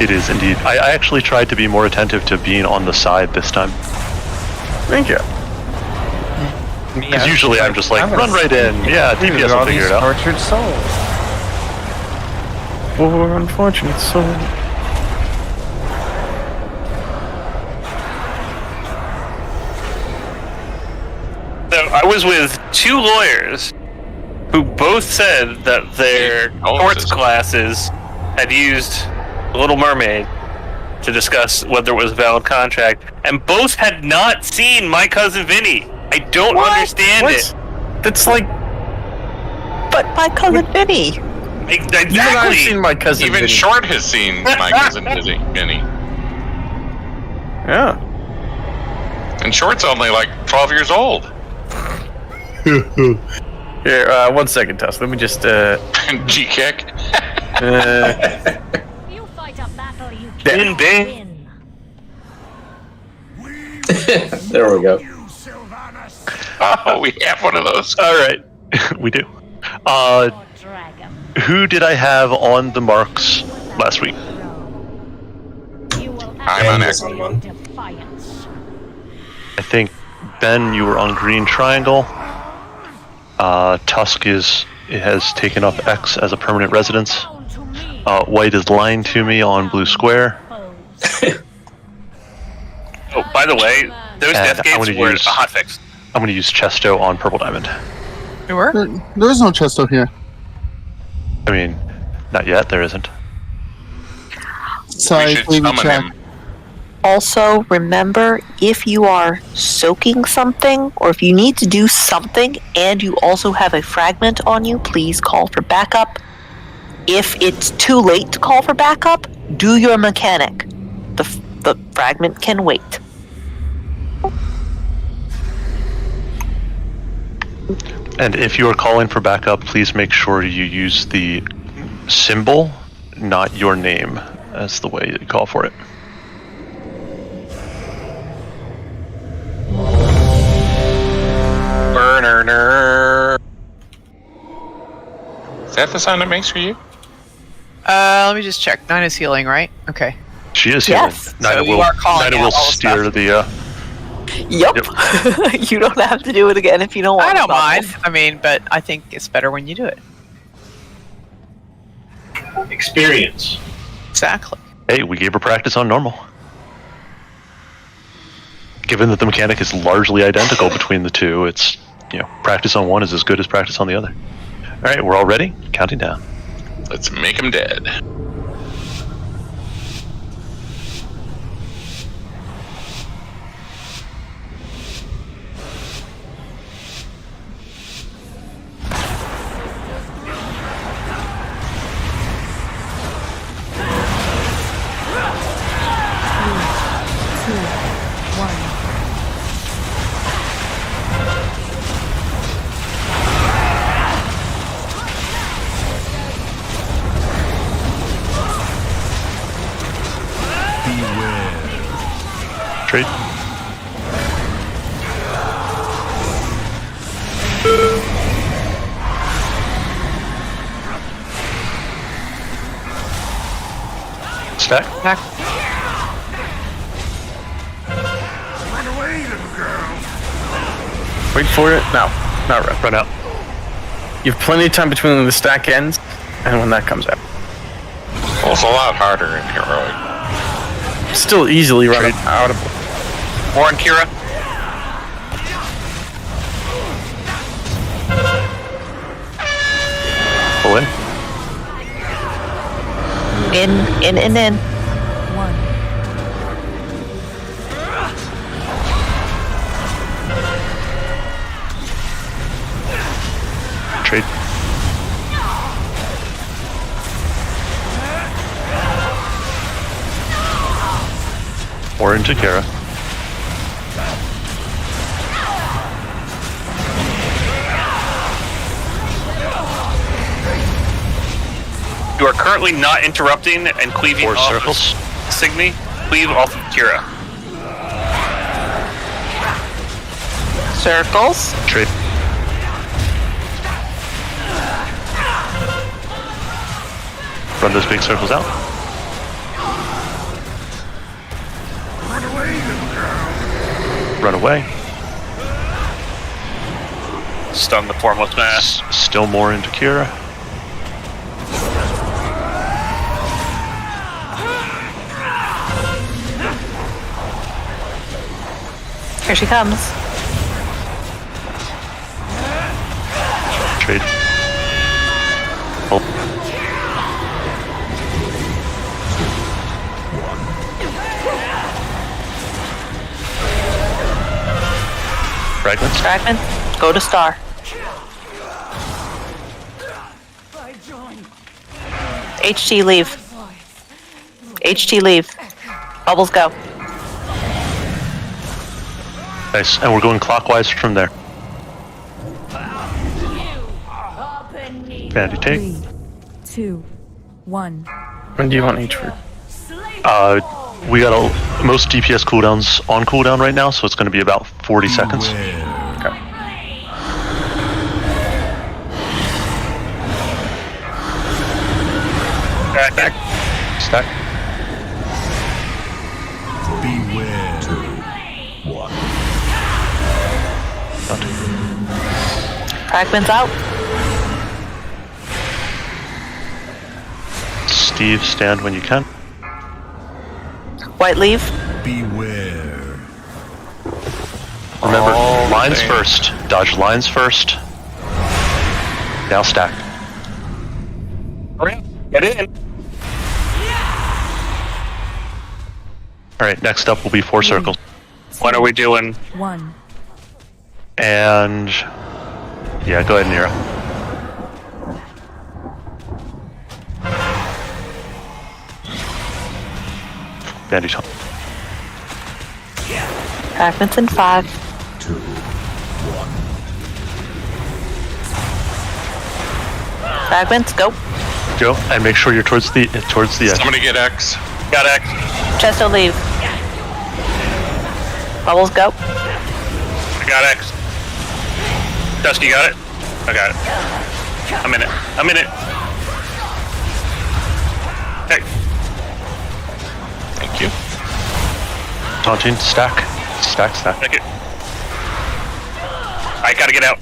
It is indeed. I actually tried to be more attentive to being on the side this time. Thank you. Because usually I'm just like, run right in. Yeah, DPS will figure it out. Tortured soul. Poor unfortunate soul. So I was with 2 lawyers who both said that their courts classes had used Little Mermaid to discuss whether it was a valid contract, and both had not seen My Cousin Vinny. I don't understand it. That's like... But My Cousin Vinny! Exactly. Even I've seen My Cousin Even Vinny. Short has seen My Cousin Vinny. Yeah. And Short's only like 12 years old. Here, 1 second, Tuss. Let me just, G-kick. You fight a battle you Bin bin. There we go. Oh, we have one of those. All right, we do. Who did I have on the marks last week? I'm on X. I think Ben, you were on green triangle. Tusk has taken up X as a permanent residence. White is lying to me on blue square. Oh, by the way, those And death gates were a hotfix. I'm going to use Chesto on purple diamond. Sure. There's no Chesto here. I mean, not yet. There isn't. Sorry, baby check. Also, remember, if you are soaking something, or if you need to do something, and you also have a fragment on you, please call for backup. If it's too late to call for backup, do your mechanic. The fragment can wait. And if you are calling for backup, please make sure you use the symbol, not your name, as the way you call for it. Burner. Is that the sound it makes for you? Let me just check. 9 is healing, right? Okay. She is healing. Yes. So you are calling Nina out will all the steer the. Yep. You don't have to do it again if you don't want I don't to. mind. I mean, but I think it's better when you do it. Experience. Exactly. Hey, we gave her practice on normal. Given that the mechanic is largely identical between the two, it's, practice on one is as good as practice on the other. All right, we're all ready? Counting down. Let's make him dead. Trade. Stack. Run away, little girl. Wait for it. No, not Run out. You have plenty of time between the stack ends and when that comes out. Well, it's a lot harder in Heroic. Still easily run out of. More on Kira. Pull in. In. Trade. Or into Kara. You are currently not interrupting and cleaving Four off circles. of Signy. Cleave off of Kira. Circles. Trade. Run those big circles out. Run away, little girl. Run away. Stun the Formless Mass. Still more into Kira. Here she comes. Trade. Hold. Fragments. Fragment. Go to star. HT leave. HT leave. Bubbles go. Nice. And we're going clockwise from there. Bandy take. 3, 2, 1. When do you want each for? We got most DPS cooldowns on cooldown right now, so it's going to be about 40 seconds. Okay. Stack. Beware. 2, 1. Fragments out. Steve, stand when you can. White leave. Beware. Remember, Oh, lines dang. first. Dodge lines first. Now stack. Hurry up, get in. Alright, next up will be 4 circles. What are we doing? 1. And... yeah, go ahead, Nero. Bandy top. Fragments in 5. 2, 1. Fragments, go. Go, and make sure you're towards the edge. Somebody get X. Got X. Chesto leave. Bubbles, go. I got X. Dusty, got it? I got it. I'm in it. I'm in it. Hey. Thank you. Taunting, stack. Stack, stack. Take it. I gotta get out.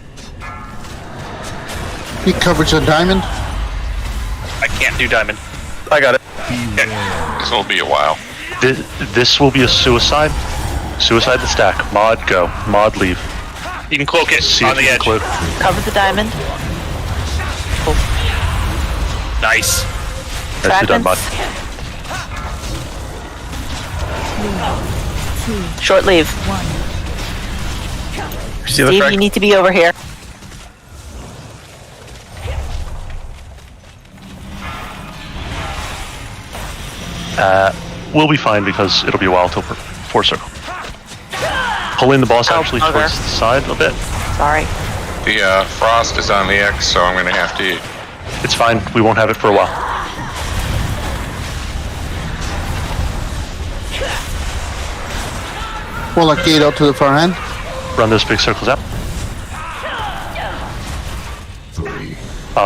Peak coverage on diamond. I can't do diamond. I got it. Okay. This will be a while. This will be a suicide. Suicide the stack. Mod, go. Mod, leave. You can cloak it See on if the you can edge. cloak. Cover the diamond. Cool. Nice. Nicely done, Mod. Three, 2, Short leave. 1. You see the Steve, frag? you need to be over here. We'll be fine because it'll be a while till 4 circle. Pulling the boss Oh, actually bugger. towards the side a bit. Sorry. The frost is on the X, so I'm gonna have to. It's fine. We won't have it for a while. Pull that gate out to the far end. Run those big circles out. 3.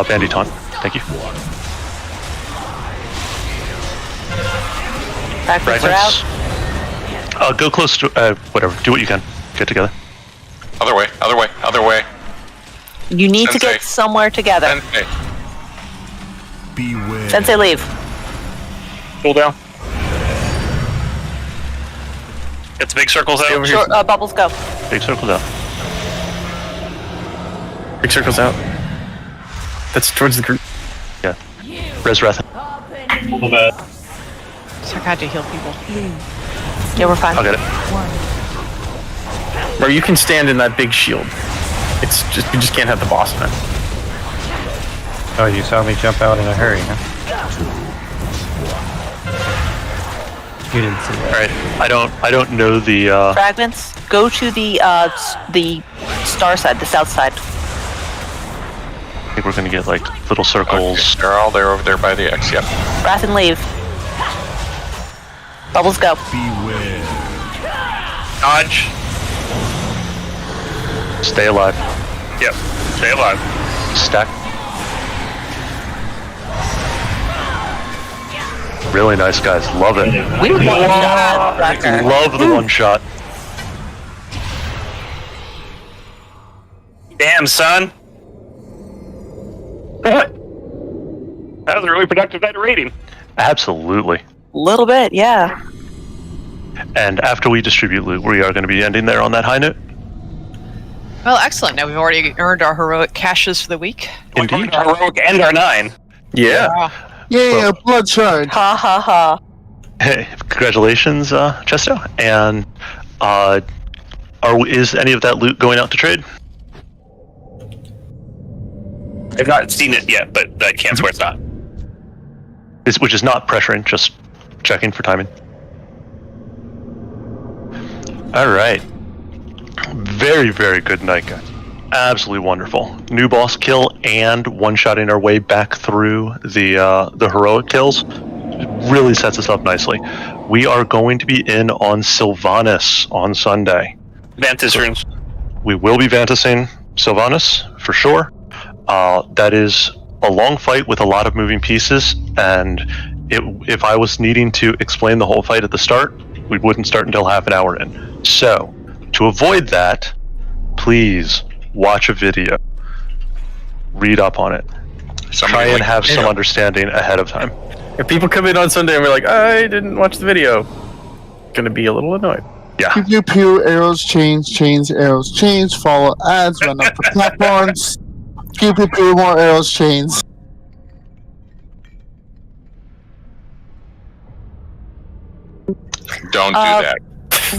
Bandy taunt. Thank you. Fragments are out. Go close to whatever. Do what you can. Get together. Other way, other way, other way. You need to Sensei. get somewhere together. Sensei. Beware. Sensei, leave. Cool down. Get the big circles out. Short, Bubbles, go. Big circles out. Big circles out. That's towards the group. Yeah. Res Wrath. So I had to heal people. 3, Yeah, we're fine. I'll get it. 1. Or you can stand in that big shield. It's just you just can't have the boss in it. Oh, you saw me jump out in a hurry, huh? You didn't see that. All right. I don't know the. Fragments, go to the star side, the south side. I think we're gonna get like little circles. Okay, they're all there over there by the X. Yep. Wrath and leave. Bubbles, go. Beware. Dodge. Stay alive. Yep. Stay alive. Stack. Really nice, guys. Love it. We one shot. Rucker. Love the one shot. Damn, son. That was a really productive night of raiding. Absolutely. Little bit, yeah. And after we distribute loot, we are going to be ending there on that high note. Well, excellent. Now we've already earned our heroic caches for the week. Indeed. Our heroic and our 9. Yeah. Yeah, blood shard. Ha ha ha. Hey, congratulations, Chesto. And is any of that loot going out to trade? I've not seen it yet, but I can't swear it's not. Which is not pressuring, just checking for timing. All right. Very, very good night, guys. Absolutely wonderful. New boss kill and one-shotting our way back through the heroic kills. really sets us up nicely. We are going to be in on Sylvanas on Sunday. Vantis runes. We will be Vantising Sylvanas for sure. That is a long fight with a lot of moving pieces, and if I was needing to explain the whole fight at the start, we wouldn't start until half an hour in. So, to avoid that, please watch a video, read up on it, try and have some understanding ahead of time. If people come in on Sunday and we're like, I didn't watch the video, gonna be a little annoyed. Yeah. Pew pew pew, arrows, chains, arrows, chains, follow ads, run up the platforms. Pew pew pew, more arrows, chains. Don't do that.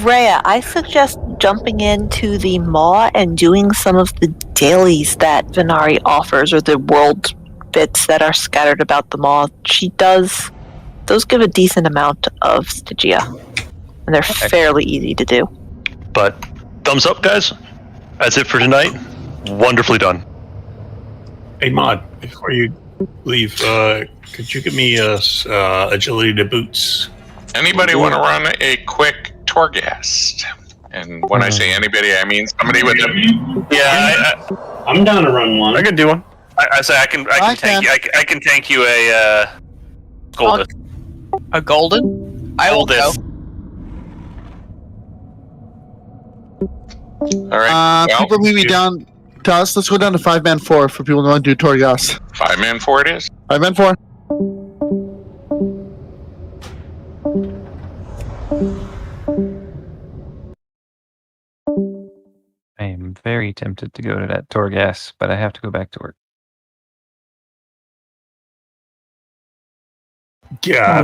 Rhea, I suggest jumping into the Maw and doing some of the dailies that Venari offers, or the world bits that are scattered about the Maw. Those give a decent amount of Stygia, and they're fairly easy to do. But thumbs up, guys. That's it for tonight. Wonderfully done. Hey, Mod, before you leave, could you give me agility to boots? Anybody want to run a quick Torghast? And when I say anybody, I mean somebody with a... Yeah, I'm down to run one. I can do one. I say I can tank you a golden. A golden? I will go. All right. People leave me down to us. Let's go down to 5-man 4 for people who want to do Torghast. 5-man 4 it is? 5-man 4. I am very tempted to go to that Torghast, but I have to go back to work. God.